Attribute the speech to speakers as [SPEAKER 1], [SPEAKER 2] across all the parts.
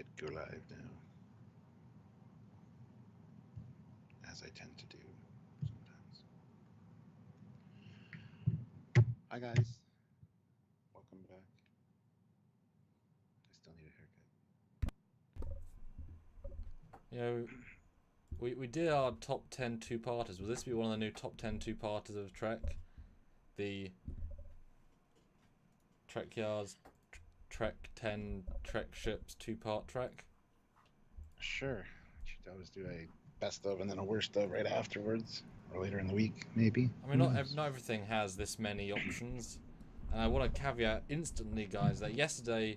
[SPEAKER 1] hit go live now, as I tend to do sometimes. Hi guys, welcome back. I still need a haircut.
[SPEAKER 2] We did our top 10 two-parters. Will this be one of the new top 10 two-parters of Trek? The Trekyards Trek 10 Trek ships two-part Trek?
[SPEAKER 1] Sure. Should always do a best of and then a worst of right afterwards, or later in the week, maybe.
[SPEAKER 2] I mean, not everything has this many options. And I want to caveat instantly, guys, that yesterday,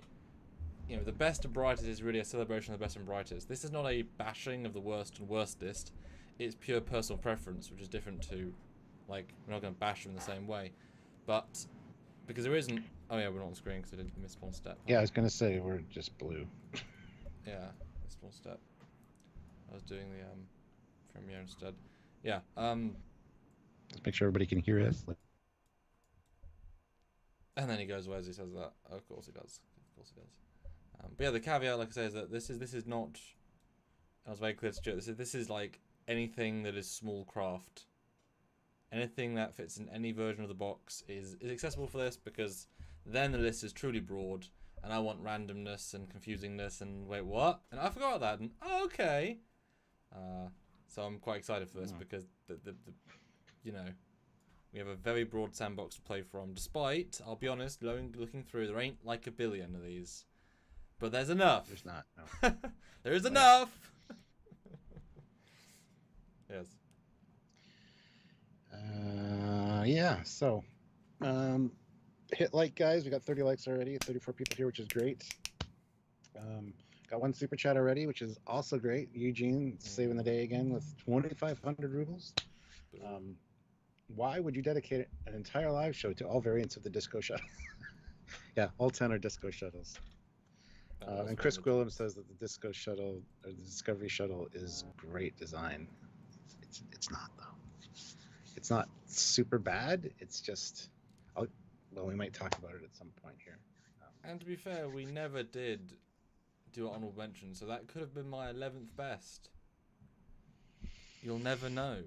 [SPEAKER 2] the best and brightest is really a celebration of the best and brightest. This is not a bashing of the worst and worstest. It's pure personal preference, which is different to, we're not going to bash them in the same way. But, because there isn't... Oh yeah, we're not on screen because I didn't miss one step.
[SPEAKER 1] Yeah, I was going to say, we're just blue.
[SPEAKER 2] Yeah, missed one step. I was doing the Premiere instead. Yeah,
[SPEAKER 1] Let's make sure everybody can hear us.
[SPEAKER 2] And then he goes away as he says that. Of course he does. Of course he does. But yeah, the caveat, like I say, is that this is not... I was very clear to Stuart. This is like anything that is small craft. Anything that fits in any version of the box is accessible for this, because then the list is truly broad, and I want randomness and confusingness and wait, what? And I forgot that, and oh, okay. So I'm quite excited for this because we have a very broad sandbox to play from. Despite, I'll be honest, looking through, there ain't like a billion of these, but there's enough.
[SPEAKER 1] There's not. No.
[SPEAKER 2] There is enough. Yes.
[SPEAKER 1] Yeah. So, hit like, guys. We got 30 likes already. 34 people here, which is great. Got one super chat already, which is also great. Eugene saving the day again with 2,500 rubles. Why would you dedicate an entire live show to all variants of the Disco Shuttle? Yeah, all 10 are Disco Shuttles. And Chris Gwillem says that the Disco Shuttle, or the Discovery Shuttle, is great design. It's not, though. It's not super bad. It's just... we might talk about it at some point here.
[SPEAKER 2] And to be fair, we never did do an honorable mention, so that could have been my 11th best. You'll never know.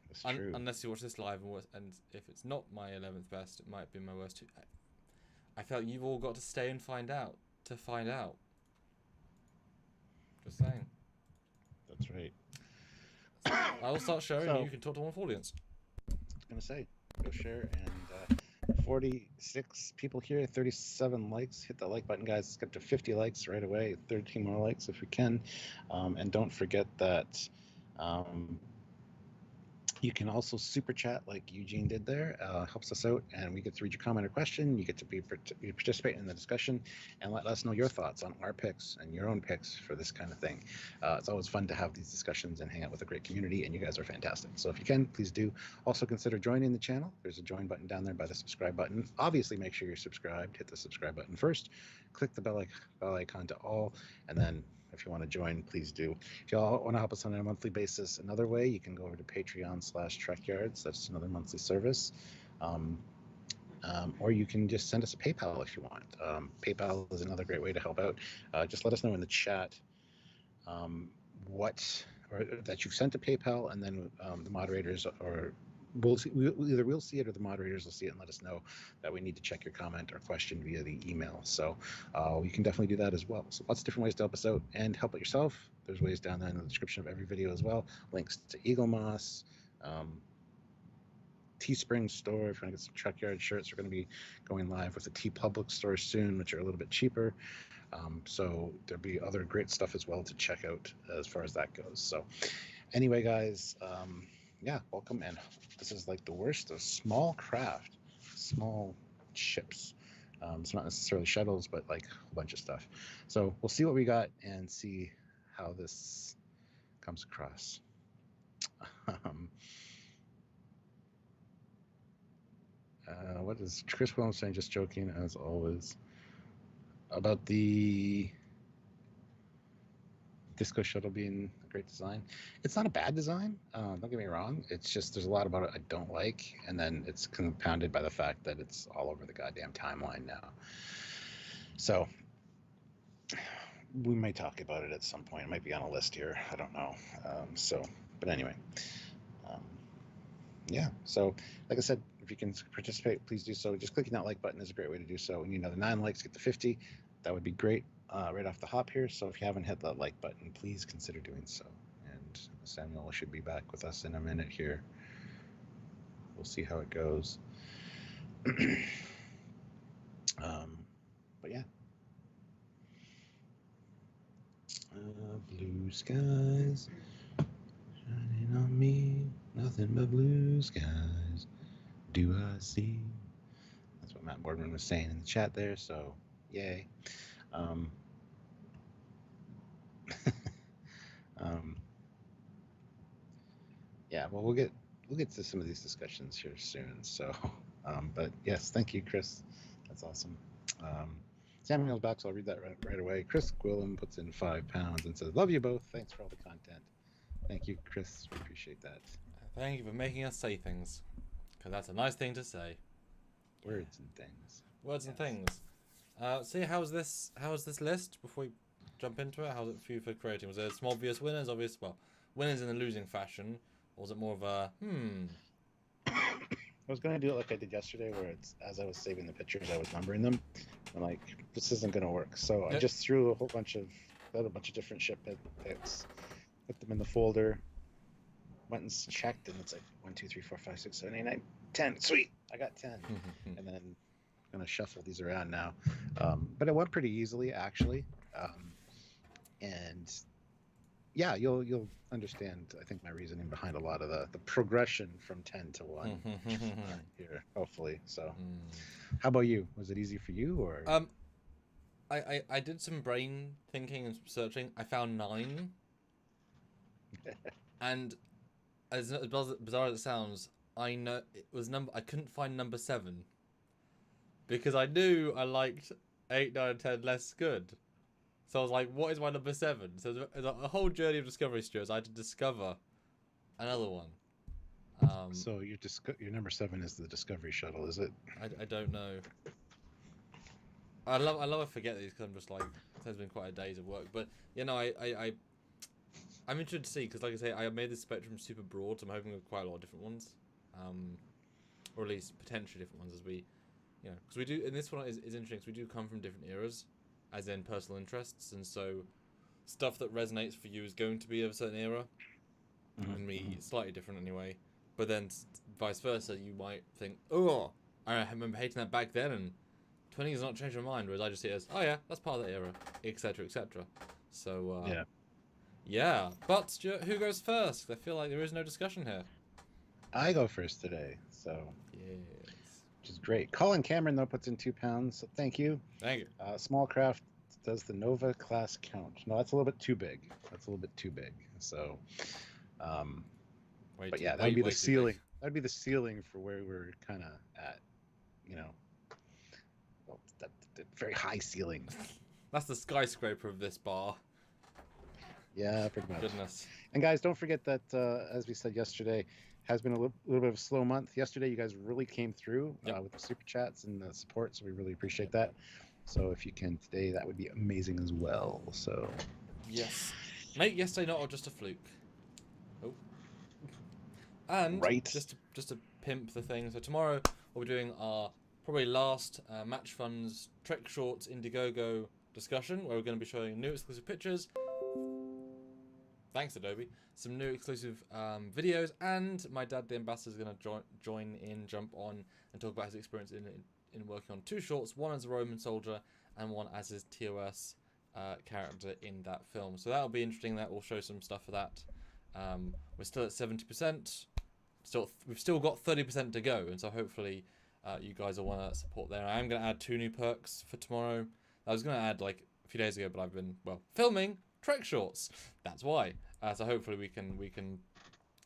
[SPEAKER 1] That's true.
[SPEAKER 2] Unless you watch this live, and if it's not my 11th best, it might be my worst too. I felt you've all got to stay and find out. To find out. Just saying.
[SPEAKER 1] That's right.
[SPEAKER 2] I'll start sharing and you can talk to one audience.
[SPEAKER 1] I was going to say, go share, and 46 people here, 37 likes. Hit that like button, guys. Let's get to 50 likes right away. 13 more likes if we can. And don't forget that you can also super chat like Eugene did there. Helps us out, and we get to read your comment or question. You get to participate in the discussion and let us know your thoughts on our picks and your own picks for this kind of thing. It's always fun to have these discussions and hang out with a great community, and you guys are fantastic. So if you can, please do. Also consider joining the channel. There's a join button down there by the subscribe button. Obviously, make sure you're subscribed. Hit the subscribe button first. Click the bell icon to all, and then if you want to join, please do. If y'all want to help us on a monthly basis, another way, you can go over to Patreon/Trekyards. That's another monthly service. Or you can just send us a PayPal if you want. PayPal is another great way to help out. Just let us know in the chat that you've sent to PayPal, and then the moderators we'll see it or the moderators will see it and let us know that we need to check your comment or question via the email. So you can definitely do that as well. So lots of different ways to help us out and help out yourself. There's ways down there in the description of every video as well. Links to Eagle Moss, Teespring store. If you want to get some Trekyard shirts, we're going to be going live with the TeePublic store soon, which are a little bit cheaper. So there'll be other great stuff as well to check out as far as that goes. So anyway, guys, yeah, welcome. And this is like the worst of small craft, small ships. It's not necessarily shuttles, but like a whole bunch of stuff. So we'll see what we got and see how this comes across. What is Chris Williams saying? Just joking, as always, about the Disco Shuttle being a great design. It's not a bad design, don't get me wrong. It's just there's a lot about it I don't like, and then it's compounded by the fact that it's all over the goddamn timeline now. So we may talk about it at some point. It might be on a list here. I don't know. But anyway, um, yeah. So, like I said, if you can participate, please do so. Just clicking that like button is a great way to do so. And the 9 likes get to 50. That would be great right off the hop here. So if you haven't hit that like button, please consider doing so. And Samuel should be back with us in a minute here. We'll see how it goes. But yeah. Blue skies shining on me, nothing but blue skies do I see. That's what Matt Boardman was saying in the chat there, so yay. Yeah, well, we'll get to some of these discussions here soon. So, but yes, thank you, Chris. That's awesome. Samuel's back, so I'll read that right away. Chris Gwillem puts in £5 and says, "Love you both. Thanks for all the content." Thank you, Chris. We appreciate that.
[SPEAKER 2] Thank you for making us say things, because that's a nice thing to say.
[SPEAKER 1] Words and things.
[SPEAKER 2] Words and things. See, how's this list before we jump into it? How's it for you for creating? Was there some obvious winners? Winners in the losing fashion, or was it more of a
[SPEAKER 1] I was going to do it like I did yesterday, where it's as I was saving the pictures, I was numbering them. I'm like, this isn't going to work. So I just threw a bunch of different ship picks, put them in the folder, went and checked, and it's like 1, 2, 3, 4, 5, 6, 7, 8, 9, 10. Sweet, I got 10. And then I'm going to shuffle these around now. But it went pretty easily, actually. And yeah, you'll understand, I think, my reasoning behind a lot of the progression from 10 to 1 here, hopefully. So how about you? Was it easy for you, or?
[SPEAKER 2] I did some brain thinking and searching. I found 9. And as bizarre as it sounds, I know it was I couldn't find number 7. Because I knew I liked 8, 9, 10 less good. So I was like, what is my number 7? So there's a whole journey of discovery, Stuart. I had to discover another one.
[SPEAKER 1] So your number 7 is the Discovery Shuttle, is it?
[SPEAKER 2] I don't know. I love I forget these because I'm just like, it's been quite a days of work. But I'm interested to see, because like I say, I made this spectrum super broad, so I'm hoping with quite a lot of different ones, or at least potentially different ones, as we, because we do. And this one is interesting because we do come from different eras, as in personal interests, and so stuff that resonates for you is going to be of a certain era, and me slightly different anyway. But then vice versa, you might think, oh, I remember hating that back then, and 20 has not changed my mind. Whereas I just see it as, oh yeah, that's part of that era, etc., etc. So yeah. But Stuart, who goes first? I feel like there is no discussion here.
[SPEAKER 1] I go first today, so
[SPEAKER 2] yes,
[SPEAKER 1] which is great. Colin Cameron though puts in £2, so thank you.
[SPEAKER 2] Thank you.
[SPEAKER 1] Small craft does the Nova class count? No, that's a little bit too big. So, but yeah, that would be the ceiling. That would be the ceiling for where we're kind of at. Well, that very high ceiling.
[SPEAKER 2] That's the skyscraper of this bar.
[SPEAKER 1] Yeah, pretty much.
[SPEAKER 2] Goodness.
[SPEAKER 1] And guys, don't forget that, as we said yesterday, has been a little bit of a slow month. Yesterday, you guys really came through with the super chats and the support, so we really appreciate that. So if you can today, that would be amazing as well. So
[SPEAKER 2] yes, make yesterday not just a fluke. Oh, and just to pimp the thing. So tomorrow we'll be doing our probably last Match Funds Trek Shorts Indiegogo discussion, where we're going to be showing new exclusive pictures. Thanks, Adobe. Some new exclusive videos, and my dad, the ambassador, is going to jump on, and talk about his experience in working on 2 shorts, one as a Roman soldier and one as his TOS character in that film. So that'll be interesting. That will show some stuff for that. We're still at 70%. We've still got 30% to go, and so hopefully you guys will want to support there. I am going to add 2 new perks for tomorrow. I was going to add like a few days ago, but I've been filming Trek shorts. That's why. So hopefully we can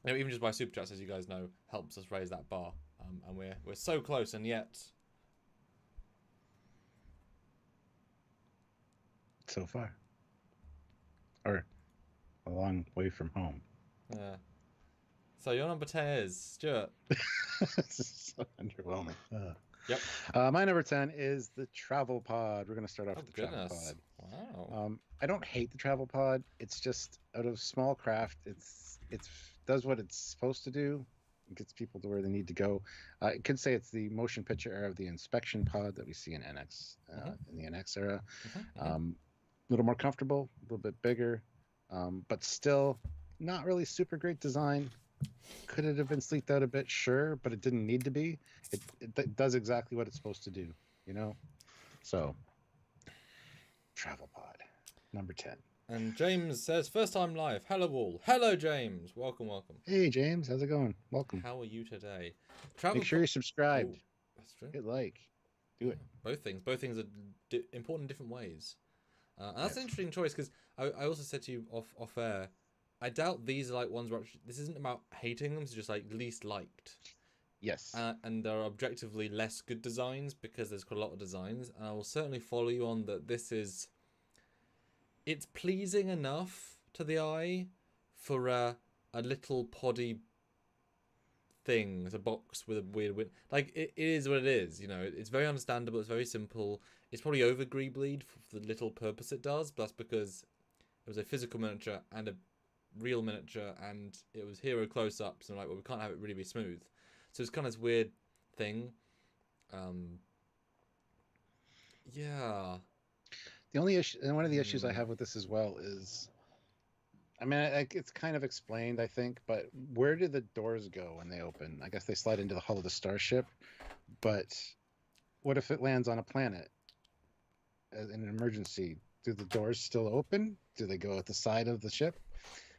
[SPEAKER 2] even just by super chats, as you guys know, helps us raise that bar. And we're so close, and yet
[SPEAKER 1] so far, or a long way from home.
[SPEAKER 2] Yeah. So your number 10 is Stuart.
[SPEAKER 1] This is so underwhelming.
[SPEAKER 2] Yep.
[SPEAKER 1] My number 10 is the Travel Pod. We're going to start off with the Travel Pod.
[SPEAKER 2] Wow.
[SPEAKER 1] I don't hate the travel pod. It's just out of small craft. It's does what it's supposed to do. It gets people to where they need to go. I could say it's the motion picture era of the inspection pod that we see in NX in the NX era. A little more comfortable, a little bit bigger, but still not really super great design. Could it have been sleeked out a bit? Sure, but it didn't need to be. It does exactly what it's supposed to do, you know? So, travel pod, number 10.
[SPEAKER 2] And James says, first time live. Hello all. Hello, James. Welcome, welcome.
[SPEAKER 1] Hey, James. How's it going? Welcome.
[SPEAKER 2] How are you today?
[SPEAKER 1] Make sure you're subscribed.
[SPEAKER 2] Oh, that's true.
[SPEAKER 1] Hit like. Do it.
[SPEAKER 2] Both things. Both things are important in different ways. And that's an interesting choice because I also said to you off air, I doubt these are like ones where actually, this isn't about hating them, it's just like least liked.
[SPEAKER 1] Yes.
[SPEAKER 2] And there are objectively less good designs because there's quite a lot of designs. And I will certainly follow you on that it's pleasing enough to the eye for a little poddy thing. It's a box with a weird... Like, it is what it is, you know. It's very understandable, it's very simple. It's probably over Greebleed for the little purpose it does, but that's because it was a physical miniature and a real miniature, and it was hero close-ups, and like, well, we can't have it really be smooth. So it's kind of this weird thing. Yeah.
[SPEAKER 1] The only issue, and one of the issues I have with this as well is, I mean, it's kind of explained, I think, but where do the doors go when they open? I guess they slide into the hull of the starship, but what if it lands on a planet in an emergency? Do the doors still open? Do they go at the side of the ship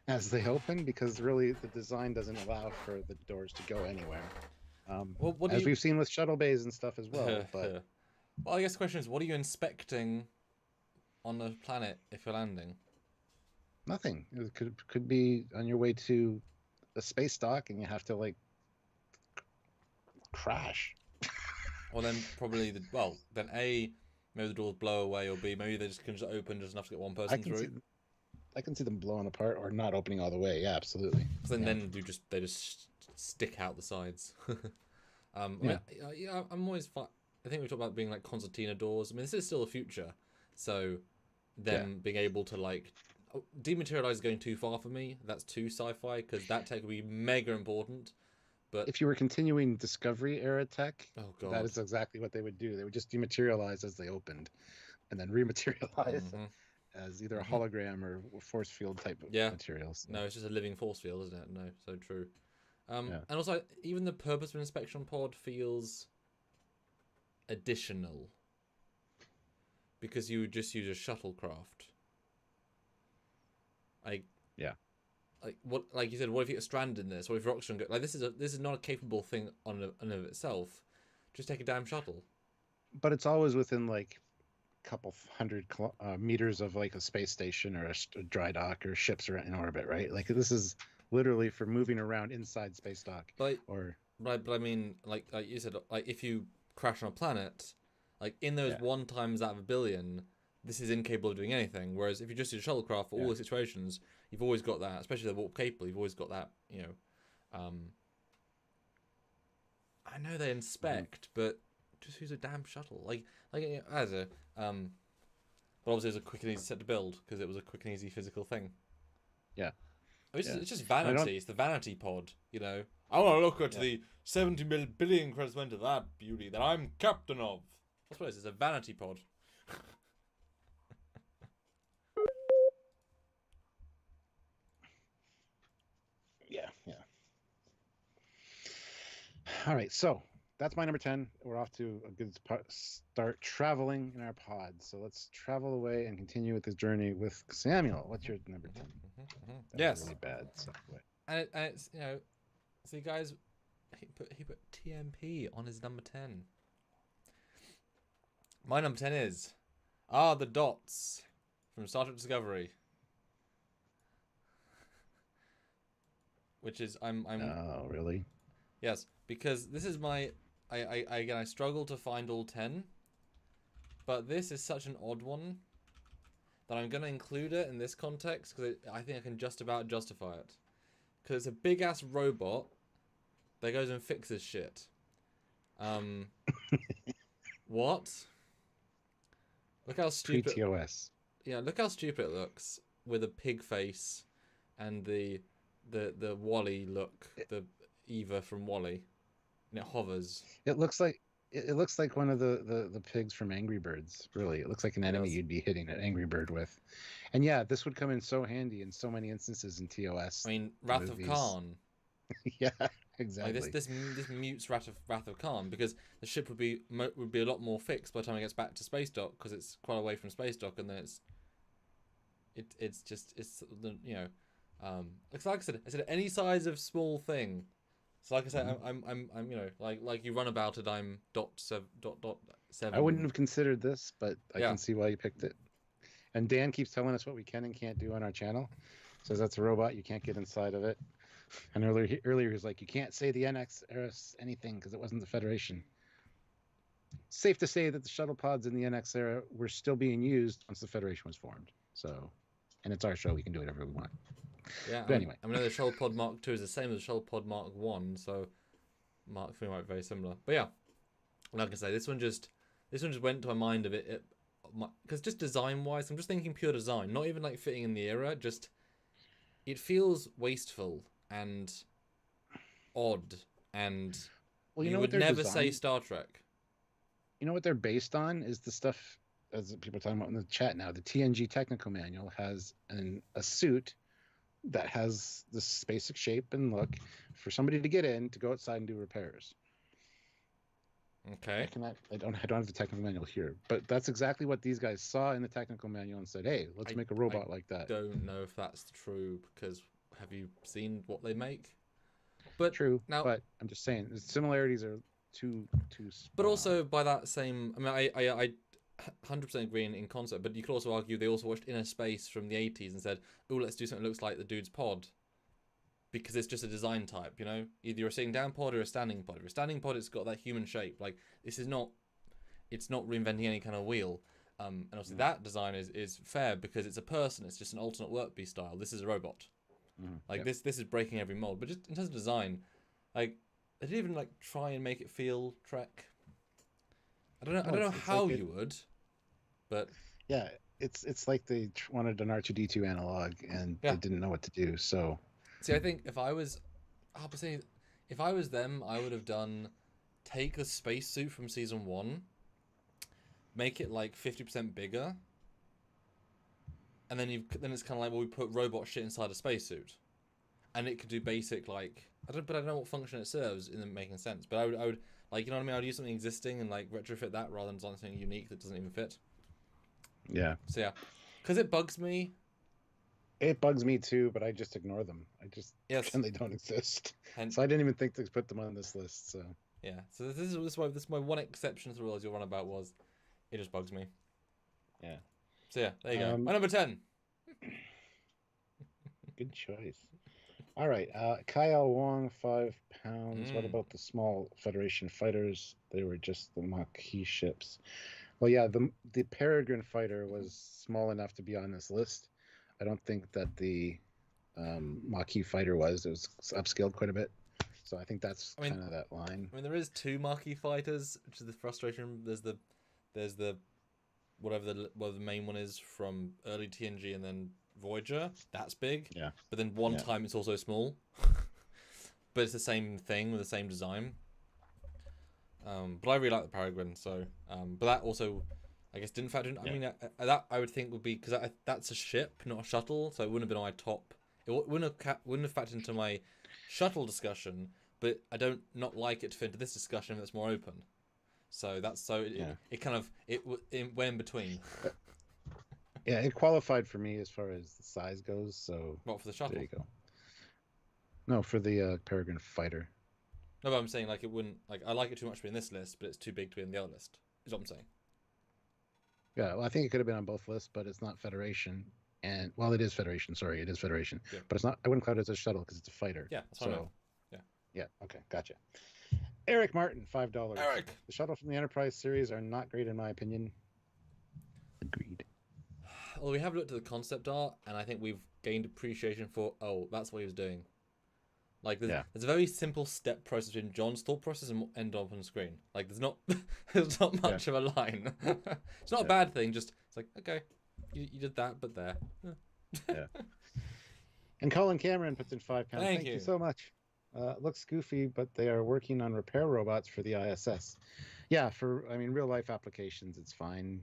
[SPEAKER 1] as they open? Because really, the design doesn't allow for the doors to go anywhere.
[SPEAKER 2] Well,
[SPEAKER 1] we've seen with shuttle bays and stuff as well. But
[SPEAKER 2] well, I guess the question is, what are you inspecting on a planet if you're landing?
[SPEAKER 1] Nothing. It could be on your way to a space dock and you have to like crash.
[SPEAKER 2] Well, then probably then A, maybe the doors blow away, or B, maybe they can just open just enough to get one person through.
[SPEAKER 1] I can see them blowing apart or not opening all the way. Yeah, absolutely.
[SPEAKER 2] So then they just stick out the sides. I'm always fine. I think we talked about being like concertina doors. I mean, this is still the future, so them being able to like dematerialize is going too far for me. That's too sci-fi because that tech would be mega important. But
[SPEAKER 1] if you were continuing Discovery era tech,
[SPEAKER 2] oh god,
[SPEAKER 1] that is exactly what they would do. They would just dematerialize as they opened, and then rematerialize as either a hologram or force field type of materials.
[SPEAKER 2] No, it's just a living force field, isn't it? No, so true. And also, even the purpose of an inspection pod feels additional because you would just use a shuttlecraft. Like what, like you said, what if you get stranded in this? What if Roxton go like this is not a capable thing on and of itself. Just take a damn shuttle.
[SPEAKER 1] But it's always within like a couple hundred meters of like a space station or a dry dock or ships are in orbit, right? Like this is literally for moving around inside space dock.
[SPEAKER 2] But I mean, like you said, like if you crash on a planet, like in those 1 times out of a billion, this is incapable of doing anything. Whereas if you just use a shuttlecraft for all the situations, you've always got that, especially the warp capable. You've always got that, you know. I know they inspect, but just use a damn shuttle. Like as a but obviously it was a quick and easy set to build because it was a quick and easy physical thing.
[SPEAKER 1] Yeah.
[SPEAKER 2] It's just vanity. It's the vanity pod, you know. I want to look at the 70 billion credits went to that beauty that I'm captain of. That's what it is. It's a vanity pod.
[SPEAKER 1] Yeah. All right, so that's my number 10. We're off to a good start traveling in our pod. So let's travel away and continue with this journey with Samuel. What's your number 10?
[SPEAKER 2] Yes.
[SPEAKER 1] Really bad segue.
[SPEAKER 2] And it's, you know, see guys, he put TMP on his number 10. My number 10 is the dots from Star Trek Discovery. Which is I'm
[SPEAKER 1] Oh, really?
[SPEAKER 2] Yes, because this is my I struggle to find all 10. But this is such an odd one that I'm going to include it in this context because I think I can just about justify it. Because it's a big ass robot that goes and fixes shit. What? Look how stupid.
[SPEAKER 1] 3TOS.
[SPEAKER 2] look how stupid it looks with a pig face and the Wally look, the Eva from Wally, and it hovers.
[SPEAKER 1] It looks like it looks like one of the pigs from Angry Birds. Really, it looks like an enemy
[SPEAKER 2] does.
[SPEAKER 1] you'd be hitting an Angry Bird with. And yeah, this would come in so handy in so many instances in TOS.
[SPEAKER 2] I mean, Wrath of
[SPEAKER 1] movies.
[SPEAKER 2] Khan.
[SPEAKER 1] Yeah, exactly.
[SPEAKER 2] Like this mutes Wrath of Khan, because the ship would be a lot more fixed by the time it gets back to space dock, because it's quite away from space dock, and then it's you know, it's like I said any size of small thing. So like I said, I'm you know, like you run about it. I'm .7.
[SPEAKER 1] I wouldn't have considered this, but I can see why you picked it. And Dan keeps telling us what we can and can't do on our channel. Says that's a robot, you can't get inside of it. And earlier he was like, you can't say the NX era anything because it wasn't the Federation. Safe to say that the shuttle pods in the NX era were still being used once the Federation was formed. So, and it's our show, we can do whatever we want.
[SPEAKER 2] Yeah,
[SPEAKER 1] but anyway.
[SPEAKER 2] I mean, the Shuttle Pod Mark II is the same as the Shuttle Pod Mark 1, so Mark 3 might be very similar. But yeah, like I say, this one just went to my mind a bit, because just design-wise, I'm just thinking pure design, not even like fitting in the era, just it feels wasteful and odd, and you would never say Star Trek.
[SPEAKER 1] You know what they're based on is the stuff, as people are talking about in the chat now, the TNG technical manual has a suit that has this basic shape and look for somebody to get in to go outside and do repairs.
[SPEAKER 2] Okay.
[SPEAKER 1] I don't have the technical manual here, but that's exactly what these guys saw in the technical manual and said, "Hey, let's make a robot like that."
[SPEAKER 2] Don't know if that's true, because have you seen what they make? But
[SPEAKER 1] true. Now, but I'm just saying the similarities are too.
[SPEAKER 2] But also by that same, I mean, I 100% agree in concept, but you could also argue they also watched Inner Space from the 80s and said, "Oh, let's do something that looks like the dude's pod," because it's just a design type, you know. Either you're a sitting down pod or a standing pod. If you're a standing pod, it's got that human shape. Like it's not reinventing any kind of wheel. And obviously that design is fair because it's a person. It's just an alternate work beast style. This is a robot. Like this is breaking every mold. But just in terms of design, like they didn't even like try and make it feel Trek. I don't know how like you would, but
[SPEAKER 1] yeah, it's like they wanted an R2D2 analog and they didn't know what to do. So
[SPEAKER 2] see, I think if I was them, I would have done take the spacesuit from season 1, make it like 50% bigger, and then it's kind of like, well, we put robot shit inside a spacesuit, and it could do basic like I don't know what function it serves in making sense, but I would like, you know what I mean? I'd use something existing and like retrofit that rather than something unique that doesn't even fit.
[SPEAKER 1] Yeah.
[SPEAKER 2] So yeah, because it bugs me.
[SPEAKER 1] It bugs me too, but I just ignore them. I just pretend they don't exist. So I didn't even think to put them on this list. So
[SPEAKER 2] yeah. So this is my one exception to the rules you'll run about was it just bugs me.
[SPEAKER 1] Yeah.
[SPEAKER 2] So yeah, there you go. My number 10.
[SPEAKER 1] Good choice. All right, Kyle Wong, 5 pounds. What about the small Federation fighters? They were just the Maquis ships. Well, yeah, the Peregrine fighter was small enough to be on this list. I don't think that the Maquis fighter was. It was upscaled quite a bit. So I think that's kind of that line.
[SPEAKER 2] I mean, there is 2 Maquis fighters, which is the frustration. There's the whatever the main one is from early TNG, and then Voyager. That's big.
[SPEAKER 1] Yeah.
[SPEAKER 2] But then one time it's also small. But it's the same thing with the same design. But I really like the Peregrine, so but that also I guess didn't factor in. I mean, that I would think would be because that's a ship, not a shuttle, so it wouldn't have been on my top. It wouldn't have factored into my shuttle discussion. But I don't not like it to fit into this discussion that's more open. So that's it kind of it went in between.
[SPEAKER 1] Yeah, it qualified for me as far as the size goes. So
[SPEAKER 2] what for the shuttle?
[SPEAKER 1] There you go. No, for the Peregrine fighter.
[SPEAKER 2] No, but I'm saying like it wouldn't like I like it too much to be in this list, but it's too big to be in the other list. Is what I'm saying.
[SPEAKER 1] Yeah, well, I think it could have been on both lists, but it's not Federation. And well, it is Federation. Sorry, it is Federation. Yeah. But it's not. I wouldn't count it as a shuttle because it's a fighter.
[SPEAKER 2] Yeah, that's what I know.
[SPEAKER 1] Yeah. Okay, gotcha. Eric Martin, $5.
[SPEAKER 2] Eric,
[SPEAKER 1] the shuttle from the Enterprise series are not great in my opinion. Agreed.
[SPEAKER 2] Well, we have looked at the concept art, and I think we've gained appreciation for. Oh, that's what he was doing. Like there's a very simple step process in John's thought process and end up on screen. Like there's not much of a line. It's not a bad thing. Just it's like okay, you did that, but there.
[SPEAKER 1] Yeah. And Colin Cameron puts in £5. Thank you so much. Looks goofy, but they are working on repair robots for the ISS. Yeah, real life applications, it's fine.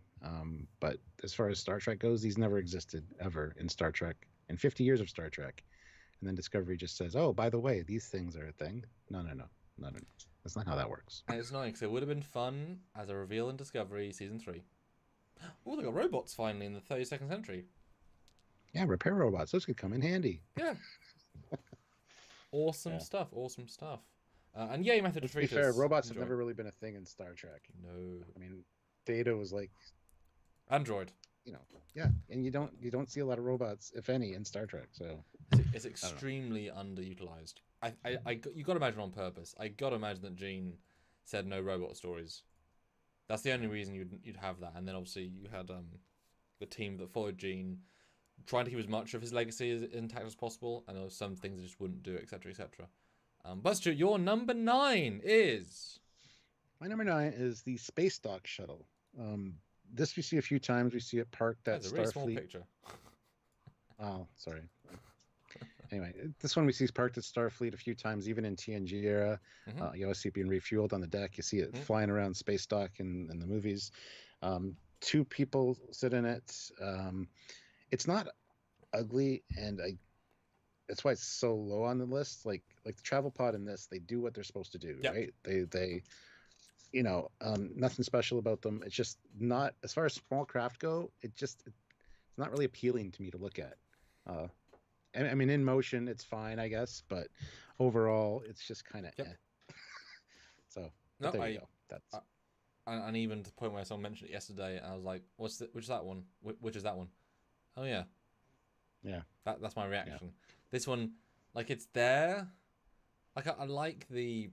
[SPEAKER 1] But as far as Star Trek goes, these never existed ever in Star Trek in 50 years of Star Trek. And then Discovery just says, "Oh, by the way, these things are a thing." No. That's not how that works.
[SPEAKER 2] And it's annoying because it would have been fun as a reveal in Discovery season 3. Oh, they got robots finally in the 32nd century.
[SPEAKER 1] Yeah, repair robots. Those could come in handy.
[SPEAKER 2] Yeah. Awesome stuff. And yay, Method to treat us.
[SPEAKER 1] Fair, robots have never really been a thing in Star Trek.
[SPEAKER 2] No.
[SPEAKER 1] I mean, Data was like
[SPEAKER 2] Android.
[SPEAKER 1] Yeah, and you don't see a lot of robots, if any, in Star Trek. So
[SPEAKER 2] it's extremely underutilized. You got to imagine on purpose. I got to imagine that Gene said no robot stories. That's the only reason you'd have that. And then obviously you had the team that followed Gene, trying to keep as much of his legacy as intact as possible. And there were some things that just wouldn't do, etc., etc. But Stu, your number 9 is.
[SPEAKER 1] My number 9 is the Space Dock Shuttle. This we see a few times. We see it parked at Starfleet.
[SPEAKER 2] That's a really small picture.
[SPEAKER 1] Oh, sorry. Anyway, this one we see is parked at Starfleet a few times, even in TNG era. You always see it being refueled on the deck. You see it flying around Space Dock in the movies. 2 people sit in it. It's not ugly, and that's why it's so low on the list. Like the travel pod in this, they do what they're supposed to do, right? They nothing special about them. It's just not, as far as small craft go, it's not really appealing to me to look at. I mean, in motion, it's fine, I guess, but overall, it's just kind of So, there you go. That's.
[SPEAKER 2] And even to the point where someone mentioned it yesterday, I was like, which is that one? Which is that one? Oh, yeah.
[SPEAKER 1] Yeah.
[SPEAKER 2] That's my reaction. Yeah. This one, like, it's there. Like, I like the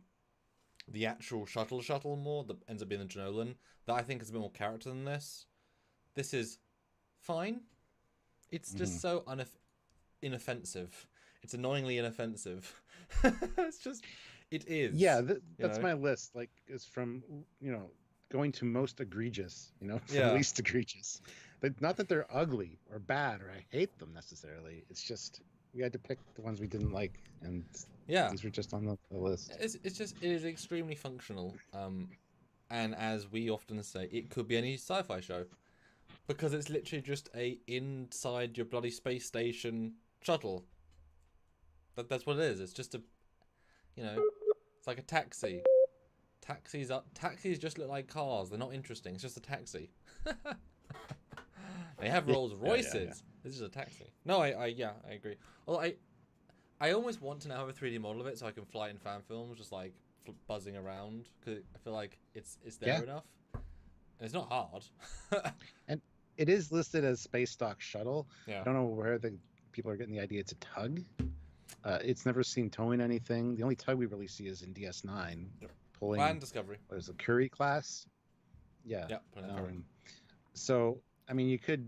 [SPEAKER 2] actual shuttle more that ends up being the Janolan, that I think is a bit more character than this. This is fine. It's just so inoffensive. It's annoyingly inoffensive. It is.
[SPEAKER 1] Yeah, that's my list. Like, it's from, going to most egregious, from least egregious. Not that they're ugly or bad or I hate them necessarily. It's just we had to pick the ones we didn't like, and these were just on the list.
[SPEAKER 2] It is extremely functional, and as we often say, it could be any sci-fi show, because it's literally just a inside your bloody space station shuttle. That's what it is. It's just it's like a taxi. Taxis just look like cars. They're not interesting. It's just a taxi. They have Rolls Royces. Yeah. This is a taxi. No, I agree. Well, I almost want to now have a 3D model of it so I can fly it in fan films, just like buzzing around, because I feel like it's there enough. And it's not hard.
[SPEAKER 1] And it is listed as Space Dock Shuttle.
[SPEAKER 2] Yeah.
[SPEAKER 1] I don't know where the people are getting the idea it's a tug. It's never seen towing anything. The only tug we really see is in DS9. Pulling.
[SPEAKER 2] And Discovery.
[SPEAKER 1] There's a Curie class. Yeah.
[SPEAKER 2] Yeah.
[SPEAKER 1] So, I mean, you could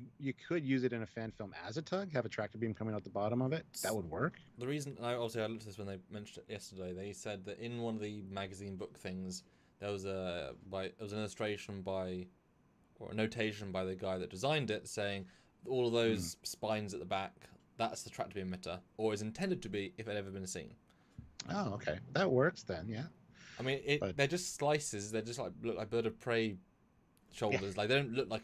[SPEAKER 1] use it in a fan film as a tug, have a tractor beam coming out the bottom of it. That would work.
[SPEAKER 2] The reason, I looked at this when they mentioned it yesterday. They said that in one of the magazine book things, there was an illustration or a notation by the guy that designed it, saying all of those spines at the back, that's the tractor beam emitter, or is intended to be if it had ever been seen.
[SPEAKER 1] Oh, okay, that works then. Yeah.
[SPEAKER 2] I mean, they're just slices. They're just look like bird of prey shoulders. Yeah. Like, they don't look like.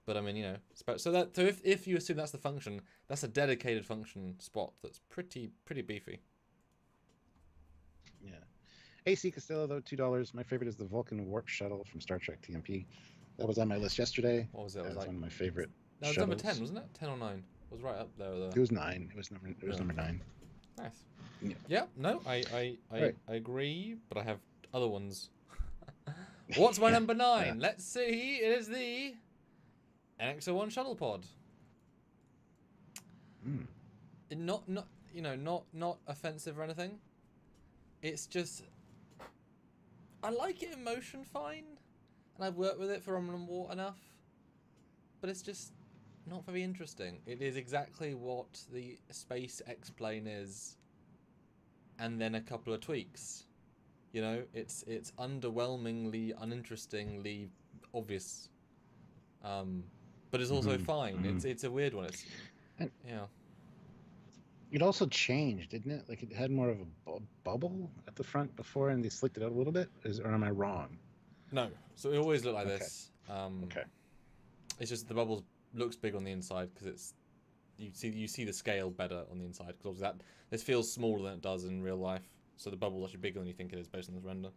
[SPEAKER 2] But I mean, so if you assume that's the function, that's a dedicated function spot that's pretty beefy.
[SPEAKER 1] Yeah. AC Costello though, $2. My favorite is the Vulcan Warp Shuttle from Star Trek TMP. That was on my list yesterday.
[SPEAKER 2] What was it?
[SPEAKER 1] That was
[SPEAKER 2] like,
[SPEAKER 1] one of my favorite.
[SPEAKER 2] That was number 10, wasn't it? 10 or 9? It was right up there.
[SPEAKER 1] It was 9. It was number 9.
[SPEAKER 2] Nice.
[SPEAKER 1] Yeah.
[SPEAKER 2] Yeah. No, I agree, but I have other ones. What's my number 9? Yeah. Let's see. It is the NX-01 Shuttle Pod. Not offensive or anything. It's just, I like it in motion fine, and I've worked with it for Romulan War enough, but it's just not very interesting. It is exactly what the Space X-Plane is, and then a couple of tweaks. It's underwhelmingly, uninterestingly obvious. but it's also fine. It's a weird one. It's
[SPEAKER 1] And
[SPEAKER 2] yeah.
[SPEAKER 1] it also changed, didn't it? Like it had more of a bubble at the front before, and they slicked it out a little bit. Or am I wrong?
[SPEAKER 2] No, so it always looked like
[SPEAKER 1] Okay.
[SPEAKER 2] this.
[SPEAKER 1] Okay.
[SPEAKER 2] It's just the bubbles looks big on the inside because it's you see the scale better on the inside because obviously this feels smaller than it does in real life. So the bubble's actually bigger than you think it is based on this render.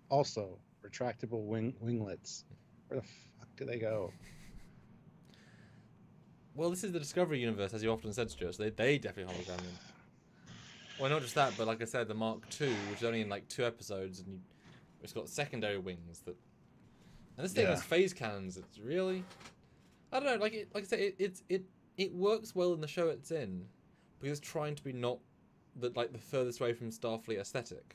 [SPEAKER 1] Also, retractable winglets. Where the fuck do they go?
[SPEAKER 2] Well, this is the Discovery universe, as you often said, Stuart. So they definitely hologram them. Well, not just that, but like I said, the Mark II, which is only in like 2 episodes, and it's got secondary wings that. And this thing has phase cannons. It's really, I don't know. Like I say, it works well in the show it's in, because it's trying to be not the furthest away from Starfleet aesthetic.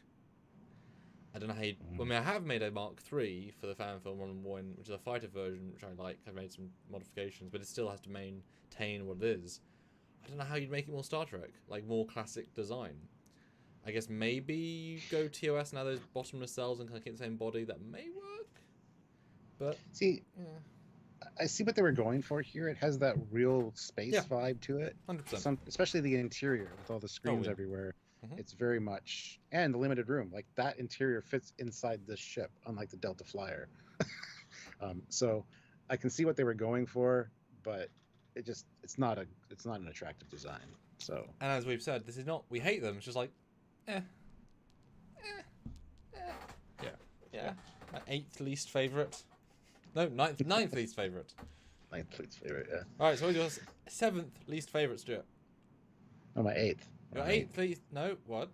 [SPEAKER 2] I don't know how you... I mean, I have made a Mark III for the fan film Modern Warren, which is a fighter version, which I like. I've made some modifications, but it still has to maintain what it is. I don't know how you'd make it more Star Trek, like more classic design. I guess maybe you go TOS now, those bottomless cells and kind of keep the same body. That may work, but
[SPEAKER 1] see,
[SPEAKER 2] yeah.
[SPEAKER 1] I see what they were going for here. It has that real space vibe to it.
[SPEAKER 2] 100%.
[SPEAKER 1] Especially the interior with all the screens everywhere.
[SPEAKER 2] Mm-hmm.
[SPEAKER 1] It's very much, and the limited room. Like that interior fits inside this ship, unlike the Delta Flyer. So I can see what they were going for, but it's not an attractive design. So,
[SPEAKER 2] and as we've said, this is not, we hate them. It's just like, yeah. My 8th least favorite. No, ninth least favorite.
[SPEAKER 1] 9th least favorite, yeah.
[SPEAKER 2] All right, so what's your 7th least favorite, Stuart?
[SPEAKER 1] Oh, my 8th.
[SPEAKER 2] Your 8th least? No, what?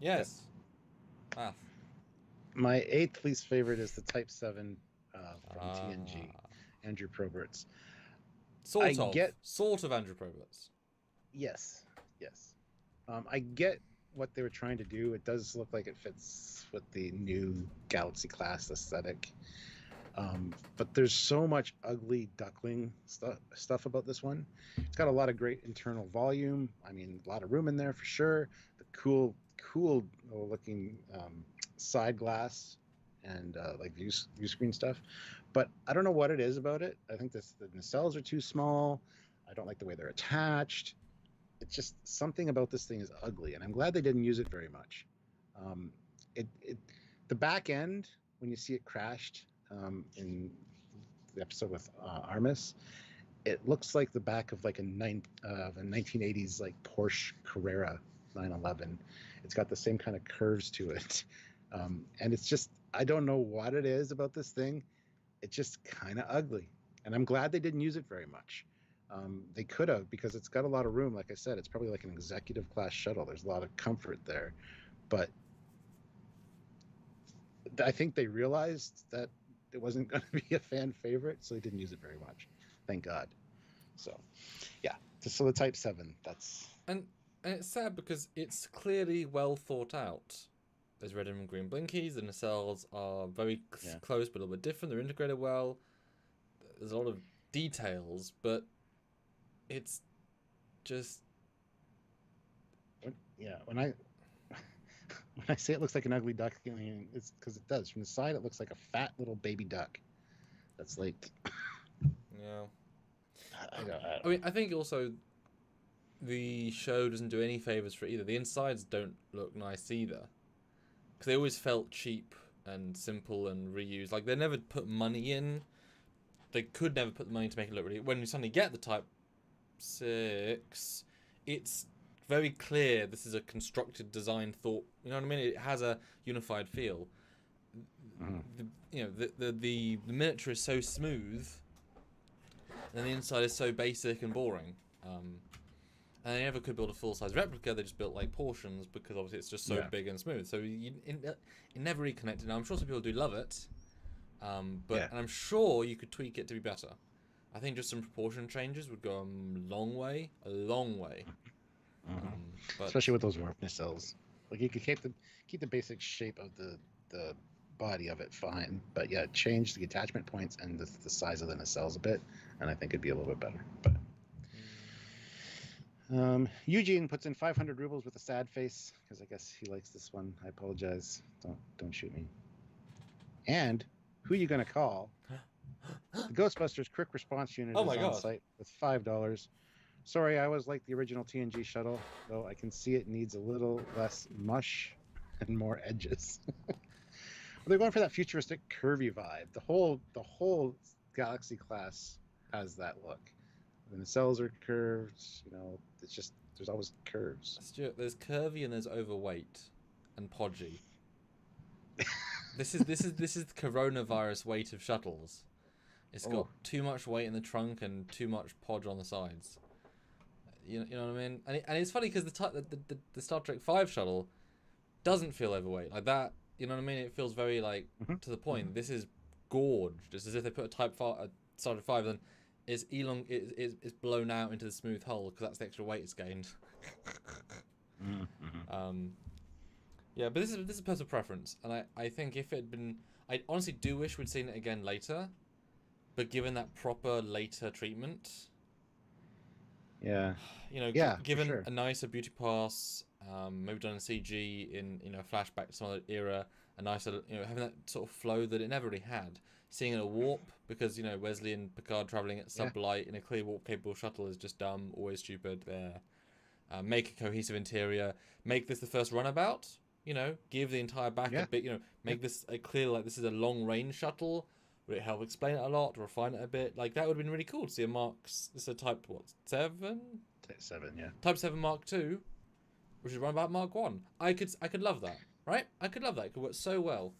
[SPEAKER 2] Yes. Math.
[SPEAKER 1] My 8th least favorite is the Type 7 from TNG, Andrew Probert's.
[SPEAKER 2] Sort of Andrew Probert's.
[SPEAKER 1] Yes. I get what they were trying to do. It does look like it fits with the new Galaxy class aesthetic. But there's so much ugly duckling stuff about this one. It's got a lot of great internal volume. I mean, a lot of room in there for sure. The cool looking side glass and like view screen stuff. But I don't know what it is about it. I think the nacelles are too small. I don't like the way they're attached. It's just something about this thing is ugly, and I'm glad they didn't use it very much. The back end, when you see it crashed in the episode with Armis, it looks like the back of like a 1980s like Porsche Carrera 911. It's got the same kind of curves to it, and it's just, I don't know what it is about this thing. It's just kind of ugly, and I'm glad they didn't use it very much. They could have, because it's got a lot of room. Like I said, it's probably like an executive class shuttle. There's a lot of comfort there, but I think they realized that it wasn't going to be a fan favorite, so they didn't use it very much. Thank God. So, yeah. So the Type 7, that's...
[SPEAKER 2] And it's sad because it's clearly well thought out. There's red and green blinkies. The nacelles are very close, but a little bit different. They're integrated well. There's a lot of details, but it's just...
[SPEAKER 1] When I say it looks like an ugly duck, it's because it does. From the side, it looks like a fat little baby duck. That's like...
[SPEAKER 2] Yeah.
[SPEAKER 1] I
[SPEAKER 2] mean, I think also the show doesn't do any favors for either. The insides don't look nice either, because they always felt cheap and simple and reused. Like, they never put money in. They could never put the money to make it look really... When you suddenly get the Type 6, it's very clear this is a constructed design thought. You know what I mean? It has a unified feel. The miniature is so smooth, and the inside is so basic and boring. And they never could build a full-size replica. They just built like portions, because obviously it's just so big and smooth. So it never reconnected. Now, I'm sure some people do love it, and I'm sure you could tweak it to be better. I think just some proportion changes would go a long way. But
[SPEAKER 1] especially with those warp nacelles. Like, you could keep the basic shape of the body of it fine, but change the attachment points and the size of the nacelles a bit, and I think it'd be a little bit better. But Eugene puts in 500 rubles with a sad face, because I guess he likes this one. I apologize. Don't shoot me. And who are you gonna call The Ghostbusters quick response unit
[SPEAKER 2] Oh
[SPEAKER 1] is
[SPEAKER 2] my
[SPEAKER 1] on
[SPEAKER 2] God.
[SPEAKER 1] site with $5. Sorry, I was like the original TNG shuttle, though I can see it needs a little less mush and more edges. Well, they're going for that futuristic curvy vibe. The whole Galaxy class has that look. And the cells are curved. You know, it's just there's always curves.
[SPEAKER 2] Stuart, there's curvy and there's overweight and podgy. This is the coronavirus weight of shuttles. It's got too much weight in the trunk and too much podge on the sides. You know what I mean? And it's funny because the Star Trek V shuttle doesn't feel overweight like that. You know what I mean? It feels very like to the point.
[SPEAKER 1] Mm-hmm.
[SPEAKER 2] This is gorged. It's as if they put a Star Trek V, then it's blown out into the smooth hull because that's the extra weight it's gained.
[SPEAKER 1] Mm-hmm.
[SPEAKER 2] Yeah, but this is personal preference, and I think if it had been, I honestly do wish we'd seen it again later, but given that proper later treatment,
[SPEAKER 1] Yeah.
[SPEAKER 2] you know,
[SPEAKER 1] Yeah,
[SPEAKER 2] given
[SPEAKER 1] for sure.
[SPEAKER 2] a nicer beauty pass, maybe done in CG in flashback to some other era, a nicer having that sort of flow that it never really had. Seeing it a warp because Wesley and Picard traveling at sublight in a clear warp capable shuttle is just dumb, always stupid. There, make a cohesive interior, make this the first runabout. Give the entire back a bit. Make this a clear like this is a long range shuttle. Would it help explain it a lot, refine it a bit? Like that would have been really cool to see a This is a Type 7?
[SPEAKER 1] Type 7, yeah.
[SPEAKER 2] Type 7 Mark 2, which is runabout Mark 1. I could love that, right? I could love that. It could work so well.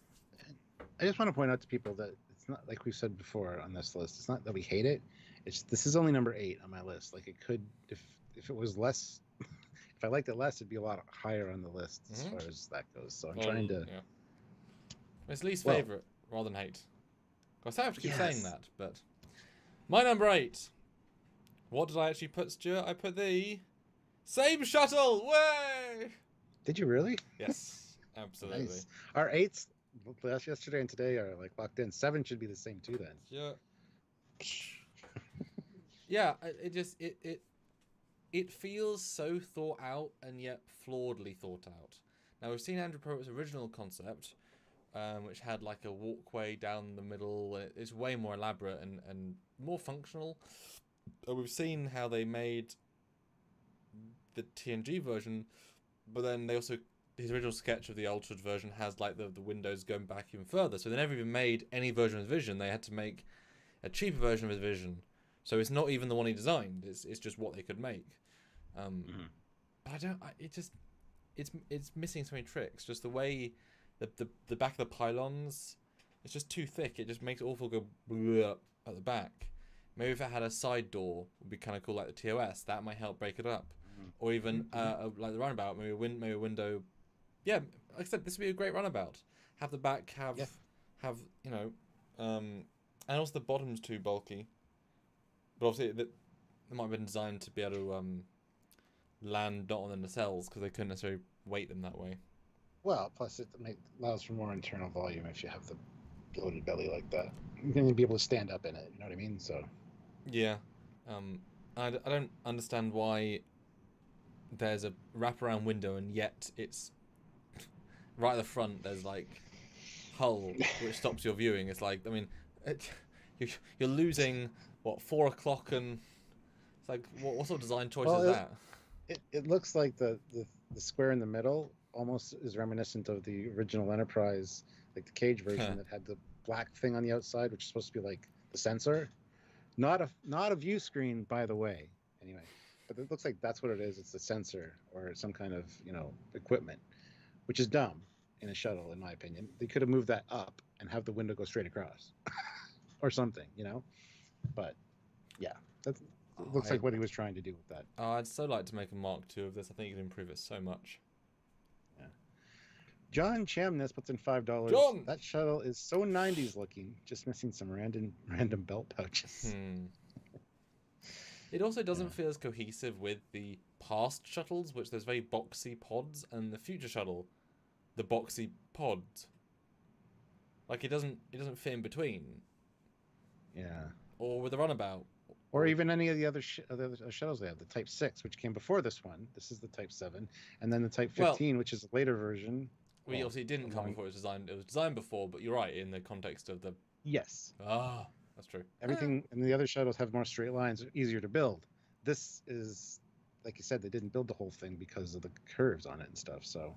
[SPEAKER 1] I just want to point out to people that it's not like we've said before on this list. It's not that we hate it. This is only number 8 on my list. Like it could, if it was less, if I liked it less, it'd be a lot higher on the list as far as that goes. So I'm trying to.
[SPEAKER 2] Yeah. It's least favorite rather than hate. I have to keep saying that, but my number 8. What did I actually put, Stuart? I put the same shuttle. Way.
[SPEAKER 1] Did you really?
[SPEAKER 2] Yes, absolutely. Nice.
[SPEAKER 1] Our 8s yesterday and today are like locked in. 7 should be the same too then.
[SPEAKER 2] Yeah. Yeah. It feels so thought out and yet flawedly thought out. Now we've seen Andrew Probert's original concept, which had like a walkway down the middle. It's way more elaborate and more functional. We've seen how they made the TNG version, but then his original sketch of the altered version has like the windows going back even further. So they never even made any version of his vision. They had to make a cheaper version of his vision. So it's not even the one he designed. It's just what they could make. But it's missing so many tricks. Just the way the back of the pylons, it's just too thick. It just makes it awful go at the back. Maybe if it had a side door, would be kind of cool, like the TOS. That might help break it up. Or even like the runabout, maybe a window. Yeah, like I said, this would be a great runabout. Have the back have and also the bottom's too bulky. But obviously, it might have been designed to be able to land not on the nacelles because they couldn't necessarily weight them that way. Well,
[SPEAKER 1] plus it allows for more internal volume if you have the bloated belly like that. You're going to be able to stand up in it. You know what I mean? So.
[SPEAKER 2] Yeah, I don't understand why there's a wraparound window and yet it's right at the front. There's like hull which stops your viewing. It's like you're losing 4 o'clock and it's like what sort of design choice is that?
[SPEAKER 1] It looks like the square in the middle almost is reminiscent of the original Enterprise, like the cage version that had the black thing on the outside, which is supposed to be like the sensor. Not a view screen, by the way. Anyway, but it looks like that's what it is. It's a sensor or some kind of equipment, which is dumb in a shuttle, in my opinion. They could have moved that up and have the window go straight across, or something, But yeah, it looks like what he was trying to do with that.
[SPEAKER 2] I'd so like to make a Mark II of this. I think you can improve it so much.
[SPEAKER 1] Yeah. John Chamness puts in $5.
[SPEAKER 2] John!
[SPEAKER 1] That shuttle is so 90s looking, just missing some random belt pouches.
[SPEAKER 2] It also doesn't feel as cohesive with the past shuttles, which there's very boxy pods, and the future shuttle, the boxy pods. Like it doesn't fit in between.
[SPEAKER 1] Yeah.
[SPEAKER 2] Or with the runabout.
[SPEAKER 1] Or even any of the other shuttles they have. The Type 6, which came before this one. This is the Type 7. And then the Type 15, which is a later version.
[SPEAKER 2] Obviously it didn't come before it was designed. It was designed before, but you're right, in the context of the...
[SPEAKER 1] Yes.
[SPEAKER 2] That's true.
[SPEAKER 1] Everything and the other shuttles have more straight lines, easier to build. This is, like you said, they didn't build the whole thing because of the curves on it and stuff. So,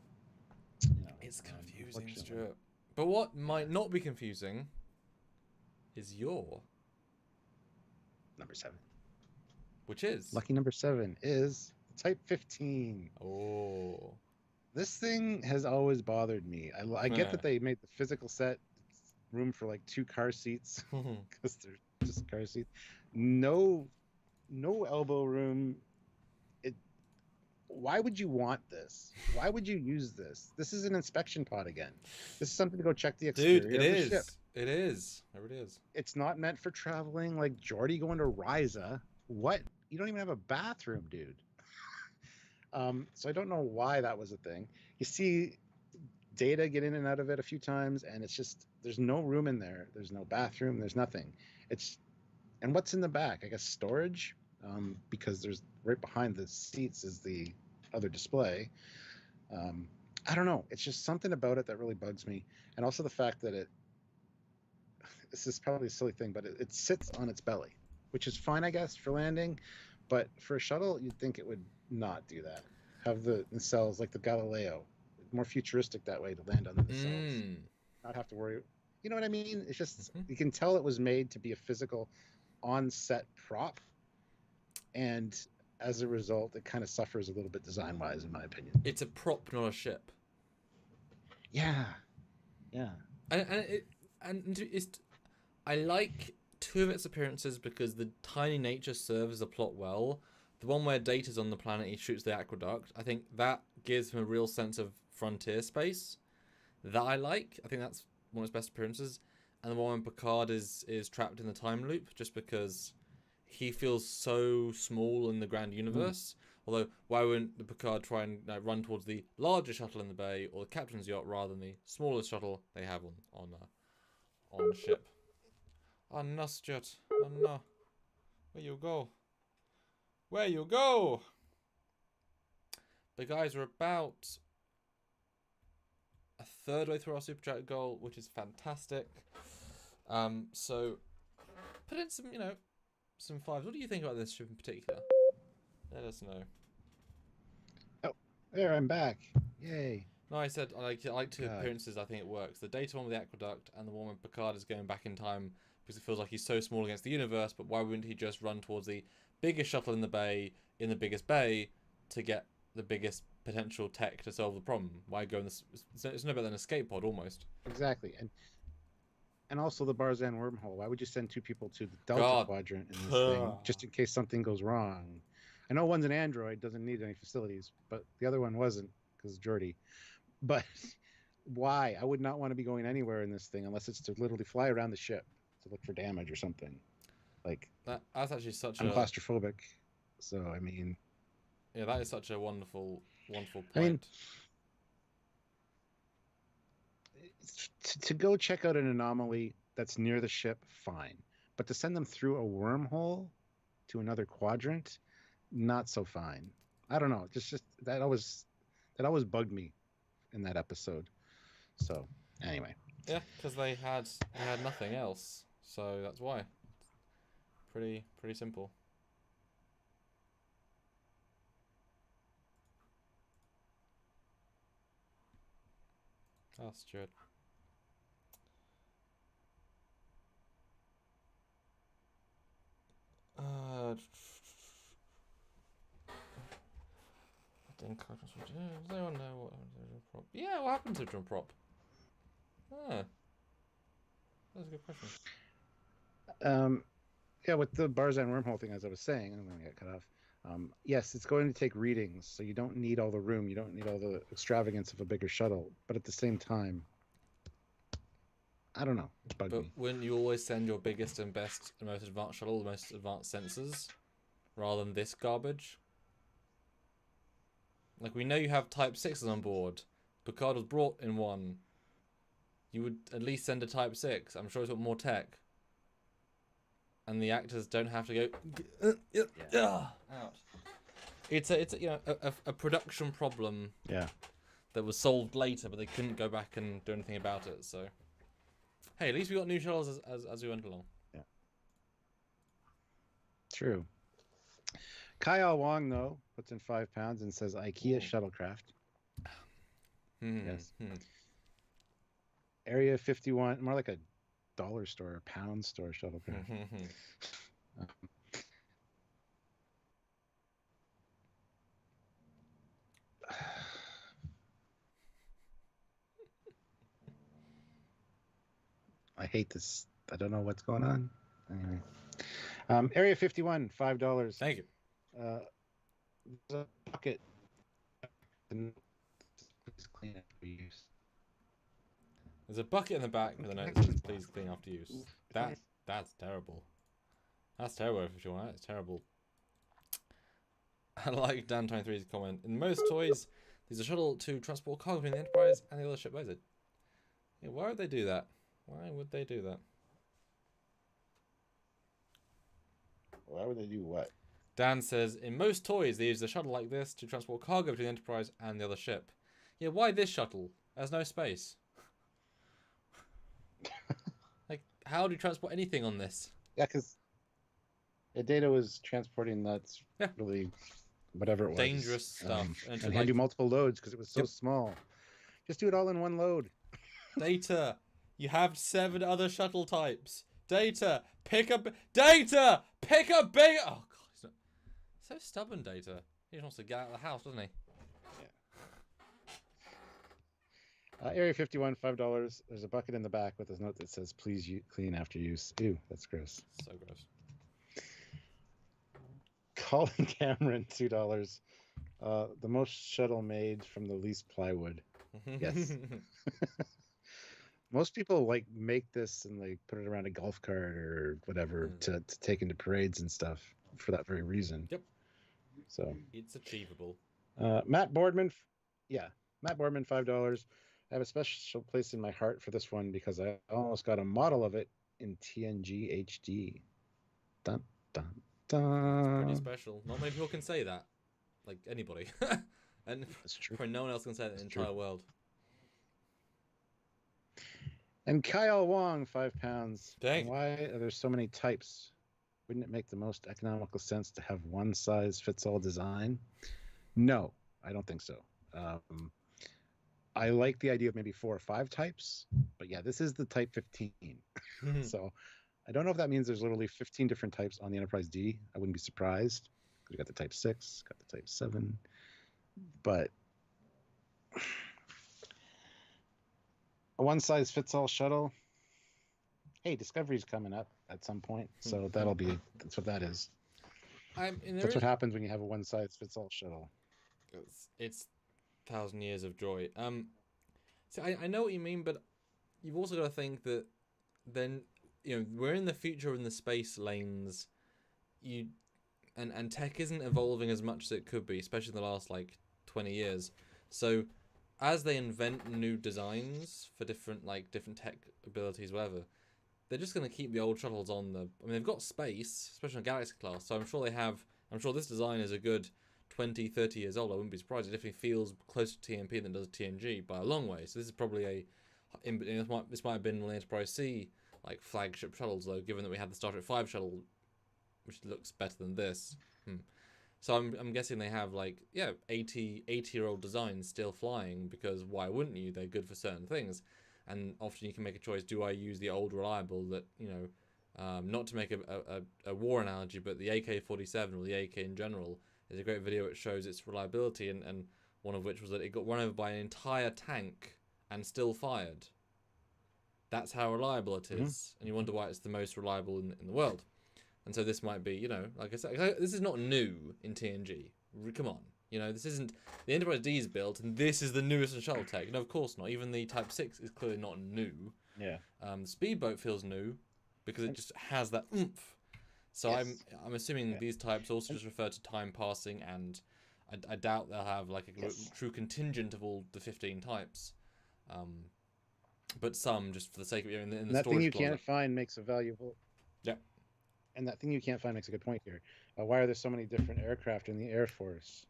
[SPEAKER 2] It's confusing, Stuart. But what might not be confusing is your
[SPEAKER 1] number 7.
[SPEAKER 2] Which is?
[SPEAKER 1] Lucky number 7 is Type 15.
[SPEAKER 2] Oh.
[SPEAKER 1] This thing has always bothered me. I get that they made the physical set room for like 2 car seats because they're just car seats. No elbow room. Why would you want this? Why would you use this? This is an inspection pod again. This is something to go check the exterior of the ship.
[SPEAKER 2] It is. It really is.
[SPEAKER 1] It's not meant for traveling like Geordi going to Ryza. What? You don't even have a bathroom, dude. So I don't know why that was a thing. You see Data get in and out of it a few times, and it's just, there's no room in there. There's no bathroom. There's nothing. And what's in the back? I guess storage, because there's right behind the seats is the other display. I don't know. It's just something about it that really bugs me. And also the fact that this is probably a silly thing, but it sits on its belly, which is fine, I guess, for landing. But for a shuttle, you'd think it would not do that. Have the nacelles like the Galileo, more futuristic that way to land on the nacelles. Not have to worry. You know what I mean? It's just, you can tell it was made to be a physical on-set prop. And as a result, it kind of suffers a little bit design-wise, in my opinion.
[SPEAKER 2] It's a prop, not a ship.
[SPEAKER 1] Yeah.
[SPEAKER 2] I like 2 of its appearances because the tiny nature serves the plot well. The one where Data's on the planet, he shoots the aqueduct. I think that gives him a real sense of frontier space that I like. I think that's one of his best appearances. And the one when Picard is trapped in the time loop, just because he feels so small in the grand universe. Although, why wouldn't the Picard try and run towards the larger shuttle in the bay or the captain's yacht rather than the smallest shuttle they have on the ship? Oh no, Stuart. Oh no. Where you go? Where you go? But guys, we're about a third way through our super chat goal, which is fantastic. So put in some, some 5s. What do you think about this ship in particular? Let us know.
[SPEAKER 1] Oh, there, I'm back. Yay.
[SPEAKER 2] No, I said I like 2 appearances. I think it works. The Data one with the aqueduct and the one when Picard is going back in time because it feels like he's so small against the universe. But why wouldn't he just run towards the biggest shuttle in the bay, in the biggest bay, to get the biggest potential tech to solve the problem? Why go in this? It's no better than an escape pod almost.
[SPEAKER 1] Exactly, and also the Barzan wormhole. Why would you send 2 people to the Delta Quadrant in this thing just in case something goes wrong? I know one's an android, doesn't need any facilities, but the other one wasn't because Geordi. But why? I would not want to be going anywhere in this thing unless it's to literally fly around the ship to look for damage or something. Like
[SPEAKER 2] that's actually
[SPEAKER 1] I'm claustrophobic, so I mean,
[SPEAKER 2] yeah, that is such a wonderful point.
[SPEAKER 1] I mean, to go check out an anomaly that's near the ship, fine, but to send them through a wormhole to another quadrant, not so fine. I don't know, just that always bugged me in that episode. So anyway,
[SPEAKER 2] yeah, because they had nothing else, so that's why. Pretty simple. Oh, Stuart. I think does anyone know what happened to the prop? Yeah, what happened to the prop? That's a good question.
[SPEAKER 1] Yeah, with the Barzan wormhole thing, as I was saying, I'm going to get cut off. Yes, it's going to take readings, so you don't need all the room. You don't need all the extravagance of a bigger shuttle. But at the same time, I don't know. It bugged me.
[SPEAKER 2] Wouldn't you always send your biggest and best and most advanced shuttle, the most advanced sensors, rather than this garbage? Like, we know you have Type 6s on board. Picard was brought in one. You would at least send a Type 6. I'm sure it's got more tech. And the actors don't have to go out. It's a production problem.
[SPEAKER 1] Yeah.
[SPEAKER 2] That was solved later, but they couldn't go back and do anything about it. So, hey, at least we got new shuttles as we went along.
[SPEAKER 1] Yeah. True. Kyle Wong, though, puts in £5 and says IKEA shuttlecraft. Yes. Area 51, more like a dollar store, a pound store shuttlecraft. I hate this. I don't know what's going on. Anyway. Area 51, $5.
[SPEAKER 2] Thank you.
[SPEAKER 1] There's a bucket. Please clean after use.
[SPEAKER 2] There's a bucket in the back with a note that says please clean after use. That's terrible. That's terrible if you want. That's terrible. I like Dan 23's comment. In most toys, there's a shuttle to transport cargo between the Enterprise and the other ship. Why is it? Yeah, why would they do that? Why would they do that?
[SPEAKER 1] Why would they do what?
[SPEAKER 2] Dan says, in most toys, they use a shuttle like this to transport cargo between the Enterprise and the other ship. Yeah, why this shuttle? There's no space. Like, how do you transport anything on this?
[SPEAKER 1] Yeah, because Data was transporting that's really whatever it was.
[SPEAKER 2] Dangerous stuff.
[SPEAKER 1] And had to do multiple loads because it was so small. Just do it all in one load.
[SPEAKER 2] Data, you have 7 other shuttle types. Data, pick a bigger... Oh, God, he's not... So stubborn, Data. He just wants to get out of the house, doesn't he?
[SPEAKER 1] Yeah. Area 51, $5. There's a bucket in the back with a note that says, please clean after use. Ew, that's gross.
[SPEAKER 2] So gross.
[SPEAKER 1] Colin Cameron, $2. The most shuttle made from the least plywood. Yes. Most people make this and put it around a golf cart or whatever to take into parades and stuff for that very reason.
[SPEAKER 2] Yep.
[SPEAKER 1] So
[SPEAKER 2] it's achievable.
[SPEAKER 1] Matt Boardman, $5. I have a special place in my heart for this one because I almost got a model of it in TNG HD. Dun dun dun.
[SPEAKER 2] Pretty special. Not many people can say that. Like anybody. And probably no one else can say that in the entire world.
[SPEAKER 1] And Kyle Wong, £5.
[SPEAKER 2] Dang.
[SPEAKER 1] Why are there so many types? Wouldn't it make the most economical sense to have one size fits all design? No, I don't think so. I like the idea of maybe 4 or 5 types, but yeah, this is the type 15. So I don't know if that means there's literally 15 different types on the Enterprise D. I wouldn't be surprised. We got the type 6, got the type 7, but a one-size-fits-all shuttle. Hey, Discovery's coming up at some point, so that's what that is. That's what happens when you have a one-size-fits-all shuttle.
[SPEAKER 2] It's 1,000 years of joy. So I know what you mean, but you've also got to think that then we're in the future in the space lanes. And tech isn't evolving as much as it could be, especially in the last 20 years. So as they invent new designs for different tech abilities, whatever, they're just going to keep the old shuttles on the... I mean, they've got space, especially in Galaxy class, so I'm sure this design is a good 20, 30 years old. I wouldn't be surprised. It definitely feels closer to TMP than it does TNG by a long way. So this is probably this might have been one of the Enterprise C flagship shuttles, though, given that we had the Star Trek 5 shuttle, which looks better than this. So I'm guessing they have 80-year-old designs still flying, because why wouldn't you? They're good for certain things, and often you can make a choice. Do I use the old reliable that not to make a war analogy, but the AK-47 or the AK in general is a great video. It shows its reliability, and one of which was that it got run over by an entire tank and still fired. That's how reliable it is, and you wonder why it's the most reliable in the world. And so this might be, like I said, this is not new in TNG. Come on. This isn't... The Enterprise D is built, and this is the newest in shuttle tech. No, of course not. Even the Type 6 is clearly not new.
[SPEAKER 1] Yeah.
[SPEAKER 2] The Speedboat feels new, because it just has that oomph. So yes. I'm assuming these types also just refer to time passing, and I doubt they'll have a true contingent of all the 15 types. But some, just for the sake of in the
[SPEAKER 1] that
[SPEAKER 2] storage
[SPEAKER 1] thing you
[SPEAKER 2] closet.
[SPEAKER 1] Can't find makes a valuable...
[SPEAKER 2] Yeah.
[SPEAKER 1] And that thing you can't find makes a good point here. Why are there so many different aircraft in the Air Force?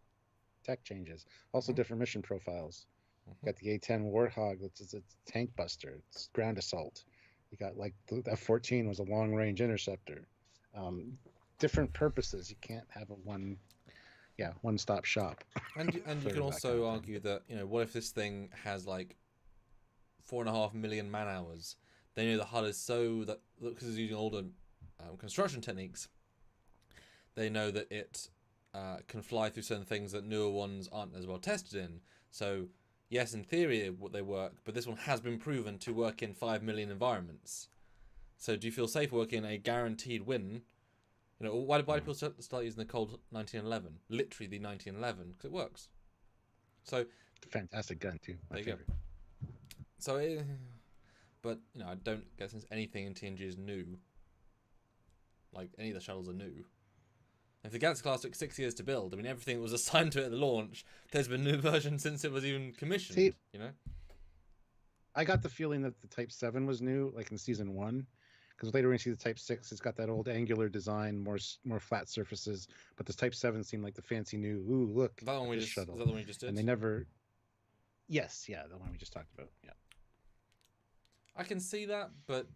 [SPEAKER 1] Tech changes. Also different mission profiles. You got the A-10 Warthog, it's a tank buster. It's ground assault. You got the F-14 was a long-range interceptor. different purposes. You can't have a one-stop shop.
[SPEAKER 2] And you can also argue that, you know, what if this thing has like 4.5 million man hours? They know the HUD is so that because it's using older construction techniques, they know that it can fly through certain things that newer ones aren't as well tested in. So yes, in theory they work, but this one has been proven to work in 5 million environments. So do you feel safe working a guaranteed win? You know, why do people start using the Colt 1911? Literally the 1911, because it works. So
[SPEAKER 1] fantastic gun too. My favorite.
[SPEAKER 2] So, but you know, I don't get since anything in TNG is new. Like any of the shuttles are new. If the Galaxy class took 6 years to build, I mean, everything was assigned to it at the launch. There's been new versions since it was even commissioned.
[SPEAKER 1] See,
[SPEAKER 2] you know,
[SPEAKER 1] I got the feeling that the Type 7 was new, like in season 1. Because later when you see the Type 6, it's got that old angular design, more flat surfaces. But this Type 7 seemed like the fancy new, ooh, look,
[SPEAKER 2] that one we just
[SPEAKER 1] shuttle.
[SPEAKER 2] Is that the one we just did?
[SPEAKER 1] And they never... Yes, yeah, the one we just talked about, yeah.
[SPEAKER 2] I can see that, but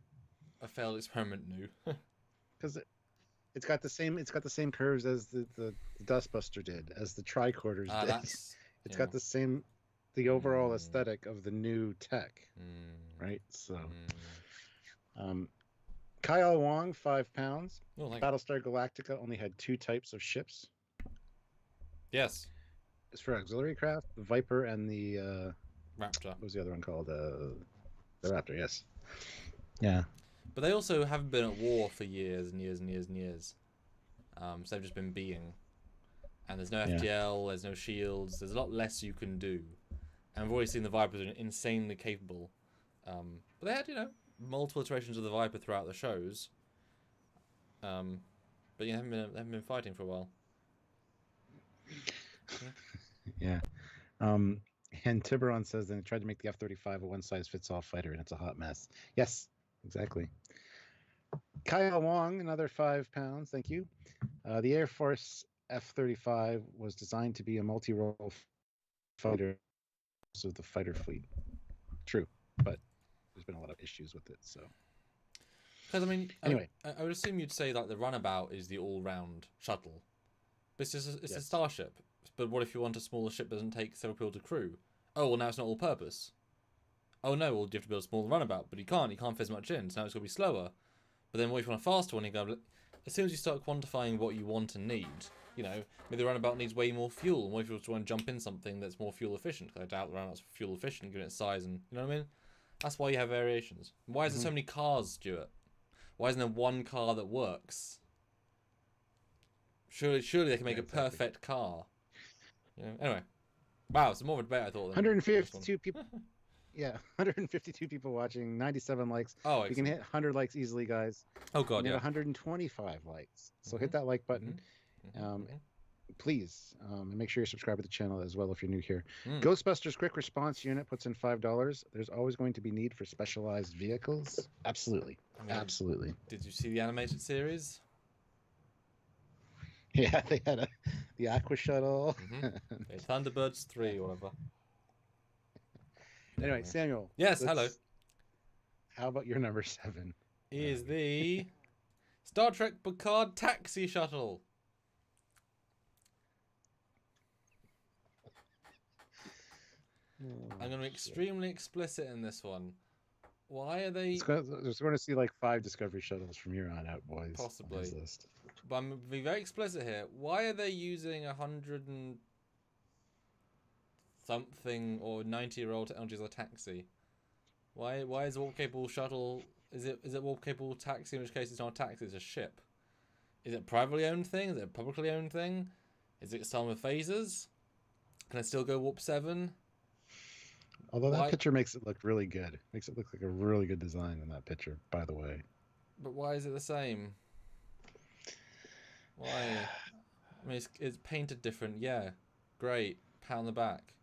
[SPEAKER 2] a failed experiment new.
[SPEAKER 1] Because it's got the same curves as the Dustbuster did, as the Tricorders did. It's got the overall aesthetic of the new tech, right? So... Kyle Wong, 5 pounds.
[SPEAKER 2] Oh,
[SPEAKER 1] Battlestar Galactica only had 2 types of ships.
[SPEAKER 2] Yes.
[SPEAKER 1] It's for auxiliary craft, the Viper and the
[SPEAKER 2] Raptor.
[SPEAKER 1] What was the other one called? The Raptor, yes. Yeah.
[SPEAKER 2] But they also haven't been at war for years and years and years and years. So they've just been being. And there's no FTL, there's no shields, there's a lot less you can do. And we've already seen the Vipers are insanely capable. But they had, you know, multiple iterations of the Viper throughout the shows, but you know, haven't been fighting for a while.
[SPEAKER 1] Yeah. And Tiburon says that they tried to make the F-35 a one-size-fits-all fighter, and it's a hot mess. Yes, exactly. Kyle Wong, another 5 pounds. Thank you. The Air Force F-35 was designed to be a multi-role fighter of the fighter fleet. True, but there's been a lot of issues with it, so.
[SPEAKER 2] Because I mean,
[SPEAKER 1] anyway,
[SPEAKER 2] I would assume you'd say like the runabout is the all-round shuttle, but it's just a starship. But what if you want a smaller ship that doesn't take several people to crew? Oh well, now it's not all-purpose. Oh no, well you have to build a smaller runabout, but you can't fit as much in, so now it's going to be slower. But then what if you want a faster one? You go, as soon as you start quantifying what you want and need, you know, maybe the runabout needs way more fuel. And what if you want to jump in something that's more fuel efficient? Because I doubt the runabout's fuel efficient given its size and, you know what I mean? That's why you have variations. Why is there so many cars, Stuart? Why isn't there one car that works? Surely they can make a perfect car. You know? Anyway, wow, it's more of a debate I thought.
[SPEAKER 1] 152 people. Yeah, 152 people watching, 97 likes.
[SPEAKER 2] Oh,
[SPEAKER 1] you can hit 100 likes easily, guys.
[SPEAKER 2] Oh god, yeah.
[SPEAKER 1] 125 likes. So hit that like button. Please, and make sure you subscribe to the channel as well if you're new here. Ghostbusters Quick Response Unit puts in $5. There's always going to be need for specialized vehicles. Absolutely, absolutely.
[SPEAKER 2] Did you see the animated series?
[SPEAKER 1] Yeah, they had the Aqua Shuttle.
[SPEAKER 2] Thunderbirds 3 or whatever.
[SPEAKER 1] Anyway, Samuel.
[SPEAKER 2] Yes, hello.
[SPEAKER 1] How about your number 7?
[SPEAKER 2] Is the Star Trek Picard Taxi Shuttle. I'm going to be extremely explicit in this one. Why are they...
[SPEAKER 1] There's going to see like 5 Discovery Shuttles from here on out, boys.
[SPEAKER 2] Possibly. But I'm going to be very explicit here. Why are they using 100 and something or 90-year-old technology as a taxi? Why is a warp-capable shuttle... Is it warp-capable taxi, in which case it's not a taxi, it's a ship? Is it a privately owned thing? Is it a publicly owned thing? Is it some with phasers? Can it still go warp 7?
[SPEAKER 1] Although that picture makes it look really good. Makes it look like a really good design in that picture, by the way.
[SPEAKER 2] But why is it the same? Why? I mean, it's painted different. Yeah, great. Pat on the back.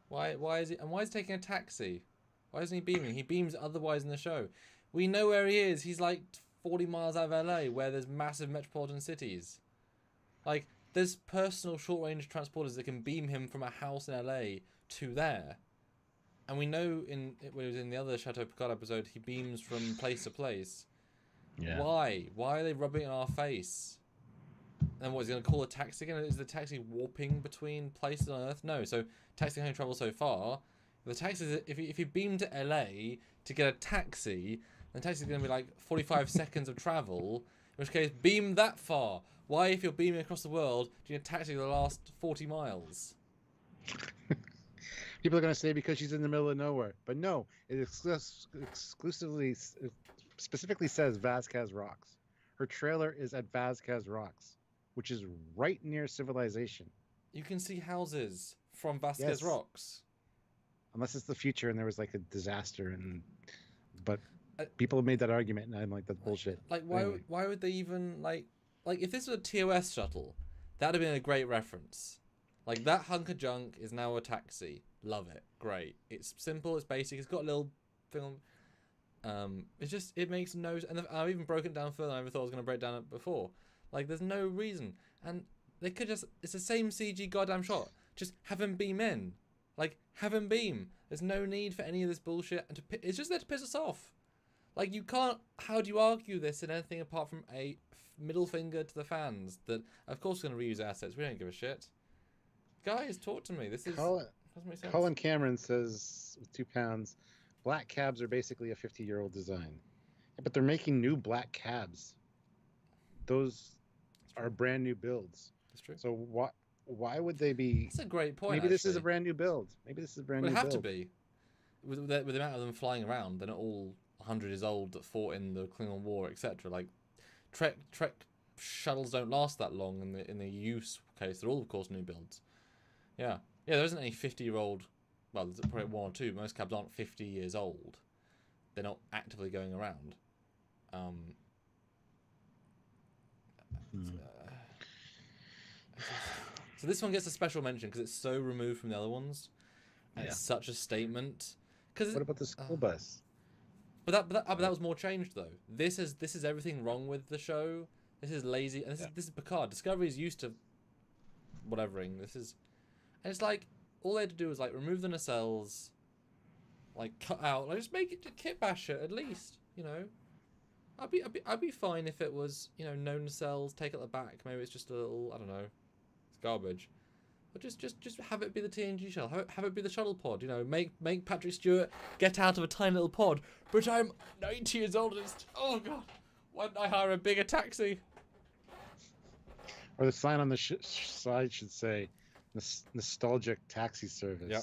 [SPEAKER 2] Why is he? And why is he taking a taxi? Why isn't he beaming? He beams otherwise in the show. We know where he is. He's like 40 miles out of LA, where there's massive metropolitan cities. Like, there's personal short-range transporters that can beam him from a house in LA to there. And we know when he was in the other Chateau Picard episode, he beams from place to place.
[SPEAKER 1] Yeah.
[SPEAKER 2] Why? Why are they rubbing it in our face? And what, is he going to call a taxi again? Is the taxi warping between places on Earth? No. So taxi can only travel so far. The taxi, if you beam to LA to get a taxi, then the taxi is going to be like 45 seconds of travel. In which case, beam that far. Why, if you're beaming across the world, do you need a taxi the last 40 miles?
[SPEAKER 1] People are going to say because she's in the middle of nowhere. But no, it specifically says Vasquez Rocks. Her trailer is at Vasquez Rocks, which is right near civilization.
[SPEAKER 2] You can see houses from Vasquez Rocks.
[SPEAKER 1] Unless it's the future and there was like a disaster, but people have made that argument, and I'm like, that's bullshit.
[SPEAKER 2] Like, why would they even like if this was a TOS shuttle, that'd have been a great reference. Like, that hunk of junk is now a taxi. Love it. Great. It's simple. It's basic. It's got a little thing on. It makes no sense. And I've even broken it down further. I never thought I was going to break down it before. Like, there's no reason. And they could just, it's the same CG goddamn shot. Just have him beam in. Like, have him beam. There's no need for any of this bullshit. And it's just there to piss us off. Like, you can't, how do you argue this in anything apart from a middle finger to the fans that, of course, we're going to reuse assets. We don't give a shit. Guys, talk to me. This is doesn't make sense.
[SPEAKER 1] Colin Cameron says, with 2 pounds, black cabs are basically a 50-year-old design. Yeah, but they're making new black cabs. Those are brand new builds. That's true. So why would they be?
[SPEAKER 2] That's a great point.
[SPEAKER 1] Maybe this is a brand new build. Maybe this is a brand new build.
[SPEAKER 2] It would have to be. With the amount of them flying around, they're not all 100 years old that fought in the Klingon War, etc. Like, Trek shuttles don't last that long in the use case. They're all, of course, new builds. Yeah. Yeah, there isn't any 50-year-old... Well, there's probably 1 or 2. Most cabs aren't 50 years old. They're not actively going around. So this one gets a special mention because it's so removed from the other ones. And it's such a statement.
[SPEAKER 1] What about the school bus?
[SPEAKER 2] But that was more changed, though. This is everything wrong with the show. This is lazy. And this is Picard. Discovery is used to whatevering. And it's like, all they had to do was, like, remove the nacelles, like, cut out, like, just make it kit bash it, at least, you know. I'd be fine if it was, you know, no nacelles, take it at the back, maybe it's just a little, I don't know, it's garbage. But just have it be the TNG shuttle, have it be the shuttle pod, you know, make Patrick Stewart get out of a tiny little pod, but I'm 90 years old and it's, oh god, why didn't I hire a bigger taxi?
[SPEAKER 1] Or the sign on the side should say, nostalgic taxi service. Yep.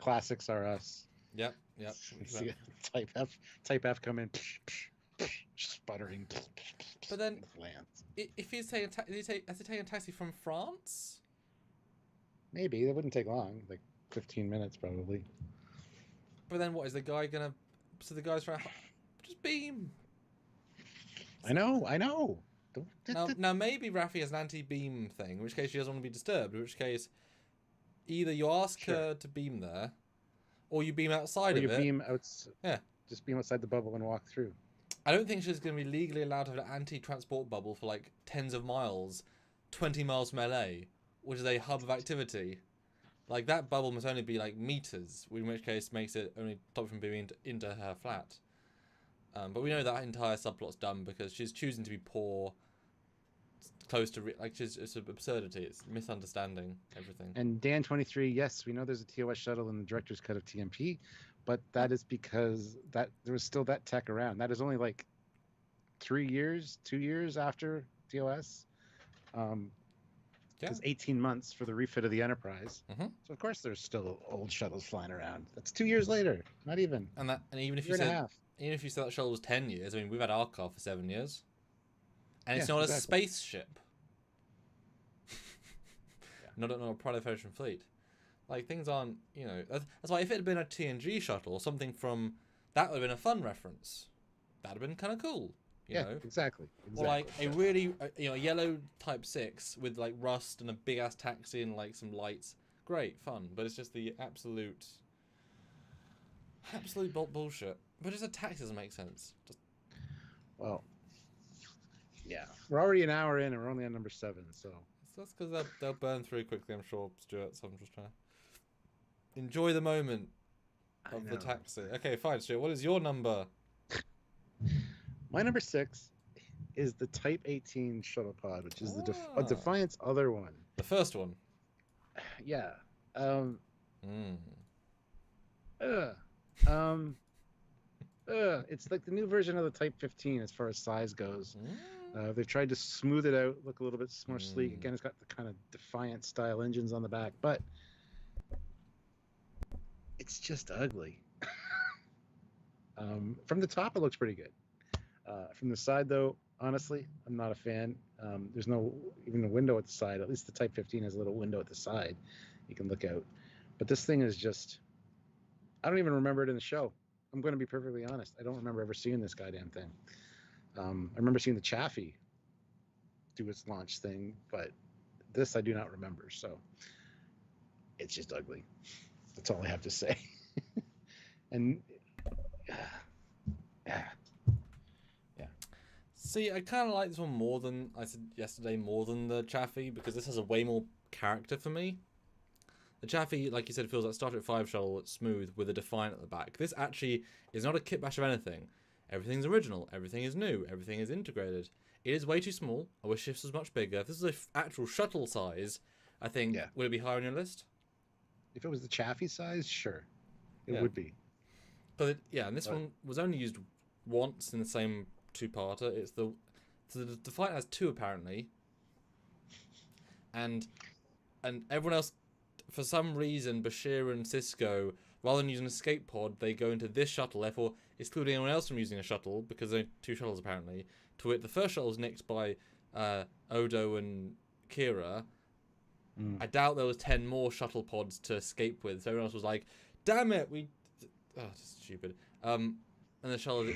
[SPEAKER 1] Classics are us.
[SPEAKER 2] Yep.
[SPEAKER 1] See Type F come in, sputtering.
[SPEAKER 2] But then, if he's taking a taxi from France,
[SPEAKER 1] maybe that wouldn't take long, like 15 minutes probably.
[SPEAKER 2] But then, what is the guy gonna? So the guy's trying to just beam.
[SPEAKER 1] I know.
[SPEAKER 2] Now maybe Raffi has an anti-beam thing, in which case she doesn't want to be disturbed, in which case either you ask her to beam there, or you beam outside of it.
[SPEAKER 1] Beam out. Yeah. Just beam outside the bubble and walk through.
[SPEAKER 2] I don't think she's going to be legally allowed to have an anti-transport bubble for like tens of miles, 20 miles from LA, which is a hub of activity. Like, that bubble must only be like meters, in which case makes it only stop from beaming into her flat. But we know that entire subplot's done because she's choosing to be poor, close to it's an absurdity. It's misunderstanding everything.
[SPEAKER 1] And Dan23, yes, we know there's a TOS shuttle in the director's cut of TMP, but that is because there was still that tech around. That is only like 2 years after TOS. Because 18 months for the refit of the Enterprise.
[SPEAKER 2] Mm-hmm.
[SPEAKER 1] So of course there's still old shuttles flying around. That's 2 years later, not even.
[SPEAKER 2] And even if you said that shuttle was 10 years, I mean, we've had our car for 7 years. And it's not a spaceship. Not a proliferation fleet. Like, things aren't, you know... That's why if it had been a TNG shuttle or something from... That would have been a fun reference. That would have been kind of cool, you know?
[SPEAKER 1] Exactly.
[SPEAKER 2] Or, like, a really, a yellow Type 6 with, like, rust and a big-ass taxi and, like, some lights. Great, fun. But it's just the absolute bullshit. But just a taxi doesn't make sense.
[SPEAKER 1] Well... Yeah, we're already an hour in and we're only on number 7, so
[SPEAKER 2] that's because they'll burn through quickly, I'm sure, Stuart. So I'm just trying to enjoy the moment of the taxi. Okay, fine, Stuart. What is your number?
[SPEAKER 1] My number 6 is the Type 18 Shuttle Pod, which is
[SPEAKER 2] Ah.
[SPEAKER 1] Defiant's other one.
[SPEAKER 2] The first one.
[SPEAKER 1] Yeah.
[SPEAKER 2] Mm.
[SPEAKER 1] It's like the new version of the Type 15 as far as size goes. They've tried to smooth it out, look a little bit more sleek. Again, it's got the kind of Defiant style engines on the back, but it's just ugly. From the top, it looks pretty good. From the side, though, honestly, I'm not a fan. There's no even a window at the side. At least the Type 15 has a little window at the side you can look out. But this thing is just, I don't even remember it in the show. I'm going to be perfectly honest. I don't remember ever seeing this goddamn thing. I remember seeing the Chaffee do its launch thing, but this I do not remember. So it's just ugly. That's all I have to say. And
[SPEAKER 2] yeah. See, I kind of like this one more than I said yesterday, more than the Chaffee, because this has a way more character for me. The Chaffee, like you said, feels like Star Trek 5 shuttle. It's smooth with a Defiant at the back. This actually is not a kit bash of anything. Everything's original. Everything is new. Everything is integrated. It is way too small. I wish this was much bigger. If this was an actual shuttle size, I think, would it be higher on your list?
[SPEAKER 1] If it was the Chaffee size, sure. It would be.
[SPEAKER 2] But and this one was only used once in the same two-parter. So the Defiant has 2 apparently. And everyone else, for some reason, Bashir and Cisco, rather than using an escape pod, they go into this shuttle, therefore excluding anyone else from using a shuttle, because there are 2 shuttles apparently. To it, the first shuttle was nicked by Odo and Kira. I doubt there was 10 more shuttle pods to escape with, so everyone else was like, damn it, just stupid. And the shuttle,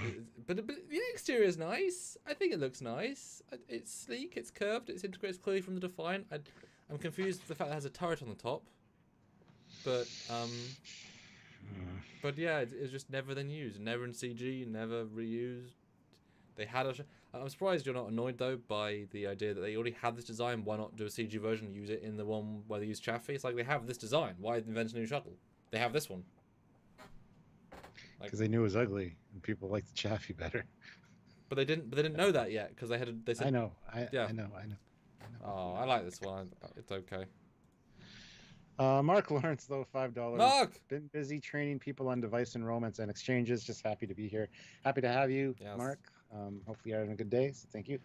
[SPEAKER 2] but the exterior is nice. I think it looks nice. It's sleek, it's curved, it's integrated clearly from the Defiant. I'm confused with the fact that it has a turret on the top. But yeah, it's just never then used. Never in CG, never reused. They had I'm surprised you're not annoyed though by the idea that they already had this design. Why not do a CG version and use it in the one where they use Chaffee? It's like they have this design. Why invent a new shuttle? They have this one.
[SPEAKER 1] Because they knew it was ugly and people liked the Chaffee better.
[SPEAKER 2] But they didn't know that yet because they said.
[SPEAKER 1] I know. I know.
[SPEAKER 2] Oh, I like this one. It's okay.
[SPEAKER 1] Mark Lawrence, though, $5.
[SPEAKER 2] Mark!
[SPEAKER 1] Been busy training people on device enrollments and exchanges. Just happy to be here. Happy to have you,
[SPEAKER 2] yes.
[SPEAKER 1] Mark. Hopefully you're having a good day, so thank you.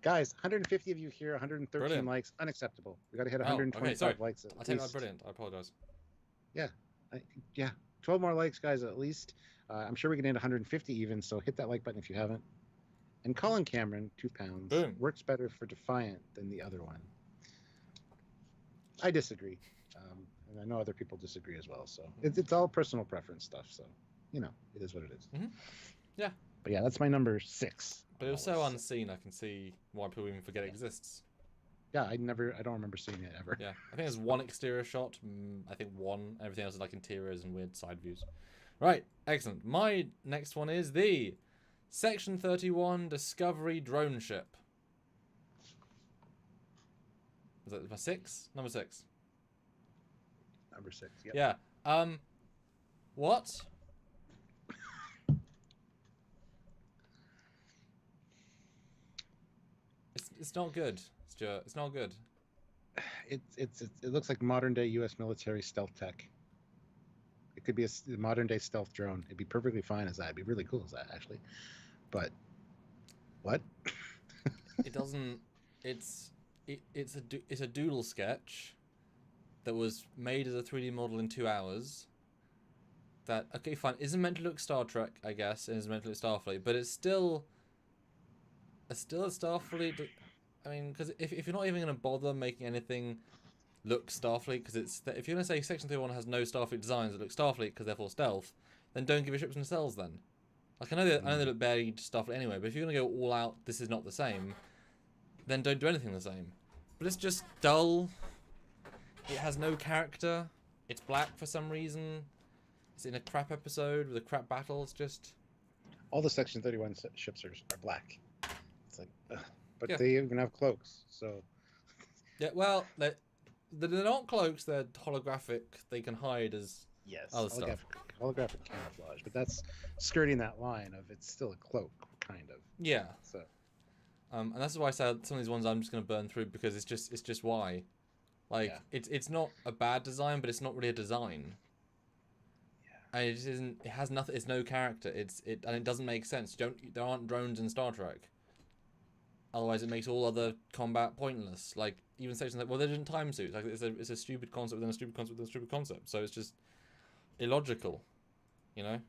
[SPEAKER 1] Guys, 150 of you here, 113
[SPEAKER 2] brilliant.
[SPEAKER 1] Likes. Unacceptable. We got to hit 125 likes at
[SPEAKER 2] I'll take
[SPEAKER 1] least.
[SPEAKER 2] that. Brilliant. I apologize.
[SPEAKER 1] Yeah. 12 more likes, guys, at least. I'm sure we can hit 150 even, so hit that like button if you haven't. And Colin Cameron, £2.
[SPEAKER 2] Boom.
[SPEAKER 1] Works better for Defiant than the other one. I disagree. And I know other people disagree as well. So it's all personal preference stuff. So, it is what it is.
[SPEAKER 2] Mm-hmm. Yeah.
[SPEAKER 1] But yeah, that's my number 6.
[SPEAKER 2] But it was so unseen, I can see why people even forget it exists.
[SPEAKER 1] Yeah, I don't remember seeing it ever.
[SPEAKER 2] Yeah, I think there's one exterior shot. I think one. Everything else is like interiors and weird side views. Right, excellent. My next one is the Section 31 Discovery drone ship. Is that my 6? Number 6.
[SPEAKER 1] Number 6. Yep.
[SPEAKER 2] Yeah. What? It's not good, Stuart. It's not good.
[SPEAKER 1] It looks like modern day U.S. military stealth tech. It could be a modern day stealth drone. It'd be perfectly fine as that. It'd be really cool as that, actually. But what?
[SPEAKER 2] It doesn't. It's a doodle sketch that was made as a 3D model in 2 hours. That, okay, fine, isn't meant to look Star Trek, I guess, and is meant to look Starfleet, but it's still a Starfleet. I mean, because if you're not even going to bother making anything look Starfleet, because if you're going to say Section 31 has no Starfleet designs that look Starfleet because they're for stealth, then don't give it ships and nacelles then. Like, I know they look barely Starfleet anyway, but if you're going to go all out, this is not the same, then don't do anything the same. But it's just dull. It has no character. It's black for some reason. It's in a crap episode with a crap battle. It's just...
[SPEAKER 1] All the Section 31 ships are black. It's like... Ugh. But they even have cloaks, so...
[SPEAKER 2] Yeah, well, they're not cloaks. They're holographic. They can hide as other stuff.
[SPEAKER 1] Holographic camouflage. But that's skirting that line of it's still a cloak, kind of.
[SPEAKER 2] Yeah.
[SPEAKER 1] So.
[SPEAKER 2] And that's why I said some of these ones I'm just going to burn through because it's just why. Like, it's not a bad design, but it's not really a design. And it just isn't. It has nothing. It's no character. And it doesn't make sense. There aren't drones in Star Trek. Otherwise, it makes all other combat pointless. Like even stations like, well, there isn't time suits. Like it's a stupid concept within a stupid concept within a stupid concept. So it's just illogical, you know.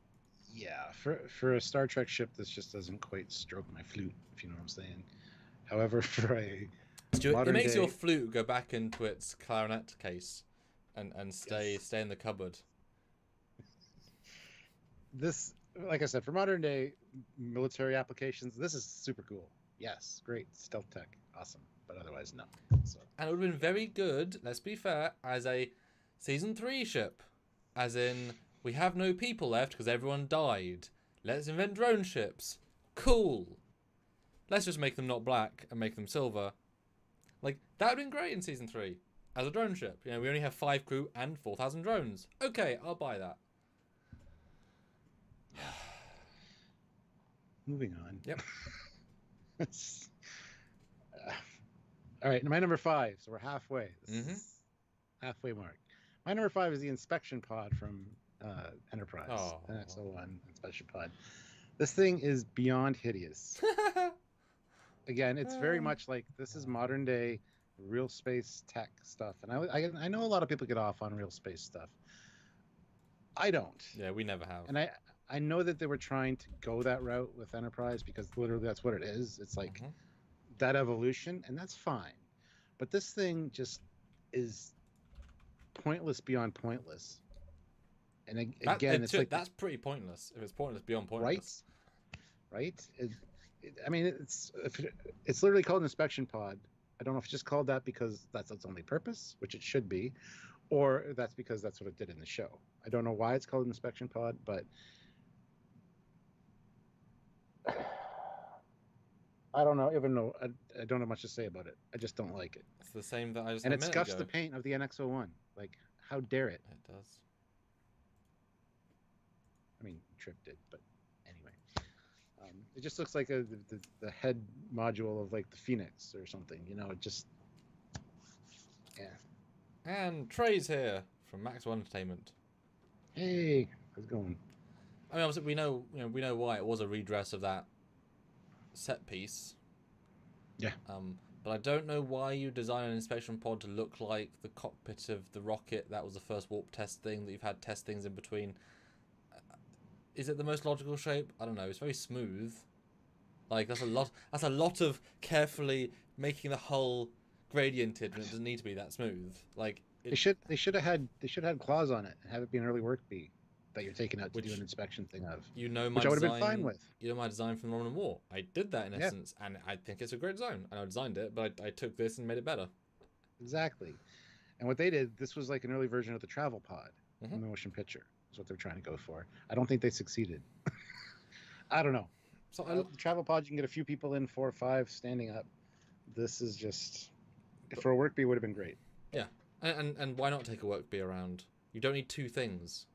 [SPEAKER 1] Yeah, for a Star Trek ship, this just doesn't quite stroke my flute, if you know what I'm saying. However, for a
[SPEAKER 2] it makes your flute go back into its clarinet case, and stay in the cupboard.
[SPEAKER 1] This, like I said, for modern day military applications, this is super cool. Yes, great stealth tech, awesome. But otherwise, no. So.
[SPEAKER 2] And it would have been very good. Let's be fair, as a season 3 ship, as in we have no people left because everyone died. Let's invent drone ships. Cool. Let's just make them not black and make them silver. Like that would have been great in season 3 as a drone ship. You know, we only have 5 crew and 4,000 drones. Okay, I'll buy that.
[SPEAKER 1] Moving on.
[SPEAKER 2] Yep.
[SPEAKER 1] All right, my number 5. So we're halfway. Halfway mark. My number 5 is the inspection pod from Enterprise. NX-01 inspection pod. This thing is beyond hideous. Again, it's very much like this is modern day real space tech stuff, and I know a lot of people get off on real space stuff. I don't.
[SPEAKER 2] Yeah, we never have.
[SPEAKER 1] And I know that they were trying to go that route with Enterprise because literally that's what it is. It's like that evolution, and that's fine. But this thing just is pointless beyond pointless. And again, it's like
[SPEAKER 2] that's pretty pointless. If it's pointless beyond pointless,
[SPEAKER 1] right? I mean, it's literally called an inspection pod. I don't know if it's just called that because that's its only purpose, which it should be, or that's because that's what it did in the show. I don't know why it's called an inspection pod, but I don't know. Even though I don't have much to say about it, I just don't like it.
[SPEAKER 2] It's the same that I just.
[SPEAKER 1] And it scuffs the paint of the NX-01. Like, how dare it?
[SPEAKER 2] It does.
[SPEAKER 1] I mean, Trip did, but anyway, it just looks like the head module of like the Phoenix or something. You know, it just
[SPEAKER 2] And Trey's here from Maxwell Entertainment.
[SPEAKER 1] Hey, how's it going?
[SPEAKER 2] I mean, obviously we know why it was a redress of that set piece.
[SPEAKER 1] Yeah.
[SPEAKER 2] But I don't know why you design an inspection pod to look like the cockpit of the rocket. That was the first warp test thing that you've had test things in between. Is it the most logical shape? I don't know. It's very smooth. Like that's a lot of carefully making the hull gradiented, and it doesn't need to be that smooth. Like
[SPEAKER 1] they should have had claws on it and have it be an early work bee that you're taking out to do an inspection thing of. Which I would have been fine with.
[SPEAKER 2] You know my design from Roman War. I did that in essence, and I think it's a great design. And I designed it, but I took this and made it better.
[SPEAKER 1] Exactly. And what they did, this was like an early version of the travel pod in the motion picture. Is what they're trying to go for. I don't think they succeeded. I don't know. So the travel pod, you can get a few people in, 4 or 5 standing up. This is just for a work bee would have been great.
[SPEAKER 2] Yeah, and why not take a work bee around? You don't need 2 things.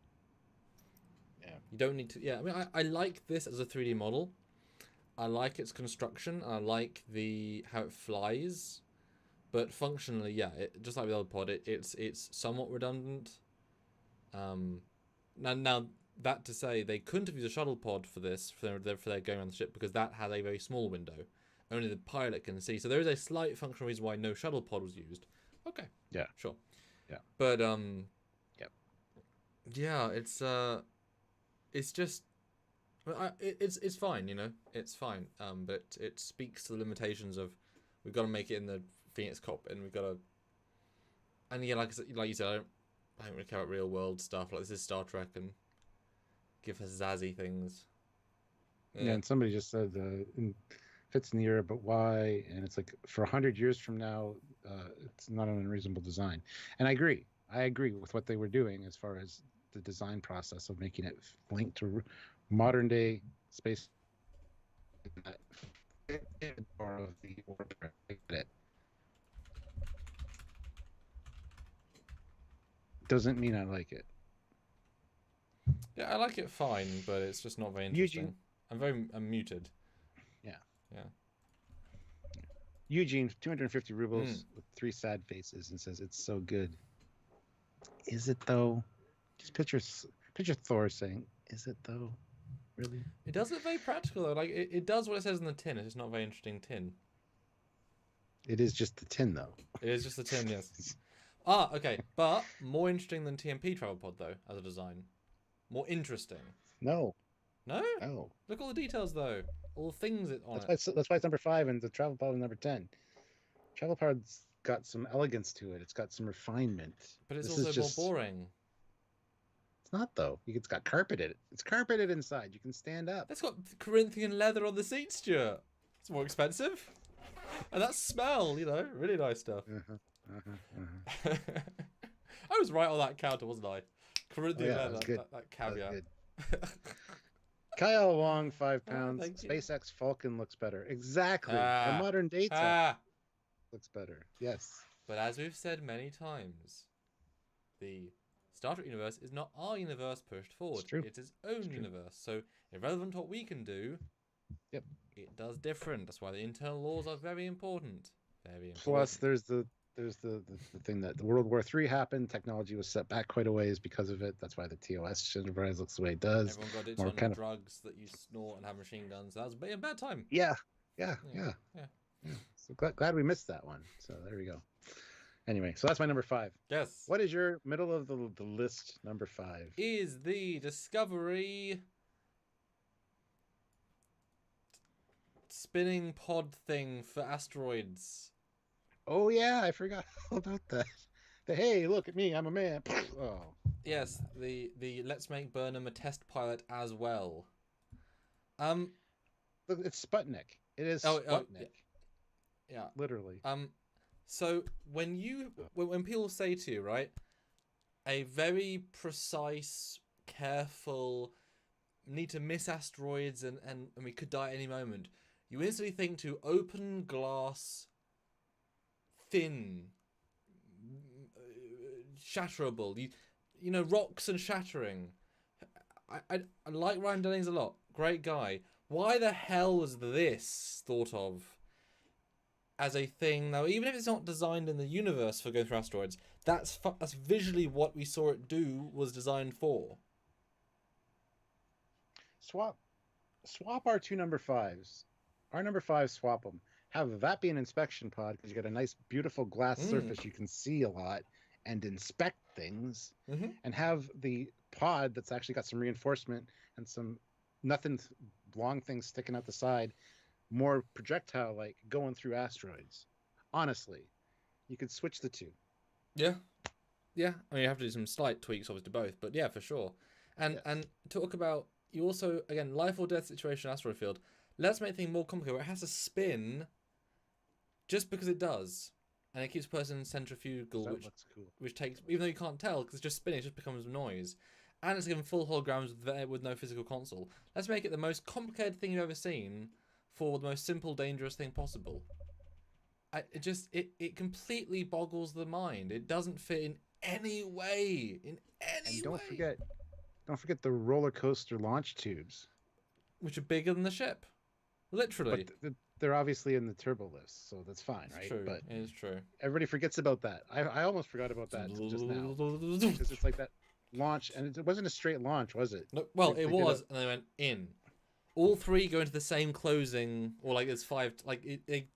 [SPEAKER 1] Yeah.
[SPEAKER 2] You don't need to. Yeah, I mean, I like this as a 3D model. I like its construction. I like how it flies, but functionally, yeah, just like the other pod, it's somewhat redundant. Now that to say, they couldn't have used a shuttle pod for this for their going around the ship because that had a very small window, only the pilot can see. So there is a slight functional reason why no shuttle pod was used. Okay.
[SPEAKER 1] Yeah.
[SPEAKER 2] Sure.
[SPEAKER 1] Yeah.
[SPEAKER 2] But
[SPEAKER 1] Yep.
[SPEAKER 2] Yeah, it's just. It's fine, you know. It's fine. But it speaks to the limitations of we've got to make it in the Phoenix cockpit, and we've got to. And yeah, like you said, I don't really care about real world stuff. Like this is Star Trek, and give us zazzy things.
[SPEAKER 1] Yeah, and somebody just said fits in the era, but why? And it's like for 100 years from now, it's not an unreasonable design. And I agree. I agree with what they were doing as far as the design process of making it linked to modern day space. Of the orbit. Doesn't mean I like it.
[SPEAKER 2] Yeah, I like it fine, but it's just not very interesting. I'm muted.
[SPEAKER 1] Eugene, 250 rubles with 3 sad faces, and says it's so good. Is it though? Just picture Thor saying, "Is it though? Really?"
[SPEAKER 2] It does look very practical though. Like it does what it says in the tin. It's just not a very interesting tin.
[SPEAKER 1] It is just the tin, though.
[SPEAKER 2] It is just the tin, yes. Okay, but more interesting than TMP Travel Pod though as a design. More interesting.
[SPEAKER 1] No.
[SPEAKER 2] No?
[SPEAKER 1] No.
[SPEAKER 2] Look at all the details though. All the things on it.
[SPEAKER 1] That's why it's number 5 and the Travel Pod is number 10. Travel Pod's got some elegance to it. It's got some refinement.
[SPEAKER 2] But it's also more boring.
[SPEAKER 1] It's not though. It's got carpeted. It's carpeted inside. You can stand up.
[SPEAKER 2] It's got Corinthian leather on the seat, Stuart. It's more expensive. And that smell, really nice stuff. I was right on that counter, wasn't I? Corinthian leather, that caveat.
[SPEAKER 1] Kyle Wong, £5. SpaceX Falcon looks better. Exactly. The modern data looks better. Yes.
[SPEAKER 2] But as we've said many times, the Star Trek universe is not our universe pushed forward. It's true. It's its own universe. So irrelevant to what we can do, it does different. That's why the internal laws are very important. Very important.
[SPEAKER 1] Plus, there's the thing that the World War III happened. Technology was set back quite a ways because of it. That's why the TOS Enterprise looks the way it does.
[SPEAKER 2] Everyone got it on kind of drugs that you snort and have machine guns. That was a bad time.
[SPEAKER 1] Yeah. So glad we missed that one. So there we go. Anyway, so that's my number 5.
[SPEAKER 2] Yes.
[SPEAKER 1] What is your middle of the list number 5?
[SPEAKER 2] Is the Discovery spinning pod thing for asteroids.
[SPEAKER 1] Oh yeah, I forgot all about that. Hey, look at me, I'm a man. Oh.
[SPEAKER 2] Yes, the let's make Burnham a test pilot as well.
[SPEAKER 1] Look, it's Sputnik. It is Sputnik.
[SPEAKER 2] Yeah.
[SPEAKER 1] Literally.
[SPEAKER 2] So when people say to you, right, a very precise, careful, need to miss asteroids and we could die at any moment, you instantly think to open glass, thin, shatterable. You know, rocks and shattering. I like Ryan Dennings a lot. Great guy. Why the hell was this thought of as a thing? Now, even if it's not designed in the universe for going through asteroids, that's visually what we saw it do was designed for.
[SPEAKER 1] Swap our 2 number 5s. Our number 5s, swap them. Have that be an inspection pod because you got a nice, beautiful glass surface you can see a lot and inspect things.
[SPEAKER 2] Mm-hmm.
[SPEAKER 1] And have the pod that's actually got some reinforcement and some long things sticking out the side, more projectile-like going through asteroids. Honestly, you could switch the 2.
[SPEAKER 2] Yeah. I mean, you have to do some slight tweaks, obviously, to both, but yeah, for sure. And talk about, you also, again, life or death situation, asteroid field. Let's make things more complicated where it has to spin just because it does. And it keeps a person centrifugal, which takes, even though you can't tell, because it's just spinning, it just becomes noise. And it's given full holograms with no physical console. Let's make it the most complicated thing you've ever seen for the most simple, dangerous thing possible. It completely boggles the mind. It doesn't fit in any way. And
[SPEAKER 1] don't forget the roller coaster launch tubes,
[SPEAKER 2] which are bigger than the ship, literally.
[SPEAKER 1] But they're obviously in the turbo lifts, so that's fine, right?
[SPEAKER 2] True.
[SPEAKER 1] But
[SPEAKER 2] it is true.
[SPEAKER 1] Everybody forgets about that. I almost forgot about that just now because it's like that launch, and it wasn't a straight launch, was it?
[SPEAKER 2] No, well, it was, and they went in. All 3 go into the same closing, or like there's 5, like it.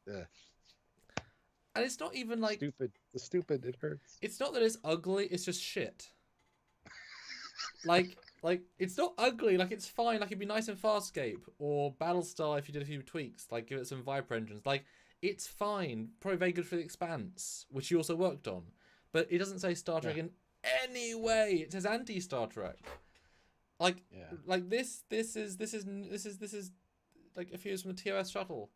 [SPEAKER 1] Yeah.
[SPEAKER 2] And it's not even like
[SPEAKER 1] stupid. It hurts.
[SPEAKER 2] It's not that it's ugly. It's just shit. like it's not ugly. Like it's fine. Like it'd be nice in Farscape or Battlestar if you did a few tweaks. Like give it some Viper engines. Like it's fine. Probably very good for the Expanse, which you also worked on. But it doesn't say Star Trek in any way. It says anti-Star Trek. Like this is like a few years from the TOS shuttle.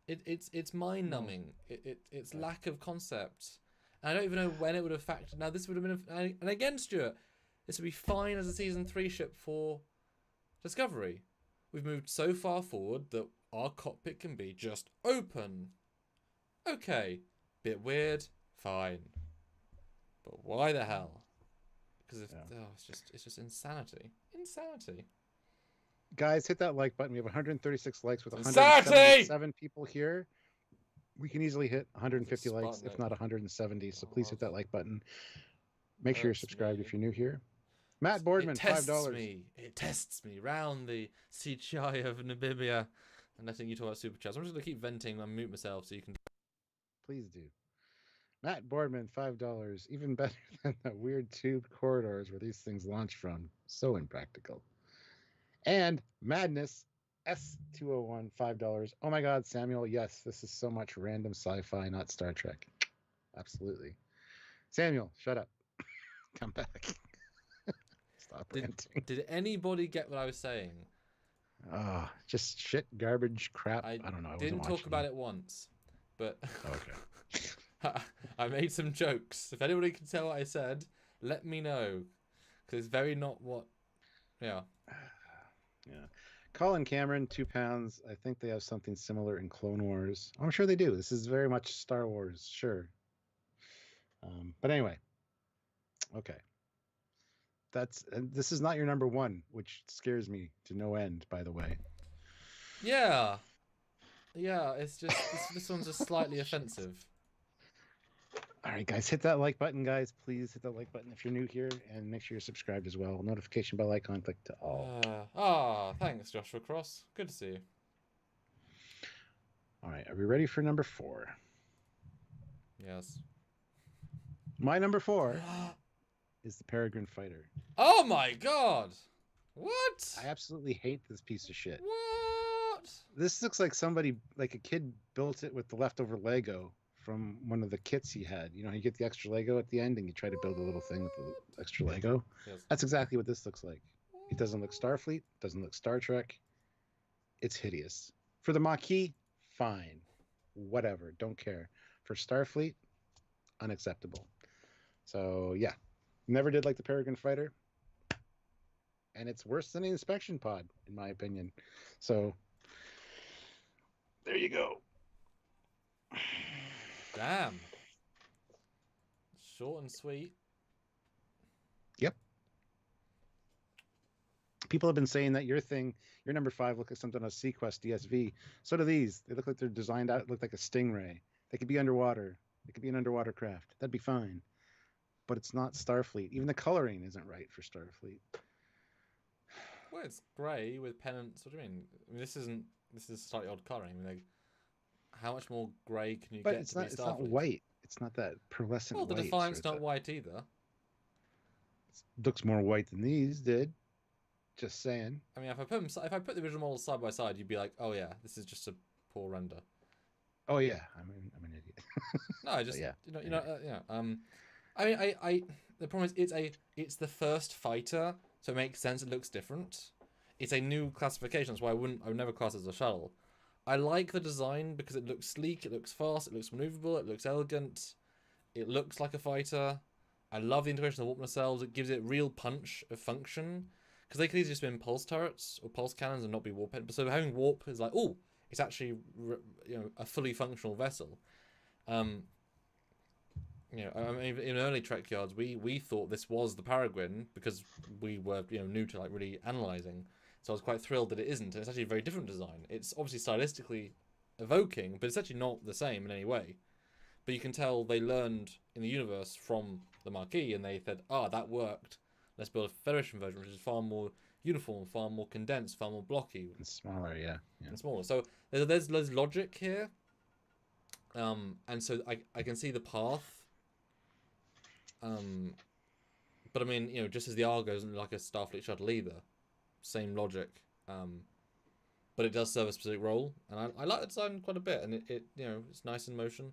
[SPEAKER 2] It's mind numbing. It's lack of concept. And I don't even know when it would have factored. Now this would have been and again, Stuart, this would be fine as a season 3 ship for Discovery. We've moved so far forward that our cockpit can be just open. Okay, bit weird, fine. But why the hell? Because it's just insanity. Insanity.
[SPEAKER 1] Guys, hit that like button. We have 136 likes with
[SPEAKER 2] Insanity!
[SPEAKER 1] 177 people here. We can easily hit 150 likes, if
[SPEAKER 2] Sputnik.
[SPEAKER 1] not 170. So please hit that like button. Make sure you're
[SPEAKER 2] Hurts
[SPEAKER 1] subscribed
[SPEAKER 2] me.
[SPEAKER 1] if you're new here. Matt Boardman,
[SPEAKER 2] It tests
[SPEAKER 1] $5.
[SPEAKER 2] me. It tests me round the CGI of Namibia. And letting you talk about super chats. I'm just gonna keep venting and mute myself so you can.
[SPEAKER 1] Please do. Matt Boardman, $5. Even better than the weird tube corridors where these things launch from. So impractical. And Madness, S201, $5. Oh my God, Samuel, yes, this is so much random sci-fi, not Star Trek. Absolutely. Samuel, shut up. Come back. Stop ranting.
[SPEAKER 2] Did anybody get what I was saying?
[SPEAKER 1] Just shit, garbage, crap. I don't know. I
[SPEAKER 2] didn't talk about it once, but
[SPEAKER 1] okay.
[SPEAKER 2] I made some jokes. If anybody can tell what I said, let me know, because it's very not what. Yeah.
[SPEAKER 1] Yeah. Colin Cameron, £2. I think they have something similar in Clone Wars. I'm sure they do. This is very much Star Wars, sure. But anyway, okay. This is not your number one, which scares me to no end, by the way.
[SPEAKER 2] Yeah. It's just this one's just slightly offensive.
[SPEAKER 1] All right, guys, hit that like button, guys. Please hit that like button if you're new here, and make sure you're subscribed as well. Notification bell icon, click to all.
[SPEAKER 2] Thanks, Joshua Cross. Good to see you.
[SPEAKER 1] All right, are we ready for number 4?
[SPEAKER 2] Yes.
[SPEAKER 1] My number 4 is the Peregrine fighter.
[SPEAKER 2] Oh my God! What?
[SPEAKER 1] I absolutely hate this piece of shit.
[SPEAKER 2] What?
[SPEAKER 1] This looks like somebody, like a kid, built it with the leftover Lego from one of the kits he had. You know, you get the extra Lego at the end and you try to build a little thing with the extra Lego.
[SPEAKER 2] Yes.
[SPEAKER 1] That's exactly what this looks like. It doesn't look Starfleet, doesn't look Star Trek. It's hideous. For the Maquis, fine. Whatever, don't care. For Starfleet, unacceptable. So, yeah. Never did like the Peregrine fighter. And it's worse than the inspection pod, in my opinion. So, there you go.
[SPEAKER 2] Damn. Short and sweet.
[SPEAKER 1] Yep. People have been saying that your number 5, look like something on a Sequest DSV. So do these. They look like they're designed out, look like a Stingray. They could be underwater. They could be an underwater craft. That'd be fine. But it's not Starfleet. Even the coloring isn't right for Starfleet.
[SPEAKER 2] Well, it's grey with pennants. What do you mean? I mean, this is slightly odd coloring. I mean, like, how much more grey can you get to be Starfleet?
[SPEAKER 1] It's not white. It's not that pearlescent white.
[SPEAKER 2] Well, the Defiant's not white either.
[SPEAKER 1] It looks more white than these did. Just saying.
[SPEAKER 2] I mean, if I put the original models side by side, you'd be like, oh yeah, this is just a poor render.
[SPEAKER 1] Oh yeah, I'm an idiot.
[SPEAKER 2] No, I just I mean, the problem is it's the first fighter, so it makes sense. It looks different. It's a new classification. That's why I would never class it as a shuttle. I like the design because it looks sleek, it looks fast, it looks maneuverable, it looks elegant, it looks like a fighter. I love the integration of the warp nacelles. It gives it real punch of function, because they could easily just be pulse turrets or pulse cannons and not be warp. But so having warp is like, oh, it's actually a fully functional vessel. I mean, in early Trekyards, we thought this was the Peregrine because we were new to like really analysing. So I was quite thrilled that it isn't. It's actually a very different design. It's obviously stylistically evoking, but it's actually not the same in any way. But you can tell they learned in the universe from the Maquis, and they said, that worked. Let's build a Federation version, which is far more uniform, far more condensed, far more blocky.
[SPEAKER 1] And smaller, yeah.
[SPEAKER 2] And smaller. So there's logic here. And so I can see the path. But I mean, just as the Argo isn't like a Starfleet shuttle either. Same logic. But it does serve a specific role. And I like the design quite a bit. And it it's nice in motion.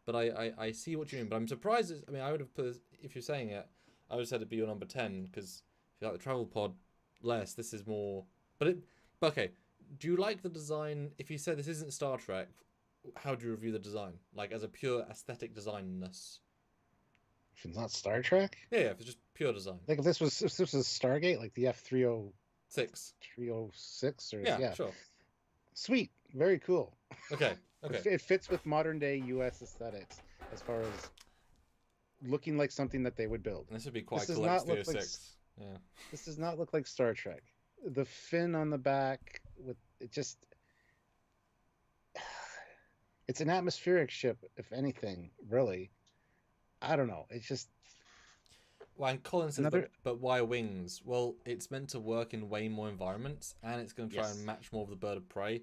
[SPEAKER 2] But I see what you mean. But I'm surprised. I would have put, if you're saying it, I would have said it'd be your number 10. Because if you like the travel pod less, this is more. But okay. Do you like the design? If you said this isn't Star Trek, how do you review the design? Like as a pure aesthetic designness?
[SPEAKER 1] If it's not Star Trek?
[SPEAKER 2] Yeah, if it's just pure design.
[SPEAKER 1] Like if this was Stargate, like the F306
[SPEAKER 2] 306
[SPEAKER 1] or
[SPEAKER 2] yeah, sure.
[SPEAKER 1] Sweet, very cool.
[SPEAKER 2] Okay.
[SPEAKER 1] It fits with modern day US aesthetics as far as looking like something that they would build.
[SPEAKER 2] And this would be quite collect 306. Yeah.
[SPEAKER 1] This does not look like Star Trek. the fin on the back with it just. It's an atmospheric ship, if anything, really. I don't know. It's just
[SPEAKER 2] Well, and Colin says,
[SPEAKER 1] another.
[SPEAKER 2] but why wings? Well, it's meant to work in way more environments, and it's going to try and
[SPEAKER 1] Yes.
[SPEAKER 2] match more of the bird of prey.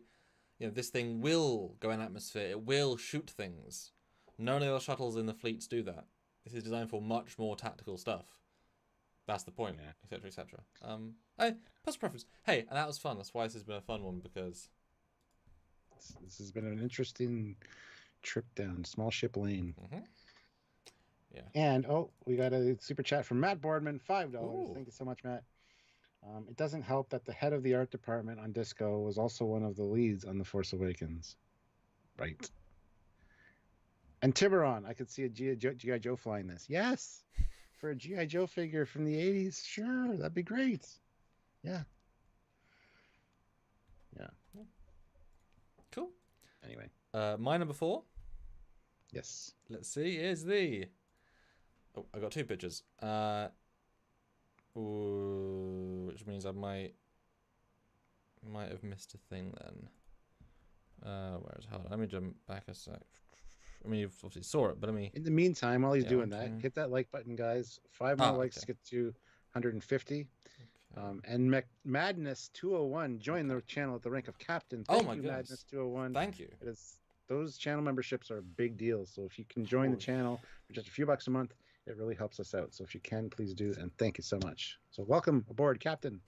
[SPEAKER 2] You know, this thing will go in atmosphere. It will shoot things. None of the other shuttles in the fleets do that. This is designed for much more tactical stuff. That's the point,
[SPEAKER 1] Yeah.
[SPEAKER 2] etc., etc. Personal preference. Hey, and that was fun. That's why this has been a fun one because
[SPEAKER 1] This has been an interesting trip down Small Ship Lane.
[SPEAKER 2] Mm-hmm. Yeah.
[SPEAKER 1] And we got a super chat from Matt Boardman, $5.
[SPEAKER 2] Ooh.
[SPEAKER 1] Thank you so much, Matt. It doesn't help that the head of the art department on Disco was also one of the leads on The Force Awakens. Right. And Tiburon, I could see a G.I. Joe flying this. Yes, for a G.I. Joe figure from the 80s, sure, that'd be great. Yeah.
[SPEAKER 2] Cool.
[SPEAKER 1] Anyway,
[SPEAKER 2] My number 4.
[SPEAKER 1] yes.
[SPEAKER 2] Let's see. Is the. Oh, I got 2 pictures. Which means I might have missed a thing then. Where is it? Hold on, let me jump back a sec. I mean, you've obviously saw it, but let me.
[SPEAKER 1] In the meantime, while he's
[SPEAKER 2] Yeah,
[SPEAKER 1] doing
[SPEAKER 2] okay.
[SPEAKER 1] that, hit that like button, guys. 5 more likes to get to 150. And Madness 201 joined the channel at the rank of captain. Thank
[SPEAKER 2] my
[SPEAKER 1] you,
[SPEAKER 2] goodness.
[SPEAKER 1] Madness 201.
[SPEAKER 2] Thank you.
[SPEAKER 1] Those channel memberships are a big deal. So if you can join the channel for just a few bucks a month, it really helps us out. So if you can, please do. And thank you so much. So welcome aboard, Captain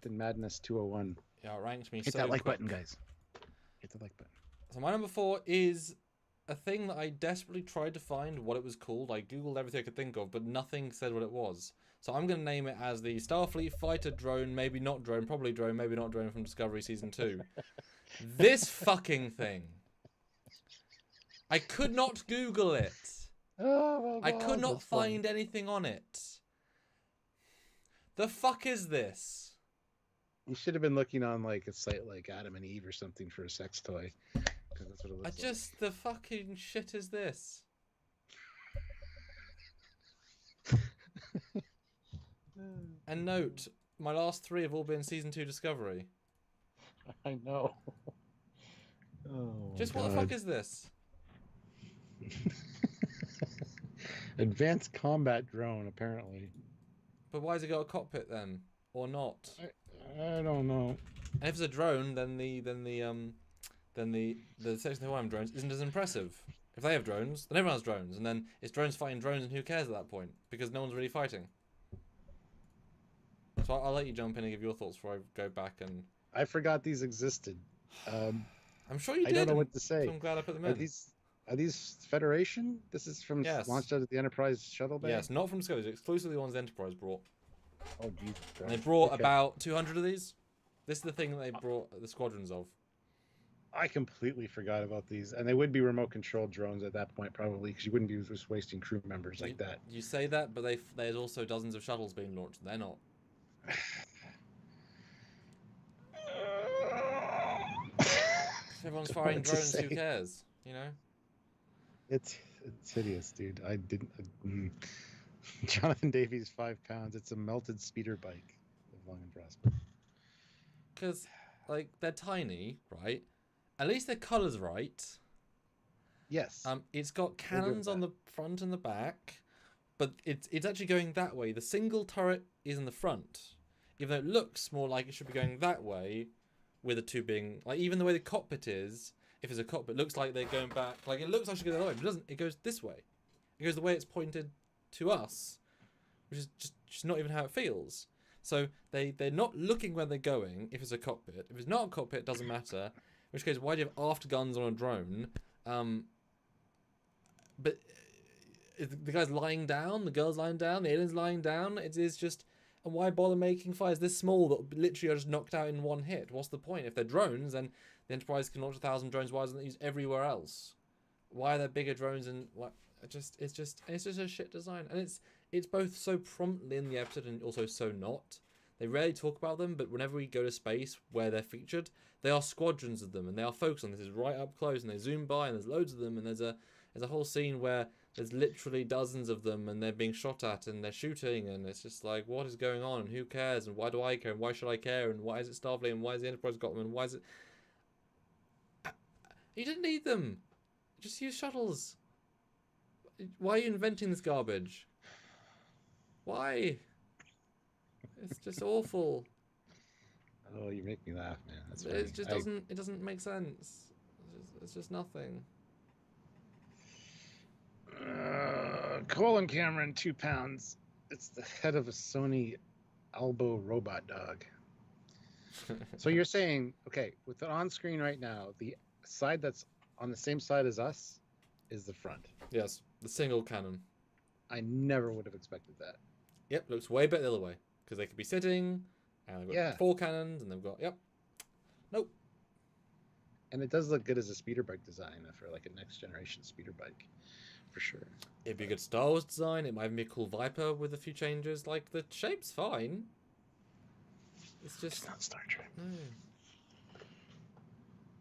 [SPEAKER 1] Madness 201.
[SPEAKER 2] Yeah, it ranked me.
[SPEAKER 1] Hit
[SPEAKER 2] so
[SPEAKER 1] that like
[SPEAKER 2] quick.
[SPEAKER 1] button, guys. Hit the like button.
[SPEAKER 2] So my number 4 is a thing that I desperately tried to find what it was called. I googled everything I could think of, but nothing said what it was. So I'm going to name it as the Starfleet fighter drone, maybe not drone, probably drone, maybe not drone from Discovery Season 2. This fucking thing. I could not Google it.
[SPEAKER 1] Oh, my
[SPEAKER 2] I
[SPEAKER 1] God,
[SPEAKER 2] could not
[SPEAKER 1] that's funny.
[SPEAKER 2] find anything on it. The fuck is this?
[SPEAKER 1] You should have been looking on like a site like Adam and Eve or something for a sex toy. Because that's what it looks like.
[SPEAKER 2] The fucking shit is this? And note, my last 3 have all been Season 2 Discovery.
[SPEAKER 1] I know. Oh,
[SPEAKER 2] Just what the fuck is this?
[SPEAKER 1] Advanced combat drone, apparently.
[SPEAKER 2] But why has it got a cockpit then, or not?
[SPEAKER 1] I don't know.
[SPEAKER 2] And if it's a drone, then the Section 31 drones isn't as impressive. If they have drones, then everyone has drones, and then it's drones fighting drones, and who cares at that point? Because no one's really fighting. So I'll let you jump in and give your thoughts before I go back and.
[SPEAKER 1] I forgot these existed.
[SPEAKER 2] I'm sure you did.
[SPEAKER 1] I don't know what to say.
[SPEAKER 2] So I'm glad I put them in.
[SPEAKER 1] Are these Federation? This is from launched out of the Enterprise shuttle bay?
[SPEAKER 2] Yes, not from Discovery. Exclusively the ones the Enterprise brought.
[SPEAKER 1] Oh, Jesus Christ.
[SPEAKER 2] And they brought about 200 of these. This is the thing that they brought the squadrons of.
[SPEAKER 1] I completely forgot about these. And they would be remote-controlled drones at that point, probably, because you wouldn't be just wasting crew members like that.
[SPEAKER 2] You say that, but there's also dozens of shuttles being launched. They're not. If everyone's firing drones, who cares? You know?
[SPEAKER 1] It's hideous, dude. I didn't... Jonathan Davies, 5 pounds. It's a melted speeder bike. Long and Prosper.
[SPEAKER 2] Because, like, they're tiny, right? At least their colour's right.
[SPEAKER 1] Yes.
[SPEAKER 2] It's got cannons on the front and the back, but it's actually going that way. The single turret is in the front, even though it looks more like it should be going that way, with the 2 being like even the way the cockpit is. If it's a cockpit, it looks like they're going back. Like it looks like it should go the other way, but it doesn't. It goes this way. It goes the way it's pointed to us, which is just not even how it feels. So they're not looking where they're going if it's a cockpit. If it's not a cockpit, it doesn't matter. In which case, why do you have aft guns on a drone? But the guy's lying down, the girl's lying down, the alien's lying down. It is just, and why bother making fires this small that literally are just knocked out in one hit? What's the point? If they're drones, then the Enterprise can launch 1,000 drones. Why isn't it used everywhere else? Why are there bigger drones and what? It's just a shit design, and it's both so promptly in the episode and also so not. They rarely talk about them, but whenever we go to space where they're featured, there are squadrons of them, and they are focused on this is right up close, and they zoom by, and there's loads of them, and there's a whole scene where There's literally dozens of them, and they're being shot at, and they're shooting, and it's just like, what is going on, and who cares, and why do I care, and why should I care, and why is it Starfleet, and why has the Enterprise got them, and why is it... You didn't need them. Just use shuttles. Why are you inventing this garbage? Why? It's just awful.
[SPEAKER 1] Oh, you make me laugh, man. That's funny.
[SPEAKER 2] It just doesn't. It doesn't make sense. It's just nothing.
[SPEAKER 1] Colin Cameron, 2 pounds. It's the head of a Sony elbow robot dog. So you're saying, okay, with it on screen right now, the side that's on the same side as us is the front.
[SPEAKER 2] Yes, the single cannon.
[SPEAKER 1] I never would have expected that.
[SPEAKER 2] Yep, looks way better the other way because they could be sitting, and they've got 4 cannons, and they've got nope.
[SPEAKER 1] And it does look good as a speeder bike design for like a next generation speeder bike, for sure.
[SPEAKER 2] It'd be a good Star Wars design. It might even be a cool Viper with a few changes. Like the shape's fine. It's
[SPEAKER 1] not Star Trek.
[SPEAKER 2] No.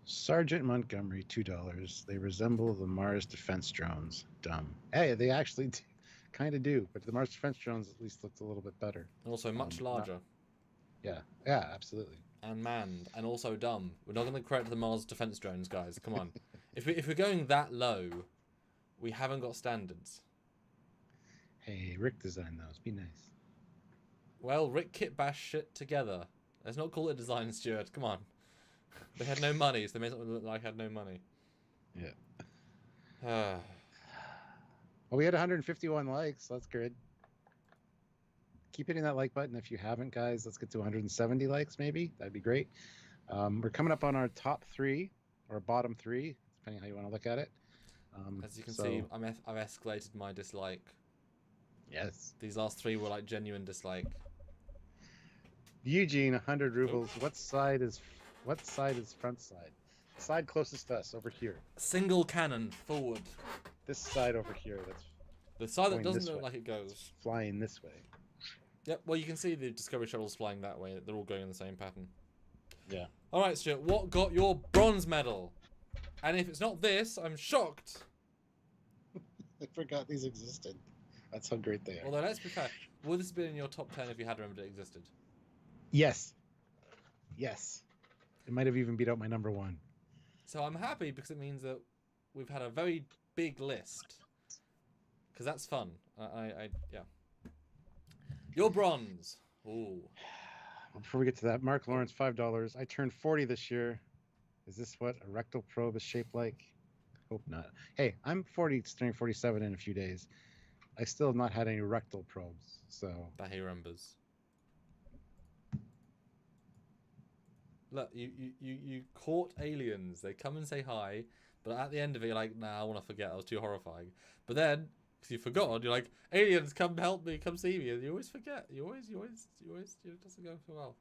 [SPEAKER 1] Sergeant Montgomery, $2. They resemble the Mars defense drones. Dumb. Hey, they actually kind of do, but the Mars defense drones at least looked a little bit better.
[SPEAKER 2] Also much larger.
[SPEAKER 1] Yeah, absolutely.
[SPEAKER 2] And manned, and also dumb. We're not going to correct the Mars defense drones, guys. Come on. if we're going that low, we haven't got standards.
[SPEAKER 1] Hey, Rick designed those. Be nice.
[SPEAKER 2] Well, Rick kit bash shit together. Let's not call it design, Stuart. Come on. They had no money, so they made something look like had no money.
[SPEAKER 1] Yeah. Well, we had 151 likes. That's good. Keep hitting that like button if you haven't, guys. Let's get to 170 likes, maybe. That'd be great. We're coming up on our top 3 or bottom 3, depending how you want to look at it.
[SPEAKER 2] As you can see, I've escalated my dislike.
[SPEAKER 1] Yes.
[SPEAKER 2] These last 3 were like genuine dislike.
[SPEAKER 1] Eugene, 100 rubles. What side is front side? Side closest to us, over here.
[SPEAKER 2] Single cannon forward.
[SPEAKER 1] This side over here. That's
[SPEAKER 2] the side that doesn't look like it goes.
[SPEAKER 1] It's flying this way.
[SPEAKER 2] Yep. Well, you can see the Discovery Shuttle's flying that way. They're all going in the same pattern.
[SPEAKER 1] Yeah.
[SPEAKER 2] All right, Stuart. What got your bronze medal? And if it's not this, I'm shocked.
[SPEAKER 1] I forgot these existed. That's how great they are.
[SPEAKER 2] Although, let's be fair. Would this have been in your top 10 if you had remembered it existed?
[SPEAKER 1] Yes. Yes. It might have even beat out my number 1.
[SPEAKER 2] So I'm happy because it means that we've had a very big list. Because that's fun. Yeah. Your bronze. Ooh.
[SPEAKER 1] Before we get to that, Mark Lawrence, $5. I turned 40 this year. Is this what a rectal probe is shaped like? Hope not. Hey, I'm 40, turning 47 in a few days. I still have not had any rectal probes, so...
[SPEAKER 2] That he remembers. Look, you caught aliens. They come and say hi, but at the end of it, you're like, nah, I want to forget. That was too horrifying. But then, because you forgot, you're like, aliens, come help me, come see me. And you always forget. You always, it doesn't go so well.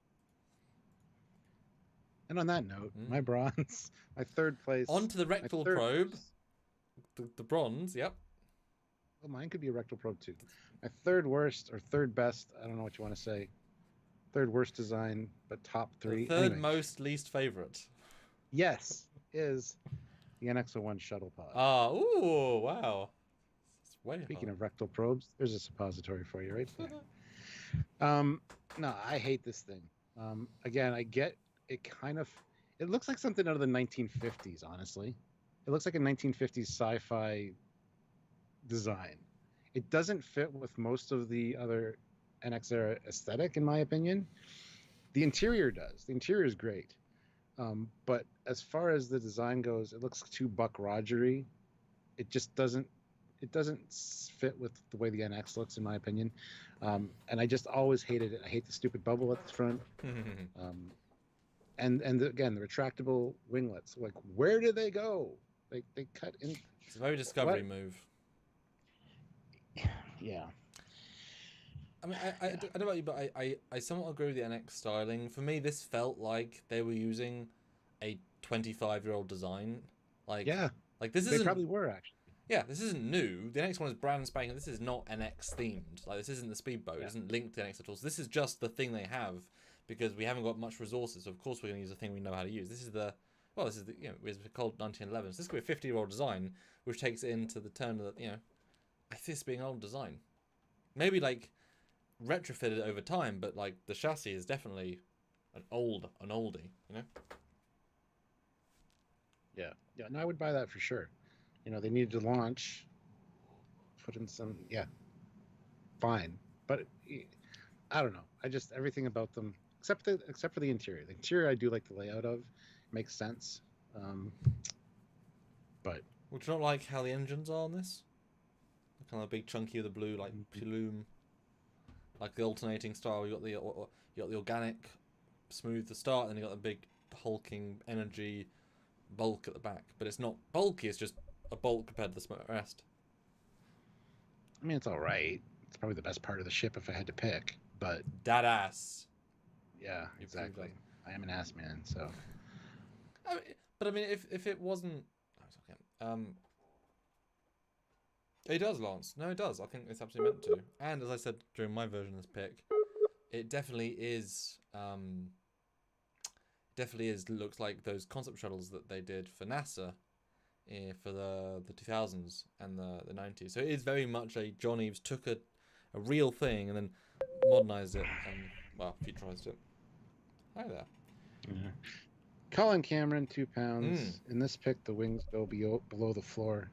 [SPEAKER 1] And on that note, my bronze, my 3rd place.
[SPEAKER 2] On to the rectal probe. The bronze, yep.
[SPEAKER 1] Well, mine could be a rectal probe too. My 3rd worst or 3rd best, I don't know what you want to say. 3rd worst design, but top 3.
[SPEAKER 2] The 3rd most least favorite.
[SPEAKER 1] Yes, is the NX-01 Shuttle Pod.
[SPEAKER 2] Ah, ooh, wow. It's way
[SPEAKER 1] Speaking
[SPEAKER 2] high.
[SPEAKER 1] of rectal probes, there's a suppository for you right there. No, I hate this thing. Again, I get it it looks like something out of the 1950s, honestly. It looks like a 1950s sci-fi design. It doesn't fit with most of the other NX era aesthetic, in my opinion. The interior does. The interior is great. But as far as the design goes, it looks too Buck Rogery. It just doesn't fit with the way the NX looks, in my opinion. And I just always hated it. I hate the stupid bubble at the front. And again, the retractable winglets. Like, where did they go? They cut in.
[SPEAKER 2] It's a very Discovery move.
[SPEAKER 1] Yeah.
[SPEAKER 2] I mean, I don't know about you, but I somewhat agree with the NX styling. For me, this felt like they were using a 25-year-old design. Like this isn't.
[SPEAKER 1] They probably were, actually.
[SPEAKER 2] Yeah, this isn't new. The NX one is brand spanking. This is not NX themed. Like, this isn't the speedboat. It isn't linked to the NX at all. So this is just the thing they have because we haven't got much resources. So of course, we're going to use the thing we know how to use. This is the it's called 1911. So this could be a 50-year-old design, which takes it into the turn of the I see this being an old design. Maybe like retrofitted over time, but like the chassis is definitely an oldie, you know?
[SPEAKER 1] Yeah. Yeah. No, I would buy that for sure. You know, they needed to launch, put in some, yeah, fine. But I don't know. I just everything about them, except for the interior. The interior, I do like the layout of. It makes sense. But
[SPEAKER 2] Would you not like how the engines are on this? Kind of big chunky with the blue like plume, like the alternating style. You got the organic, smooth to start, and then you got the big hulking energy bulk at the back. But it's not bulky. It's just a bulk compared to the rest.
[SPEAKER 1] I mean, it's all right. It's probably the best part of the ship if I had to pick. But
[SPEAKER 2] that ass.
[SPEAKER 1] Yeah, exactly. I am an ass man, so.
[SPEAKER 2] I mean, if it wasn't, it does, Lance. No, it does. I think it's absolutely meant to. And as I said during my version of this pick, it definitely is. Looks like those concept shuttles that they did for NASA, for the 2000s and the 90s. So it is very much a John Eaves took a real thing and then modernized it and futurized it. Hi there.
[SPEAKER 1] Yeah. Colin Cameron, 2 pounds. In this pick, the wings go below the floor.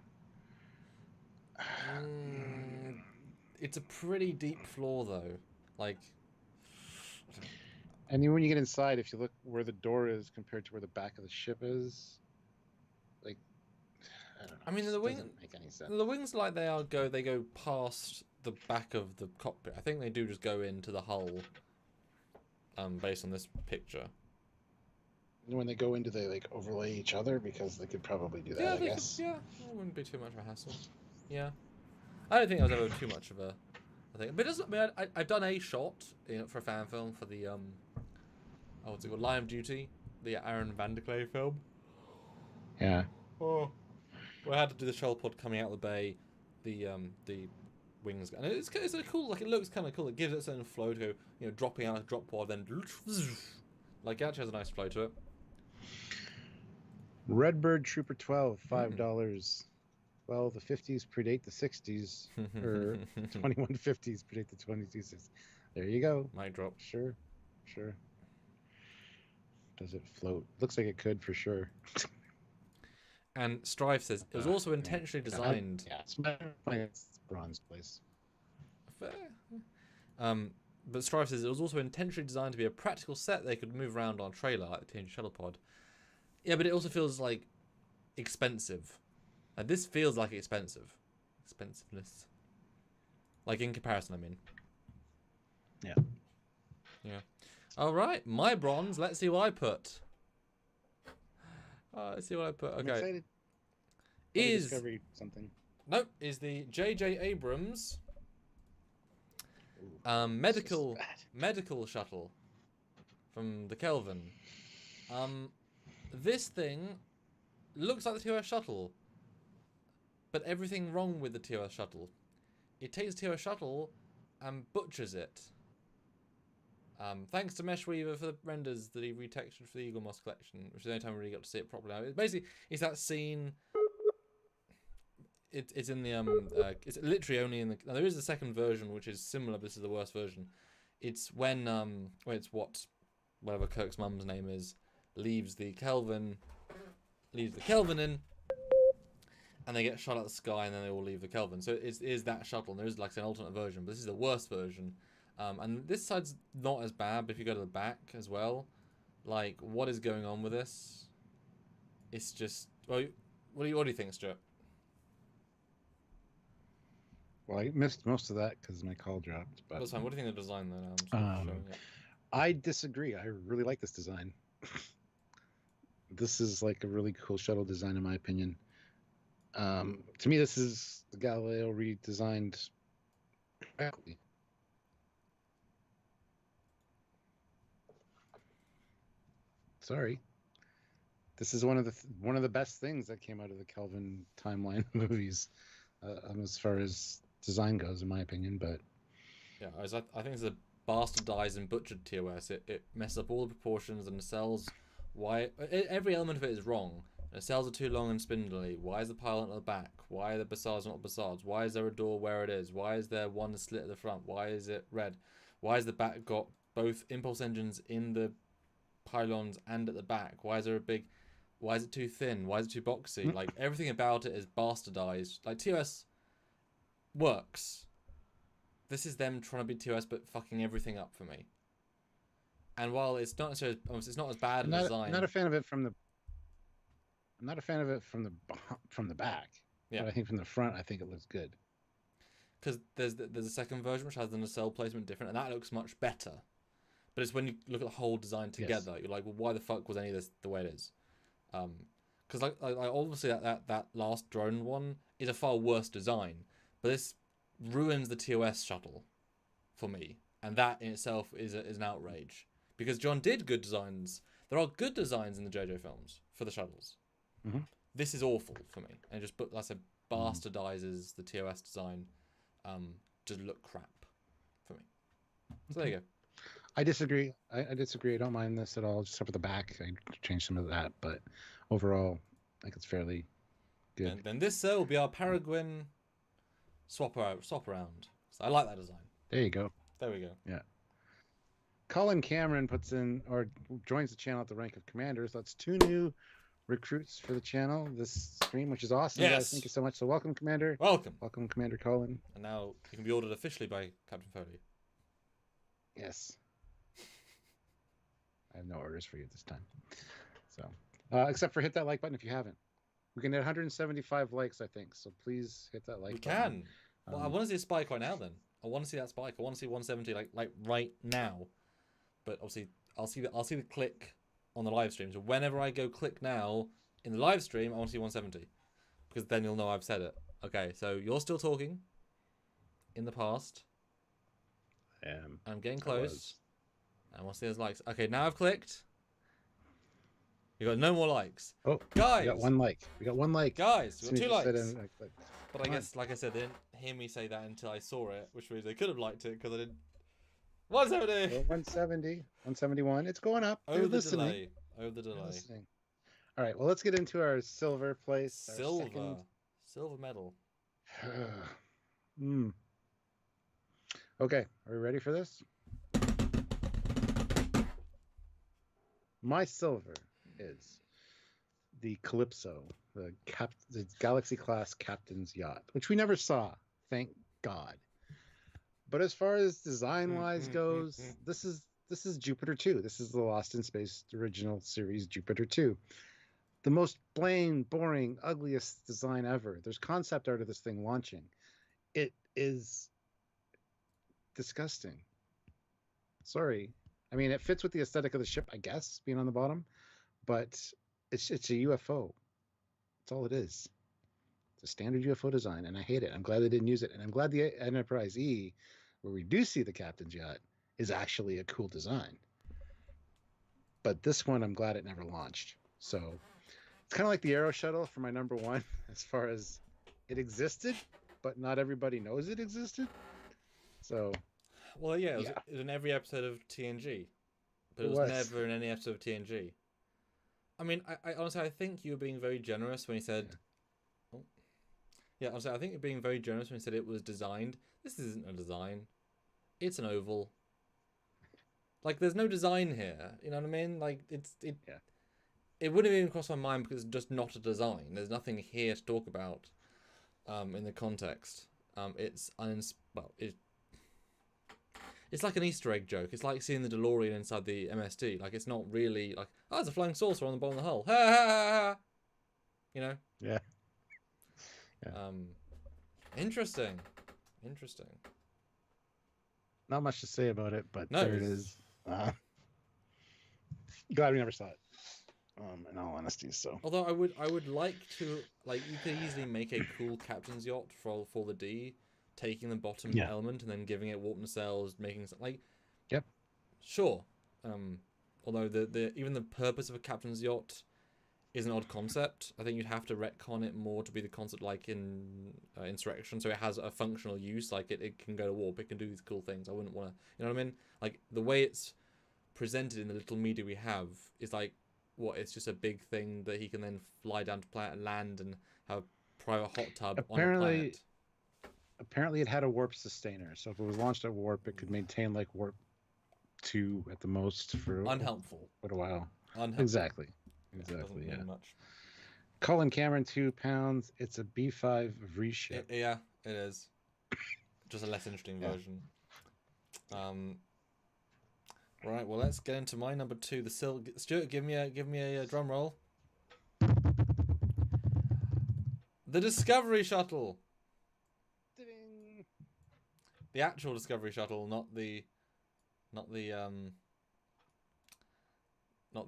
[SPEAKER 2] It's a pretty deep floor, though. Like,
[SPEAKER 1] and then when you get inside, if you look where the door is compared to where the back of the ship is, like, I don't know.
[SPEAKER 2] I mean, the wings
[SPEAKER 1] doesn't make any sense.
[SPEAKER 2] The wings, like they go past the back of the cockpit. I think they do just go into the hull. Based on this picture.
[SPEAKER 1] When they go into, they like overlay each other because they could probably do that. I guess.
[SPEAKER 2] Yeah, it wouldn't be too much of a hassle. Yeah, I don't think that was ever too much of a thing. But it doesn't. I mean, I've done a shot, for a fan film for the what's it called, Line of Duty, the Aaron Vanderklay film.
[SPEAKER 1] Yeah.
[SPEAKER 2] Oh. Well, I had to do the shuttle pod coming out of the bay, the wings, and it's a cool. Like, it looks kind of cool. It gives it a certain flow to go, dropping out a drop pod, then like, it actually has a nice flow to it.
[SPEAKER 1] Redbird Trooper 12, $5. Well, the 50s predate the 60s, or 2150s predate the 2260s. There you go.
[SPEAKER 2] Mic drop.
[SPEAKER 1] Sure. Does it float? Looks like it could for sure.
[SPEAKER 2] And Strive says it was also intentionally designed.
[SPEAKER 1] It's bronze place.
[SPEAKER 2] Fair. But Strive says it was also intentionally designed to be a practical set they could move around on a trailer like the TNG Shuttle Pod. Yeah, but it also feels like expensive. Like, this feels like expensiveness. Like, in comparison, I mean. Yeah. All right, my bronze. Let's see what I put. Let's see what I put. Okay.
[SPEAKER 1] I'm excited. Discovery something.
[SPEAKER 2] Nope. Is the J.J. Abrams medical shuttle from the Kelvin. This thing looks like the TOS shuttle, but everything wrong with the TOS shuttle. It takes the TOS shuttle and butchers it. Thanks to Meshweaver for the renders that he retextured for the Eagle Moss collection, which is the only time we really got to see it properly. It's that scene. It's in the it's literally only in the. Now, there is a second version which is similar, but this is the worst version. It's when whatever Kirk's mum's name is, leaves the Kelvin in, and they get shot at the sky, and then they all leave the Kelvin. So it is that shuttle, and there is like an alternate version, but this is the worst version. And this side's not as bad, but if you go to the back as well, like, what is going on with this? It's just, well, what do you think, Stuart?
[SPEAKER 1] Well, I missed most of that because my call dropped. But
[SPEAKER 2] that's fine. What do you think of the design then?
[SPEAKER 1] I disagree. I really like this design. This is like a really cool shuttle design, in my opinion. To me, this is the Galileo redesigned correctly. Sorry. This is one of the best things that came out of the Kelvin timeline movies, as far as design goes, in my opinion. But
[SPEAKER 2] yeah, I think it's a bastardized and butchered TOS. It messes up all the proportions and the cells. Why every element of it is wrong. The sails are too long and spindly. Why is the pilot at the back? Why are the bassards not bassards? Why is there a door where it is? Why is there one slit at the front? Why is it red? Why is the back got both impulse engines in the pylons and at the back? Why is there a big... Why is it too thin? Why is it too boxy? Like, everything about it is bastardized. Like, TOS works. This is them trying to be TOS but fucking everything up for me. And while it's not necessarily... It's not as bad a design...
[SPEAKER 1] I'm not a fan of it from the... I'm not a fan of it from the back.
[SPEAKER 2] Yeah.
[SPEAKER 1] But I think from the front, I think it looks good.
[SPEAKER 2] Because there's a second version which has the nacelle placement different, and that looks much better. But it's when you look at the whole design together, you're like, well, why the fuck was any of this the way it is? Because like obviously that last drone one is a far worse design, but this ruins the TOS shuttle for me, and that in itself is an outrage. Because John did good designs. There are good designs in the JoJo films for the shuttles.
[SPEAKER 1] Mm-hmm.
[SPEAKER 2] This is awful for me, and just like I said, bastardizes the TOS design. Just look crap for me. So there you go.
[SPEAKER 1] I disagree. I disagree. I don't mind this at all, just except for the back. I changed some of that, but overall, I think it's fairly good.
[SPEAKER 2] And then this will be our Peregrine swap around. So I like that design.
[SPEAKER 1] There you go.
[SPEAKER 2] There we go.
[SPEAKER 1] Yeah. Colin Cameron puts in or joins the channel at the rank of commander. So that's 2 new recruits for the channel this stream, which is awesome.
[SPEAKER 2] Yes.
[SPEAKER 1] Guys, thank you so much. So welcome, Commander.
[SPEAKER 2] Welcome,
[SPEAKER 1] Commander Colin.
[SPEAKER 2] And now you can be ordered officially by Captain Foley.
[SPEAKER 1] Yes. I have no orders for you this time. So, except for hit that like button if you haven't. We can hit 175 likes, I think. So please hit that like button.
[SPEAKER 2] We can. Well, I want to see a spike right now. Then I want to see that spike. I want to see 170 like right now. But obviously, I'll see the click on the live stream. So whenever I go click now in the live stream, I want to see 170, because then you'll know I've said it. Okay, so you're still talking. In the past. I'm getting close. I want to see those likes. Okay, now I've clicked. You got no more likes.
[SPEAKER 1] Oh,
[SPEAKER 2] guys!
[SPEAKER 1] We got 1 like. We got 1 like.
[SPEAKER 2] Guys, we got 2 likes. But I
[SPEAKER 1] Come
[SPEAKER 2] guess, like I said, they didn't hear me say that until I saw it, which means they could have liked it because I didn't. 170.
[SPEAKER 1] 170, 171. It's going up.
[SPEAKER 2] Over the delay.
[SPEAKER 1] All right. Well, let's get into our silver place.
[SPEAKER 2] Silver medal.
[SPEAKER 1] Okay. Are we ready for this? My silver is the Calypso, the Galaxy class captain's yacht, which we never saw. Thank God. But as far as design-wise goes, this is Jupiter 2. This is the Lost in Space original series Jupiter 2. The most plain, boring, ugliest design ever. There's concept art of this thing launching. It is disgusting. Sorry. I mean, it fits with the aesthetic of the ship, I guess, being on the bottom. But it's a UFO. That's all it is. It's a standard UFO design, and I hate it. I'm glad they didn't use it. And I'm glad the Enterprise E, where we do see the captain's yacht, is actually a cool design. But this one, I'm glad it never launched. So it's kind of like the Aero Shuttle for my number 1, as far as it existed, but not everybody knows it existed. So,
[SPEAKER 2] well, yeah, it was in every episode of TNG, but it was never in any episode of TNG. I mean, I honestly, I think you were being very generous when you said... honestly, I think you're being very generous when you said it was designed. This isn't a design. It's an oval. Like, there's no design here. You know what I mean? Like, it wouldn't even cross my mind because it's just not a design. There's nothing here to talk about in the context. It's like an Easter egg joke. It's like seeing the DeLorean inside the MSD. Like, it's not really like, oh, there's a flying saucer on the bottom of the hull. Ha ha ha ha. You know?
[SPEAKER 1] Yeah.
[SPEAKER 2] Interesting.
[SPEAKER 1] Not much to say about it, but
[SPEAKER 2] no,
[SPEAKER 1] there it is. Glad we never saw it. In all honesty, so.
[SPEAKER 2] Although I would like to, like, you could easily make a cool captain's yacht for the D, taking the bottom element and then giving it warp nacelles, making like.
[SPEAKER 1] Yep.
[SPEAKER 2] Sure. Although even the purpose of a captain's yacht is an odd concept. I think you'd have to retcon it more to be the concept like in Insurrection, so it has a functional use, like it can go to warp, it can do these cool things. I wouldn't want to, you know what I mean? Like, the way it's presented in the little media we have is like, what, it's just a big thing that he can then fly down to planet and land and have a private hot tub on a planet.
[SPEAKER 1] Apparently it had a warp sustainer, so if it was launched at warp, it could maintain like warp 2 at the most for
[SPEAKER 2] unhelpful.
[SPEAKER 1] Quite a while.
[SPEAKER 2] Unhelpful.
[SPEAKER 1] Exactly. Yeah. Much. Colin Cameron, 2 pounds. It's a B5 reship.
[SPEAKER 2] Yeah, it is. Just a less interesting version. Right. Well, let's get into my number 2. The Silk. Stuart, give me a drum roll. The Discovery Shuttle.
[SPEAKER 1] Ding.
[SPEAKER 2] The actual Discovery Shuttle, not the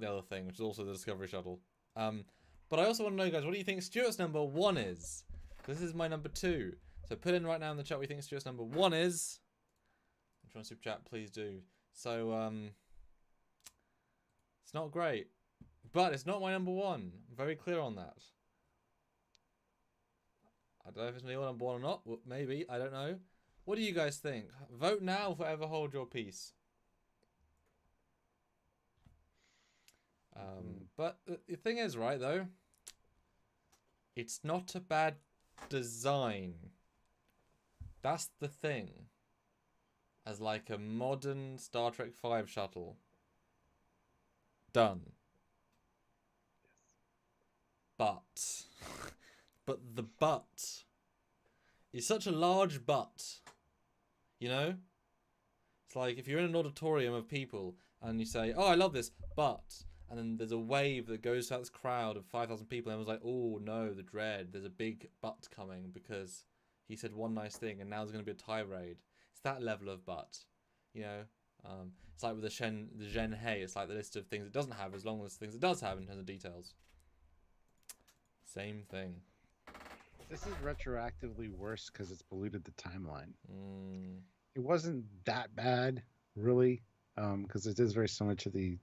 [SPEAKER 2] other thing, which is also the Discovery Shuttle. But I also want to know, guys, what do you think Stuart's number 1 is? This is my number 2. So put in right now in the chat what you think Stuart's number 1 is. If you want to super chat, please do. So it's not great, but it's not my number 1. I'm very clear on that. I don't know if it's my number 1 or not. Well, maybe, I don't know. What do you guys think? Vote now, forever hold your peace. But the thing is, right, though, it's not a bad design. That's the thing. As like a modern Star Trek V shuttle. Done. But the but is such a large but. You know? It's like if you're in an auditorium of people and you say, oh, I love this, but... And then there's a wave that goes to this crowd of 5,000 people, and everyone's like, oh no, the dread, there's a big but coming because he said one nice thing and now there's going to be a tirade. It's that level of but, you know? It's like with the Gen Hey, it's like the list of things it doesn't have as long as things it does have in terms of details. Same thing.
[SPEAKER 1] This is retroactively worse because it's polluted the timeline. It wasn't that bad, really, because it is very similar to the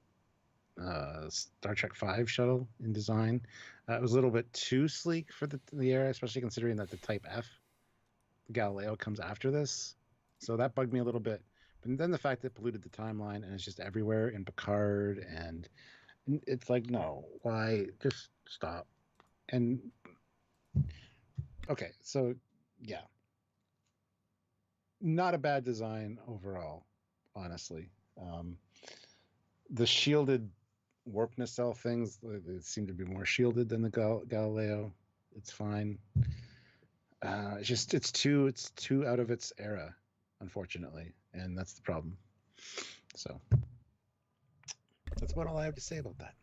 [SPEAKER 1] Star Trek V shuttle in design. It was a little bit too sleek for the era, especially considering that the Type F Galileo comes after this. So that bugged me a little bit. But then the fact that it polluted the timeline and it's just everywhere in Picard, and it's like, no, why? Just stop. And okay, so yeah, not a bad design overall, honestly. The shielded warp nacelle things, they seem to be more shielded than the Galileo. It's fine. It's too out of its era, unfortunately, and that's the problem. So that's about all I have to say about that.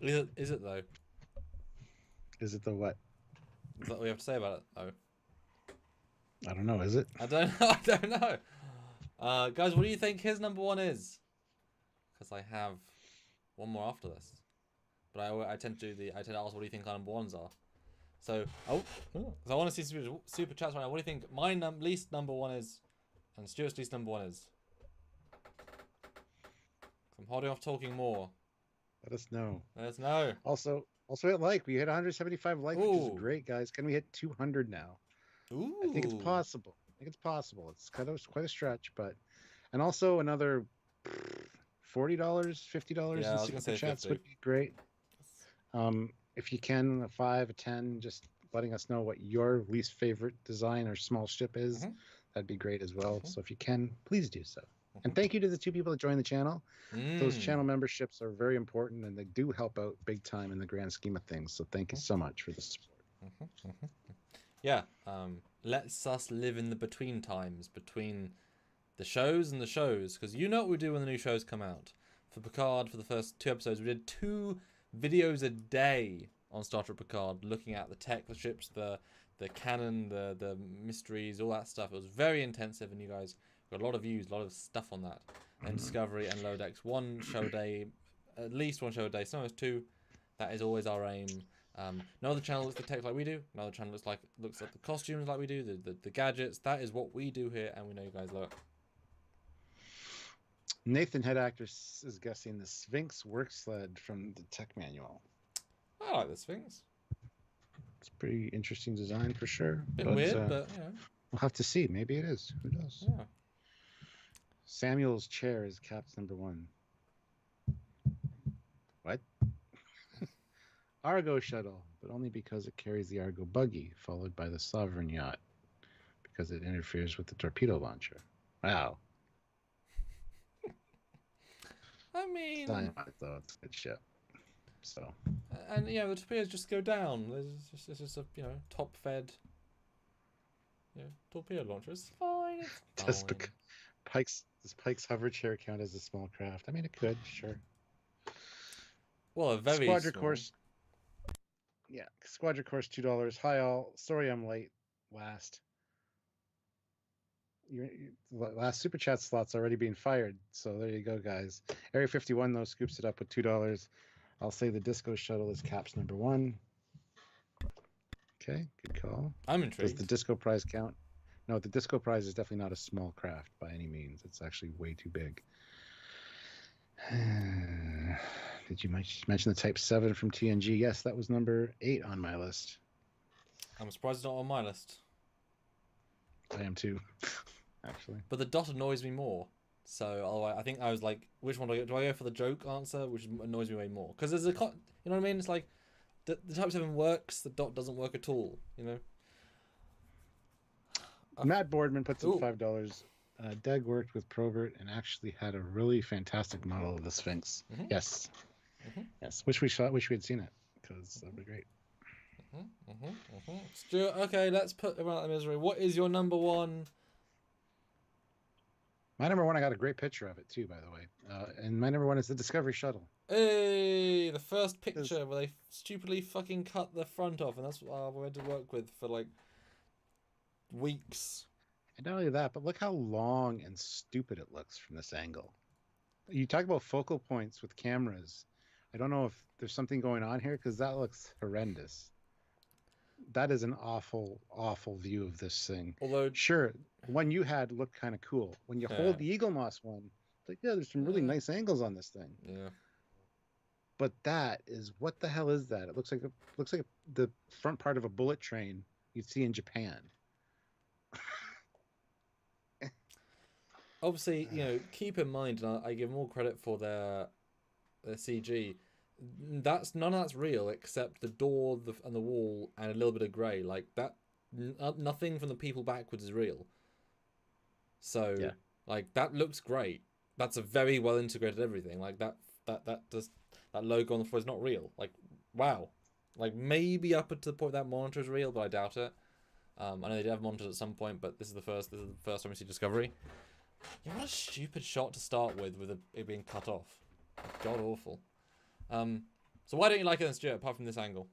[SPEAKER 2] Is it though?
[SPEAKER 1] Is it the what?
[SPEAKER 2] Is that what we have to say about it though?
[SPEAKER 1] I don't know. Is it?
[SPEAKER 2] I don't know. I don't know. Guys, what do you think his number 1 is? Because I have one more after this, but I tend to ask what do you think our number 1s are. So I want to see super chats right now. What do you think my least number 1 is, and Stuart's least number 1 is? I'm holding off talking more.
[SPEAKER 1] Let us know.
[SPEAKER 2] Let us know.
[SPEAKER 1] Also hit like. We hit 175 likes, which is great, guys. Can we hit 200 now?
[SPEAKER 2] Ooh.
[SPEAKER 1] I think it's possible. It's quite a stretch, but and also another $40, $50 in super chats 50. Would be great. If you can, a 5, a 10, just letting us know what your least favorite design or small ship is. That'd be great as well. So if you can, please do so. And thank you to the 2 people that joined the channel. Those channel memberships are very important, and they do help out big time in the grand scheme of things. So thank you so much for the support.
[SPEAKER 2] Yeah, lets us live in the between times, between the shows and the shows, because you know what we do when the new shows come out. For Picard, for the first 2 episodes, we did 2 videos a day on Star Trek Picard, looking at the tech, the ships, the canon, the mysteries, all that stuff. It was very intensive, and you guys got a lot of views, a lot of stuff on that. And Discovery and Lower Decks, 1 show a day, at least 1 show a day, sometimes 2. That is always our aim. No other channel looks at the tech like we do. No other channel looks at the costumes like we do, the gadgets. That is what we do here, and we know you guys love it.
[SPEAKER 1] Nathan Head Actor is guessing the Sphinx work sled from the tech manual.
[SPEAKER 2] I like the Sphinx.
[SPEAKER 1] It's a pretty interesting design for sure.
[SPEAKER 2] Bit weird, but you know.
[SPEAKER 1] We'll have to see. Maybe it is. Who knows?
[SPEAKER 2] Yeah.
[SPEAKER 1] Samuel's chair is Cap's number 1. What? Argo shuttle, but only because it carries the Argo buggy, followed by the Sovereign yacht, because it interferes with the torpedo launcher. Wow.
[SPEAKER 2] I mean,
[SPEAKER 1] Dynamite, though, it's a good ship. So.
[SPEAKER 2] And the torpedoes just go down. There's just a top fed torpedo launcher. It's fine. It's fine.
[SPEAKER 1] Does Pike's hover chair count as a small craft? I mean, it could, sure.
[SPEAKER 2] Well, a very
[SPEAKER 1] Squadra
[SPEAKER 2] small.
[SPEAKER 1] course. Yeah, Squadra course $2. Hi all. Sorry I'm late. Last last super chat slot's already being fired. So there you go, guys. Area 51 though scoops it up with $2. I'll say the Disco Shuttle is caps number 1. Okay, good call.
[SPEAKER 2] I'm intrigued.
[SPEAKER 1] Does the Disco prize count? No, the Disco prize is definitely not a small craft by any means. It's actually way too big. Did you mention the Type 7 from TNG? Yes, that was number 8 on my list.
[SPEAKER 2] I'm surprised it's not on my list.
[SPEAKER 1] I am too, actually.
[SPEAKER 2] But the dot annoys me more. So I think I was like, which one do I go? Do I go for the joke answer, which annoys me way more? Because there's you know what I mean? It's like the Type 7 works, the dot doesn't work at all.
[SPEAKER 1] Matt Boardman puts in $5. Deg worked with Probert and actually had a really fantastic model of the Sphinx.
[SPEAKER 2] Mm-hmm.
[SPEAKER 1] Yes. Mm-hmm. Yes. Wish we had seen it, because that'd be great.
[SPEAKER 2] Stuart, okay, let's put him out of misery. What is your number one?
[SPEAKER 1] My number one, I got a great picture of it too, by the way. And my number one is the Discovery Shuttle.
[SPEAKER 2] Hey, the first picture where they stupidly fucking cut the front off, and that's what we had to work with for like weeks.
[SPEAKER 1] And not only that, but look how long and stupid it looks from this angle. You talk about focal points with cameras. I don't know if there's something going on here, because that looks horrendous. That is an awful, awful view of this thing.
[SPEAKER 2] Although,
[SPEAKER 1] sure, one you had looked kind of cool. When you hold the Eagle Moss one, it's like, there's some really nice angles on this thing.
[SPEAKER 2] Yeah.
[SPEAKER 1] But that is, what the hell is that? It looks like the front part of a bullet train you'd see in Japan.
[SPEAKER 2] Obviously, keep in mind, and I give more credit for their CG. None of that's real except the door and the wall and a little bit of grey. Like that, nothing from the people backwards is real. So like that looks great. That's a very well integrated everything. Like that logo on the floor is not real. Like wow, like maybe up to the point that monitor is real, but I doubt it. I know they did have monitors at some point, but this is the first time we see Discovery. Yeah, what a stupid shot to start with it being cut off. God awful. So why don't you like it then, Stuart, apart from this angle?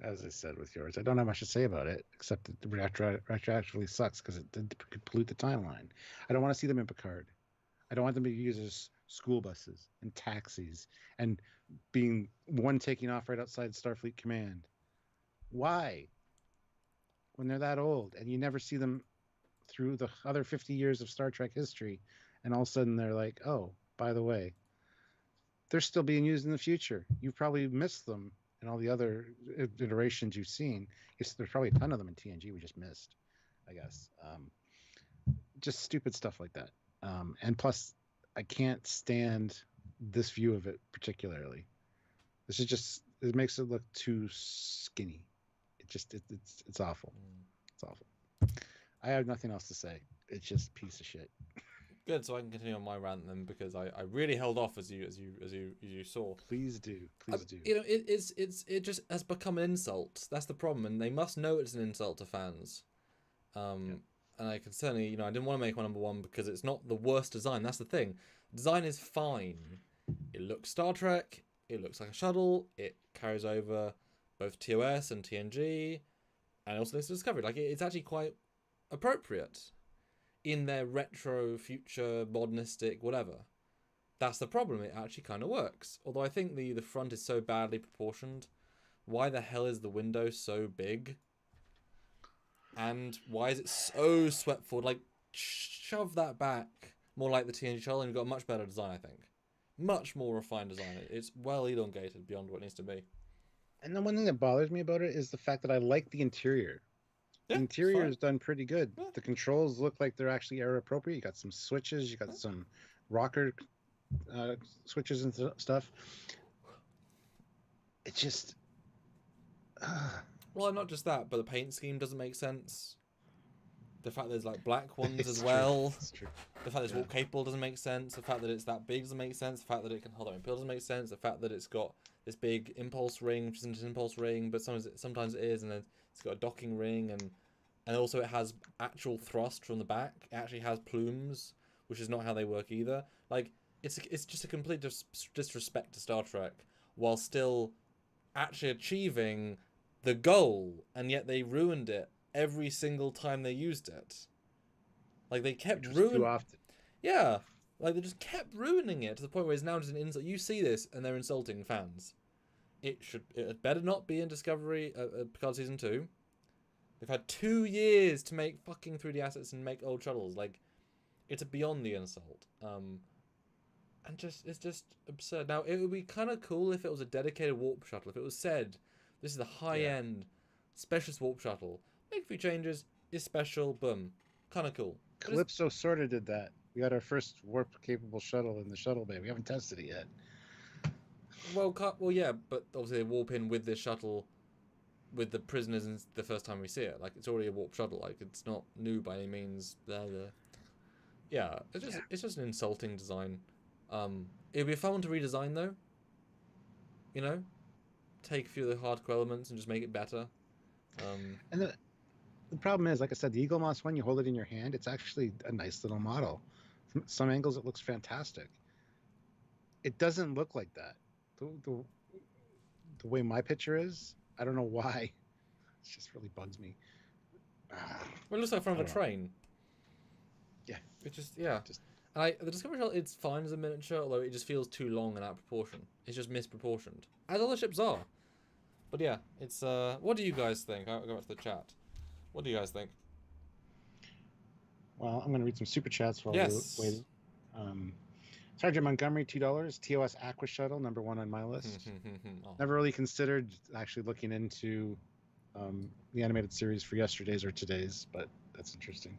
[SPEAKER 1] As I said with yours, I don't have much to say about it, except that the reactor actually sucks because it did pollute the timeline. I don't want to see them in Picard. I don't want them to be used as school buses and taxis and being one taking off right outside Starfleet Command. Why? When they're that old and you never see them through the other 50 years of Star Trek history, and all of a sudden they're like, oh, by the way, they're still being used in the future. You've probably missed them in all the other iterations you've seen. There's probably a ton of them in TNG we just missed, I guess. Just stupid stuff like that. And plus, I can't stand this view of it particularly. This is just, it makes it look too skinny. It's awful. It's awful. I have nothing else to say. It's just a piece of shit.
[SPEAKER 2] Good, so I can continue on my rant then, because I really held off as you saw.
[SPEAKER 1] Please do.
[SPEAKER 2] It just has become an insult. That's the problem, and they must know it's an insult to fans. And I can certainly, I didn't want to make my number one because it's not the worst design. That's the thing. Design is fine. It looks Star Trek. It looks like a shuttle. It carries over both TOS and TNG, and also this Discovery. Like it's actually quite appropriate in their retro, future, modernistic, whatever. That's the problem. It actually kind of works. Although I think the front is so badly proportioned. Why the hell is the window so big? And why is it so swept forward? Like, shove that back more like the TNG shuttle, and you've got a much better design, I think. Much more refined design. It's well elongated beyond what it needs to be.
[SPEAKER 1] And the one thing that bothers me about it is the fact that I like the interior. The interior is done pretty good. Yeah. The controls look like they're actually era appropriate. You got some switches, you got some rocker switches and stuff. it just.
[SPEAKER 2] Well, not just that, but the paint scheme doesn't make sense. The fact there's like black ones as
[SPEAKER 1] It's
[SPEAKER 2] well.
[SPEAKER 1] True. It's true.
[SPEAKER 2] The fact that it's warp capable doesn't make sense. The fact that it's that big doesn't make sense. The fact that it can hold on impel doesn't make sense. The fact that it's got this big impulse ring, which isn't an impulse ring, but sometimes it is, and then it's got a docking ring, and also it has actual thrust from the back. It actually has plumes, which is not how they work either. Like it's just a complete disrespect to Star Trek, while still actually achieving the goal, and yet they ruined it every single time they used it. Like they kept ruining.
[SPEAKER 1] Too often.
[SPEAKER 2] Yeah, like they just kept ruining it to the point where it's now just an insult. You see this, and they're insulting fans. It better not be in Discovery Picard season 2. They've had 2 years to make fucking 3D assets and make old shuttles. Like, it's beyond the insult. And it's just absurd. Now it would be kind of cool if it was a dedicated warp shuttle. If it was said, this is the high end specialist warp shuttle. Make a few changes. It's special. Boom. Kind of cool.
[SPEAKER 1] Calypso sort of did that. We got our first warp-capable shuttle in the Shuttle Bay. We haven't tested it yet.
[SPEAKER 2] Well, yeah, but obviously they warp in with this shuttle, with the prisoners, and the first time we see it. Like, it's already a warp shuttle. Like, it's not new by any means. Yeah, it's just an insulting design. It'd be a fun one to redesign though. You know, take a few of the hardcore elements and just make it better.
[SPEAKER 1] And the problem is, like I said, the Eagle Moss one, you hold it in your hand, it's actually a nice little model. From some angles, it looks fantastic. It doesn't look like that. The way my picture is, I don't know why. It just really bugs me.
[SPEAKER 2] Well, it looks like front of a train.
[SPEAKER 1] Yeah.
[SPEAKER 2] It just, yeah. And the Discovery Shuttle, it's fine as a miniature, although it just feels too long and out of proportion. It's just misproportioned, as all the ships are. But yeah, it's, what do you guys think? I'll go back to the chat. What do you guys think?
[SPEAKER 1] Well, I'm going to read some super chats while we're waiting. Sergeant Montgomery, $2. TOS Aqua Shuttle, number 1 on my list. Never really considered actually looking into the animated series for yesterday's or today's, but that's interesting.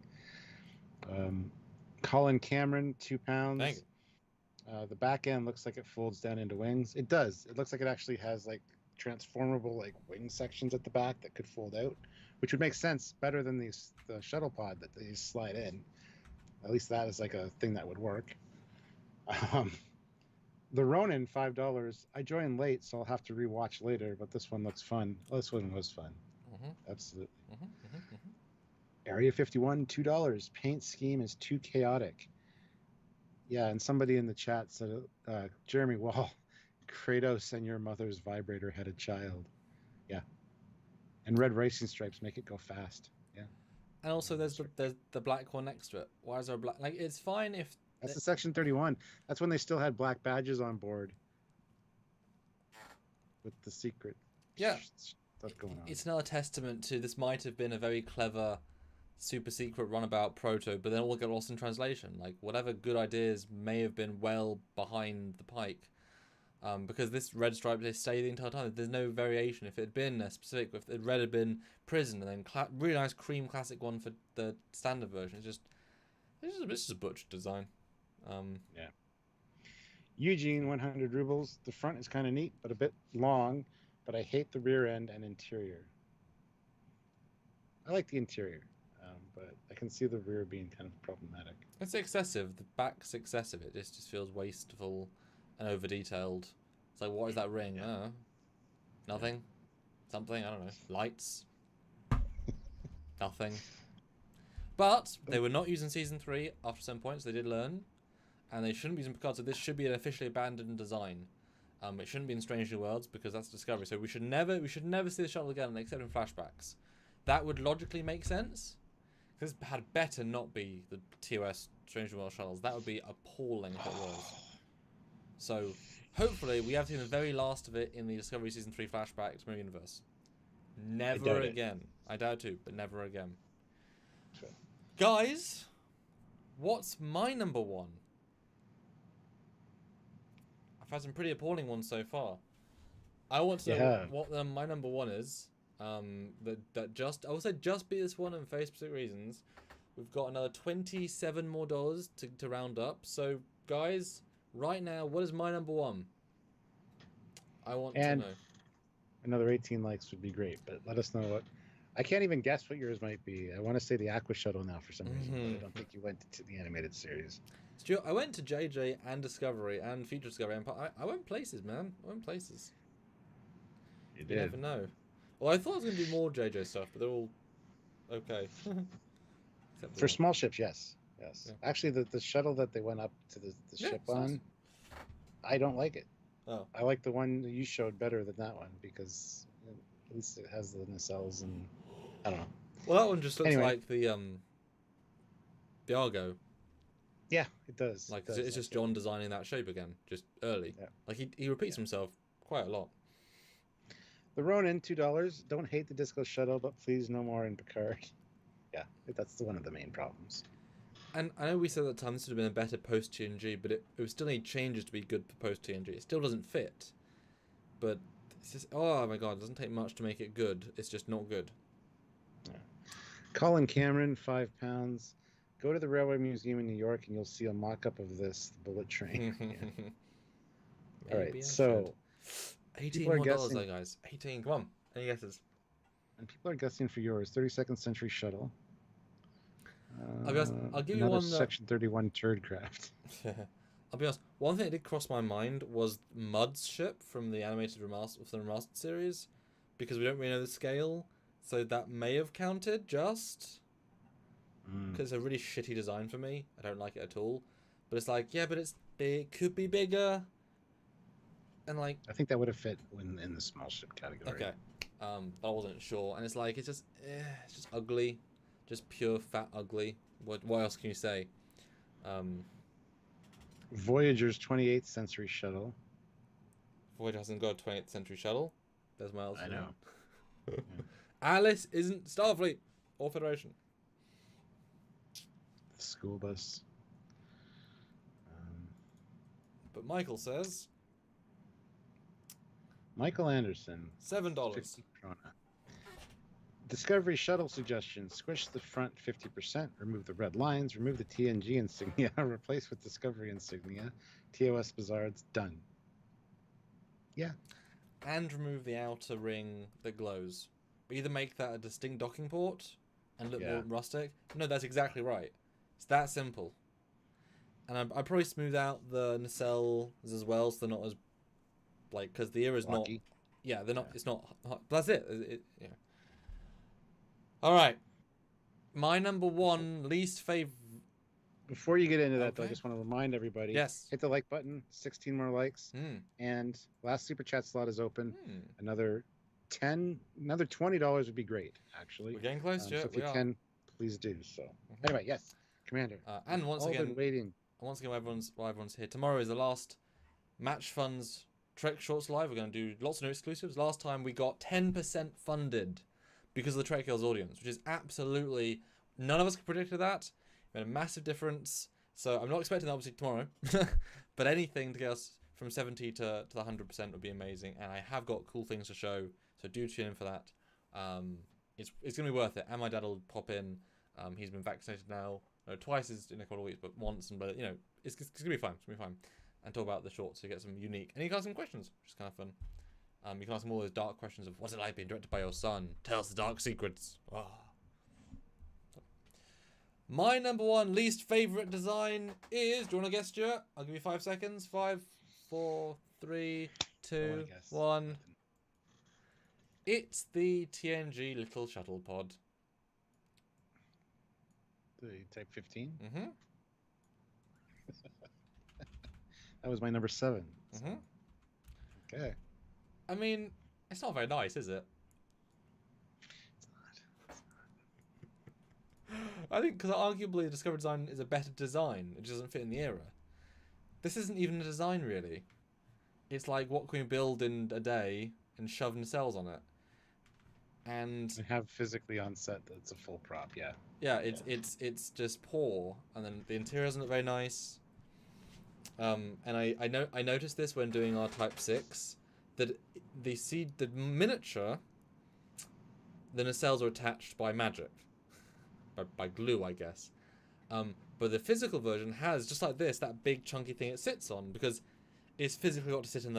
[SPEAKER 1] Colin Cameron, £2.
[SPEAKER 2] Thank you.
[SPEAKER 1] The back end looks like it folds down into wings. It does. It looks like it actually has like transformable like wing sections at the back that could fold out, which would make sense better than the shuttle pod that they slide in. At least that is like a thing that would work. The Ronin, $5. I joined late, so I'll have to rewatch later, but this one looks fun. Oh, this one was fun. Absolutely. Area 51, $2. Paint scheme is too chaotic. Yeah, and somebody in the chat said, Jeremy Wall, Kratos and your mother's vibrator had a child. Yeah. And red racing stripes make it go fast. Yeah.
[SPEAKER 2] And also there's the black one next to it. Why is there a black? Like, it's fine if...
[SPEAKER 1] That's the Section 31. That's when they still had black badges on board. With the secret stuff going on.
[SPEAKER 2] It's another testament to this might have been a very clever super secret runabout proto, but then all got lost in translation. Like, whatever good ideas may have been well behind the pike. Because this red stripe, they stay the entire time. There's no variation. If it had been a specific, if the red had been prison, and then really nice cream classic one for the standard version, it's just a butch design.
[SPEAKER 1] Yeah. Eugene, 100 rubles. The front is kind of neat, but a bit long. But I hate the rear end and interior. I like the interior, but I can see the rear being kind of problematic.
[SPEAKER 2] It's excessive. The back's excessive. It just feels wasteful and over detailed. It's like, what is that ring? Nothing. Something, I don't know. Lights. Nothing. But they were not used in season 3 after some points. They did learn, and they shouldn't be used in Picard. So this should be an officially abandoned design. It shouldn't be in Strange New Worlds because that's Discovery. So we should never see the shuttle again except in flashbacks. That would logically make sense. Because it had better not be the TOS Strange New World shuttles. That would be appalling if it was. So hopefully we have seen the very last of it in the Discovery season 3 flashback to Mirror Universe. Never again. I doubt too, but never again.
[SPEAKER 1] Sure.
[SPEAKER 2] Guys, what's my number 1? I've had some pretty appalling ones so far. I want to know what my number 1 is. I will say just beat this one and for specific reasons. We've got another $27 more to round up. So guys, right now, what is my number 1? I want to know.
[SPEAKER 1] Another 18 likes would be great, but let us know what. I can't even guess what yours might be. I want to say the Aqua Shuttle now for some reason, but I don't think you went to the animated series.
[SPEAKER 2] Stuart, I went to JJ and Discovery and Future Discovery Empire. I went places, man. I went places.
[SPEAKER 1] You
[SPEAKER 2] You never know. Well, I thought I was going to do more JJ stuff, but they're all okay.
[SPEAKER 1] For small ships, yes. Yes.
[SPEAKER 2] Yeah.
[SPEAKER 1] Actually, the shuttle that they went up to the ship on,
[SPEAKER 2] awesome.
[SPEAKER 1] I don't like it.
[SPEAKER 2] Oh.
[SPEAKER 1] I like the one that you showed better than that one because at least it has the nacelles and I don't know.
[SPEAKER 2] Well, that one just looks like the Argo.
[SPEAKER 1] Yeah, it does.
[SPEAKER 2] Like it's just John designing that shape again, just early. Yeah. Like he repeats himself quite a lot.
[SPEAKER 1] The Ronin, $2. Don't hate the Disco Shuttle, but please no more in Picard. Yeah, that's one of the main problems. And
[SPEAKER 2] I know we said at the time this would have been a better post TNG, but it would still need changes to be good for post TNG. It still doesn't fit. But it's just, oh my god, it doesn't take much to make it good. It's just not good.
[SPEAKER 1] Yeah. Colin Cameron, £5. Go to the Railway Museum in New York and you'll see a mock-up of this, the bullet train. Yeah. All right, so...
[SPEAKER 2] $18 more though, guys. 18, come on. Any guesses?
[SPEAKER 1] And people are guessing for yours. 32nd Century Shuttle.
[SPEAKER 2] I'll give you one that...
[SPEAKER 1] Section 31 turd craft.
[SPEAKER 2] I'll be honest. One thing that did cross my mind was Mud's ship from the animated remastered series, because we don't really know the scale, so that may have counted just because it's a really shitty design for me. I don't like it at all. But it's like, yeah, but it's big, could be bigger, and like
[SPEAKER 1] I think that would have fit in the small ship category.
[SPEAKER 2] Okay, I wasn't sure, and it's like it's just ugly. Just pure fat ugly. What else can you say?
[SPEAKER 1] Voyager's 28th Century Shuttle.
[SPEAKER 2] Voyager hasn't got a 28th Century Shuttle. There's my else.
[SPEAKER 1] I know.
[SPEAKER 2] Alice isn't Starfleet or Federation.
[SPEAKER 1] The school bus.
[SPEAKER 2] But Michael says...
[SPEAKER 1] Michael Anderson.
[SPEAKER 2] $7.
[SPEAKER 1] Discovery Shuttle suggestions. Squish the front 50%. Remove the red lines. Remove the TNG insignia. Replace with Discovery insignia. TOS Bizarres. Done. Yeah.
[SPEAKER 2] And remove the outer ring that glows. Either make that a distinct docking port and look more rustic. No, that's exactly right. It's that simple. And I'd probably smooth out the nacelles as well, so they're not as... Like, because the era's not... Yeah, they're not... It's not... That's it. Yeah. All right. My number one least favorite...
[SPEAKER 1] Before you get into that, though, I just want to remind everybody.
[SPEAKER 2] Yes.
[SPEAKER 1] Hit the like button. 16 more likes. And last Super Chat slot is open. Another $20 would be great, actually.
[SPEAKER 2] We're getting close to it.
[SPEAKER 1] So if you can, please do so. Anyway, yes. Commander.
[SPEAKER 2] And once again,
[SPEAKER 1] waiting.
[SPEAKER 2] Once again, while everyone's here, tomorrow is the last Match Funds Trek Shorts Live. We're going to do lots of new exclusives. Last time we got 10% funded because of the Trekyards audience, which is absolutely... None of us could predict that. We had a massive difference. So I'm not expecting that obviously tomorrow. But anything to get us from 70 to the 100% would be amazing. And I have got cool things to show. So do tune in for that. It's going to be worth it. And my dad will pop in. He's been vaccinated now. No, twice in a couple of weeks, but once. But you know, it's going to be fun. It's going to be fun. And talk about the shorts to get some unique. And you can ask some questions, which is kind of fun. You can ask them all those dark questions of what's it like being directed by your son? Tell us the dark secrets. Oh. My number one least favourite design is... Do you want to guess, Stuart? I'll give you 5 seconds. 5, 4, 3, 2, 1. It's the TNG little shuttle pod.
[SPEAKER 1] The Type 15?
[SPEAKER 2] Mm-hmm.
[SPEAKER 1] That was my number 7.
[SPEAKER 2] Mm-hmm.
[SPEAKER 1] Okay.
[SPEAKER 2] I mean, it's not very nice, is it?
[SPEAKER 1] It's not.
[SPEAKER 2] I think because arguably Discovery Design is a better design. It just doesn't fit in the era. This isn't even a design, really. It's like, what can we build in a day and shove nacelles on it? And
[SPEAKER 1] have physically on set that's a full prop, yeah.
[SPEAKER 2] Yeah, it's just poor, and then the interior isn't very nice. And I noticed this when doing our Type 6, that the miniature, the nacelles are attached by magic, by glue, I guess. But the physical version has, just like this, that big chunky thing it sits on, because it's physically got to sit in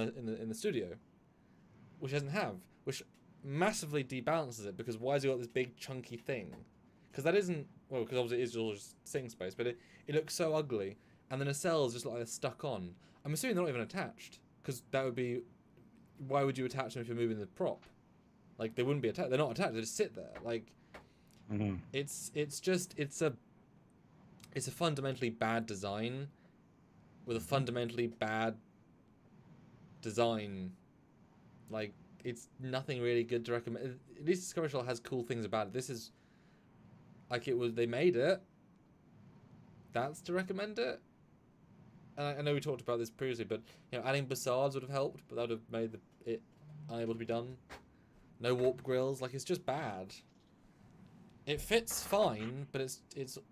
[SPEAKER 2] the studio, which it doesn't have. which massively debalances it, because why has it got this big chunky thing? Because that isn't, well, because obviously it is all just sitting space, but it looks so ugly, and the nacelles just look like they're stuck on. I'm assuming they're not even attached, because that would be, why would you attach them if you're moving the prop? Like, they wouldn't be attached. They're not attached. They just sit there. Like, it's a fundamentally bad design with a fundamentally bad design. Like, it's nothing really good to recommend. At least Discovery Shuttle has cool things about it. This is like, they made it. That's to recommend it. And I know we talked about this previously, but adding bassards would have helped, but that would have made it unable to be done. No warp grills, like, it's just bad. It fits fine, but it's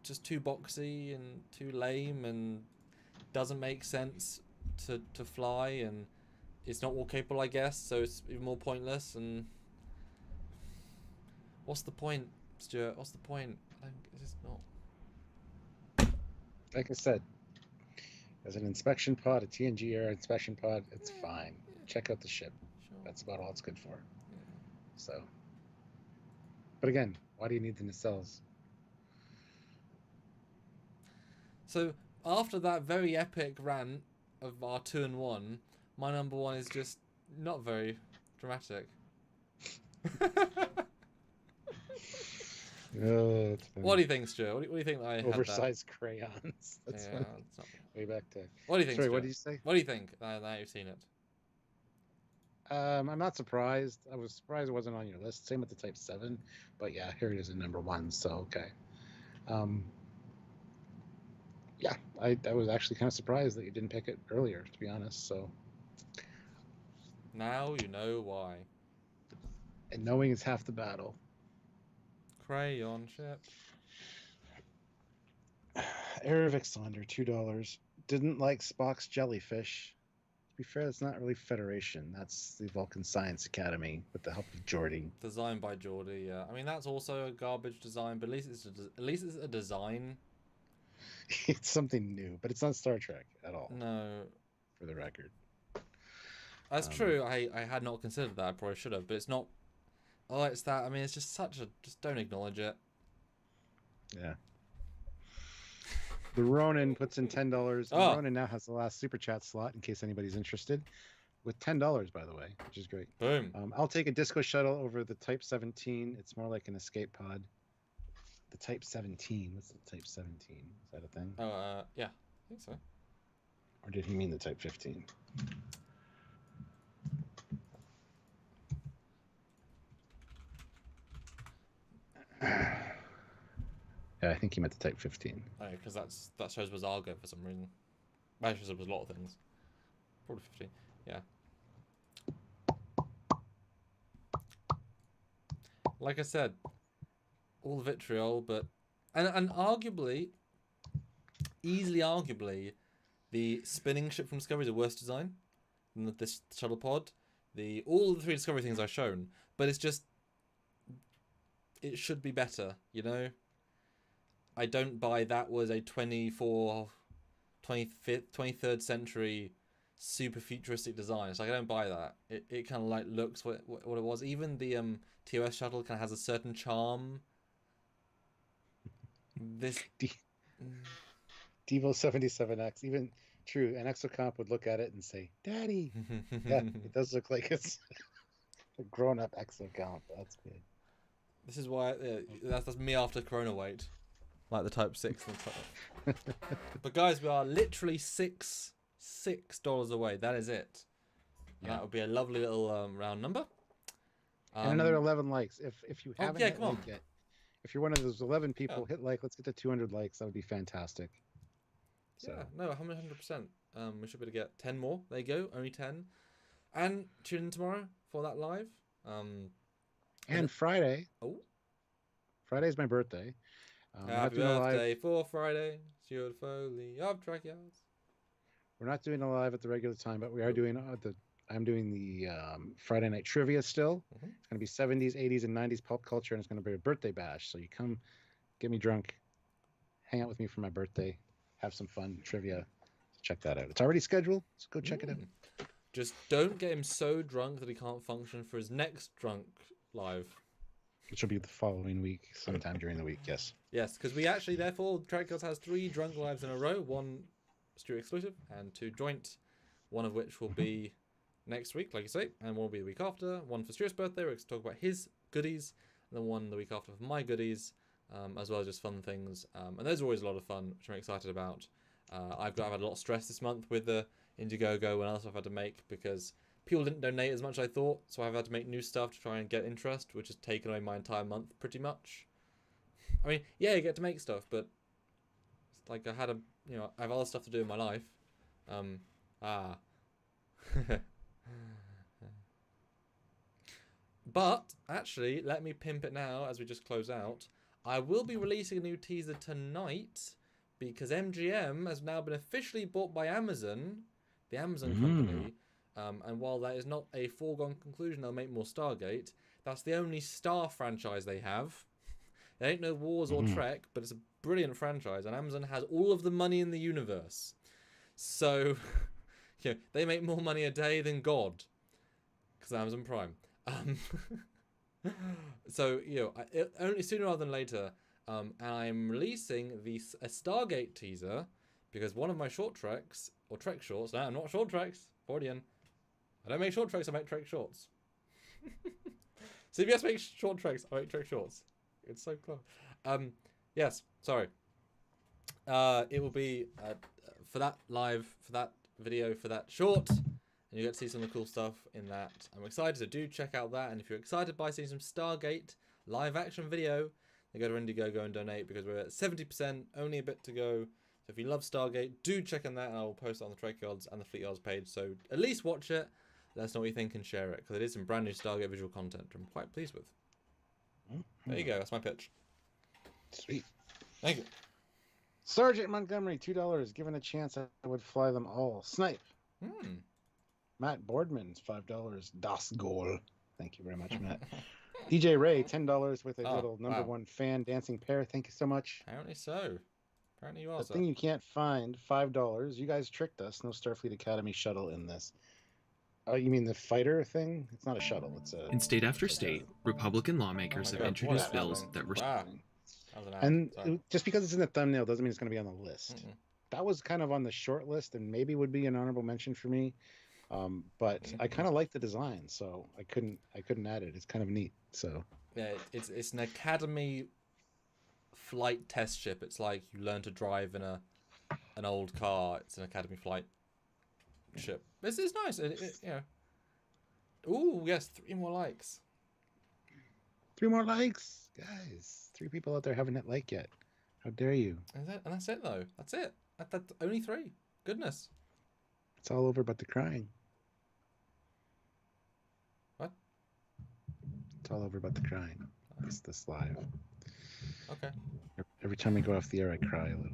[SPEAKER 2] just too boxy and too lame and doesn't make sense to fly, and it's not warp capable, I guess, so it's even more pointless. And what's the point, Stuart? What's the point? It's just not.
[SPEAKER 1] Like I said, as an inspection pod, a TNG era inspection pod, it's fine. Check out the ship.
[SPEAKER 2] Sure.
[SPEAKER 1] That's about all it's good for.
[SPEAKER 2] Yeah.
[SPEAKER 1] So, but again, why do you need the nacelles?
[SPEAKER 2] So after that very epic rant of our 2-in-1, my number one is just not very dramatic. What do you think, Stuart? What do you think that I had
[SPEAKER 1] oversized crayons? That's
[SPEAKER 2] yeah, it's not...
[SPEAKER 1] way back to.
[SPEAKER 2] What do you think?
[SPEAKER 1] Sorry,
[SPEAKER 2] Stuart?
[SPEAKER 1] what did you say?
[SPEAKER 2] What do you think now you've seen it?
[SPEAKER 1] I'm not surprised. I was surprised it wasn't on your list. Same with the Type 7, but yeah, here it is in number 1. So okay. Yeah, I was actually kind of surprised that you didn't pick it earlier, to be honest. So
[SPEAKER 2] now you know why.
[SPEAKER 1] And knowing is half the battle.
[SPEAKER 2] Crayon ship.
[SPEAKER 1] Erevixander, $2. Didn't like Spock's jellyfish. To be fair, that's not really Federation. That's the Vulcan Science Academy with the help of Geordi.
[SPEAKER 2] Designed by Geordi, yeah. I mean, that's also a garbage design, but at least it's a design.
[SPEAKER 1] It's something new, but it's not Star Trek at all.
[SPEAKER 2] No.
[SPEAKER 1] For the record.
[SPEAKER 2] That's true. I had not considered that. I probably should have, but it's not. Oh, it's that. I mean, it's just such a. Just don't acknowledge it.
[SPEAKER 1] Yeah. The Ronin puts in $10. Oh. Ronin now has the last super chat slot in case anybody's interested, with $10, by the way, which is great.
[SPEAKER 2] Boom.
[SPEAKER 1] I'll take a Disco Shuttle over the Type 17. It's more like an escape pod. The Type 17. What's the Type 17? Is that a thing?
[SPEAKER 2] Oh, yeah, I think so.
[SPEAKER 1] Or did he mean the Type 15? Yeah, I think he meant the Type 15.
[SPEAKER 2] Oh, because that shows was Argo for some reason. That shows it was a lot of things. Probably 15. Yeah. Like I said, all the vitriol, but and arguably, easily arguably, the spinning ship from Discovery is a worse design than this shuttle pod. All the 3 Discovery things I've shown, but it's just, it should be better, you know. I don't buy that was a 23rd century super futuristic design. It's like, I don't buy that. It kind of like looks what it was. Even the TOS shuttle kind of has a certain charm. This
[SPEAKER 1] Devo 77X, even true, an exocomp would look at it and say, "Daddy." Yeah, it does look like it's a grown-up exocomp. That's good.
[SPEAKER 2] This is why that's me after Corona weight. Like the Type 6 and stuff. But guys, we are literally $6 away. That is it. And that would be a lovely little round number.
[SPEAKER 1] And another 11 likes. If you haven't hit
[SPEAKER 2] come on.
[SPEAKER 1] like yet, if you're one of those 11 people, hit like. Let's get to 200 likes. That would be fantastic. So.
[SPEAKER 2] Yeah, no, 100%. We should be able to get 10 more. There you go, only 10. And tune in tomorrow for that live.
[SPEAKER 1] And Friday.
[SPEAKER 2] Oh.
[SPEAKER 1] Friday's my birthday.
[SPEAKER 2] Happy birthday for Friday, Stuart Foley of Trekyards.
[SPEAKER 1] We're not doing a live at the regular time, but we are doing I'm doing the Friday night trivia still. Mm-hmm. It's going to be 70s, 80s, and 90s pop culture, and it's going to be a birthday bash. So you come, get me drunk, hang out with me for my birthday, have some fun trivia. Check that out. It's already scheduled, so go check it out.
[SPEAKER 2] Just don't get him so drunk that he can't function for his next drunk live.
[SPEAKER 1] Which will be the following week, sometime during the week, yes.
[SPEAKER 2] Yes, because we actually, therefore, Trekyards has 3 drunk lives in a row, 1 studio exclusive and 2 joint, one of which will be next week, like you say, and one will be the week after, one for Stuart's birthday, where we talk about his goodies, and then one the week after for my goodies, as well as just fun things. And those are always a lot of fun, which I'm excited about. I've had a lot of stress this month with the Indiegogo and else I've had to make because people didn't donate as much as I thought, so I've had to make new stuff to try and get interest, which has taken away my entire month pretty much. I mean, yeah, you get to make stuff, but it's like I have other stuff to do in my life. But actually, let me pimp it now as we just close out. I will be releasing a new teaser tonight because MGM has now been officially bought by Amazon, the Amazon company. And while that is not a foregone conclusion, they'll make more Stargate. That's the only Star franchise they have. There ain't no Wars or Trek, but it's a brilliant franchise, and Amazon has all of the money in the universe. So, they make more money a day than God, because Amazon Prime. So, only sooner rather than later, and I'm releasing a Stargate teaser, because one of my short treks, or Trek shorts, no, I'm not short treks, Freudian. I don't make short treks, I make Trek shorts. CBS makes short treks, I make Trek shorts. It's so close. Yes, sorry. It will be for that live, for that video, for that short, and you get to see some of the cool stuff in that. I'm excited, so do check out that. And if you're excited by seeing some Stargate live action video, then go to Indiegogo and donate because we're at 70%, only a bit to go. So if you love Stargate, do check on that, and I will post it on the Trekyards and the Fleet Yards page. So at least watch it. Let us know what you think and share it, because it is some brand new Stargate visual content I'm quite pleased with. There you go. That's my pitch.
[SPEAKER 1] Sweet.
[SPEAKER 2] Thank you.
[SPEAKER 1] Sergeant Montgomery, $2. Given a chance, I would fly them all. Snipe. Matt Boardman's $5. Das Goal. Thank you very much, Matt. DJ Ray, $10 with a little number one fan dancing pair. Thank you so much.
[SPEAKER 2] Apparently so. Apparently you are.
[SPEAKER 1] The thing you can't find, $5. You guys tricked us. No Starfleet Academy shuttle in this. Oh, you mean the fighter thing? It's not a shuttle. It's a.
[SPEAKER 3] In state after state, Republican lawmakers have introduced bills that
[SPEAKER 1] And just because it's in the thumbnail doesn't mean it's going to be on the list. That was kind of on the short list and maybe would be an honorable mention for me. But I kind of like the design, so I couldn't add it. It's kind of neat. So
[SPEAKER 2] yeah, it's an Academy flight test ship. It's like you learn to drive in an old car. It's an Academy flight ship. It's nice. Ooh, yes, 3 more likes.
[SPEAKER 1] 3 more likes, guys. 3 people out there haven't hit like yet. How dare you?
[SPEAKER 2] And that's it though. That's it. That's only 3. Goodness.
[SPEAKER 1] It's all over but the crying.
[SPEAKER 2] What?
[SPEAKER 1] It's all over but the crying. It's this live.
[SPEAKER 2] Okay.
[SPEAKER 1] Every time we go off the air, I cry a little.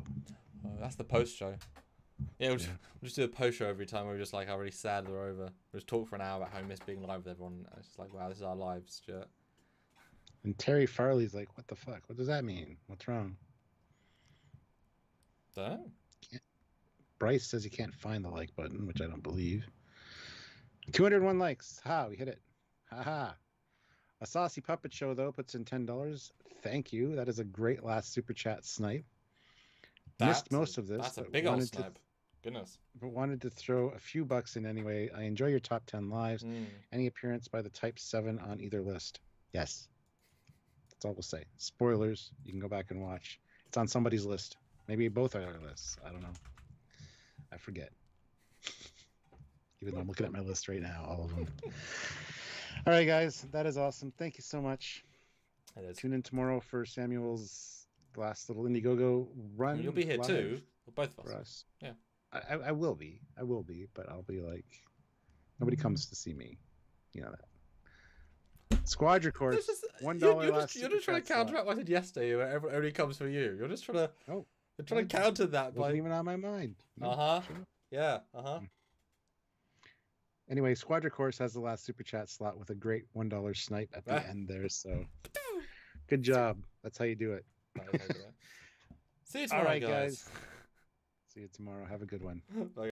[SPEAKER 2] That's the post show. Yeah, we'll just do a post show every time. We're just like how really sad they're over. We'll just talk for an hour about how we miss being live with everyone. And it's just like, wow, this is our lives, shit.
[SPEAKER 1] And Terry Farley's like, what the fuck? What does that mean? What's wrong?
[SPEAKER 2] Don't.
[SPEAKER 1] Bryce says he can't find the like button, which I don't believe. 201 likes. Ha, we hit it. Ha ha. A Saucy Puppet Show, though, puts in $10. Thank you. That is a great last super chat snipe. Missed most of this.
[SPEAKER 2] That's a big old snipe. Goodness.
[SPEAKER 1] But wanted to throw a few bucks in anyway. I enjoy your top 10 lives. Any appearance by the Type 7 on either list? Yes. That's all we'll say. Spoilers. You can go back and watch. It's on somebody's list. Maybe both are our lists. I don't know. I forget. Even though I'm looking at my list right now, all of them. All right, guys. That is awesome. Thank you so much. Tune in tomorrow for Samuel's last little Indiegogo run.
[SPEAKER 2] You'll be here too. Both of
[SPEAKER 1] us.
[SPEAKER 2] Yeah.
[SPEAKER 1] I will be. I will be. But I'll be like, nobody comes to see me. You know that. Squadra course. $1 last.
[SPEAKER 2] You're just trying to counteract what I said yesterday. Where everybody comes for you. You're just trying to.
[SPEAKER 1] Oh.
[SPEAKER 2] You're trying to counter that.
[SPEAKER 1] Wasn't even on my mind.
[SPEAKER 2] No, Yeah.
[SPEAKER 1] Anyway, Squadra Course has the last super chat slot with a great $1 snipe at the end there. So, good job. That's how you do it.
[SPEAKER 2] See you tomorrow,
[SPEAKER 1] all right, guys. See you tomorrow. Have a good one.
[SPEAKER 2] Bye.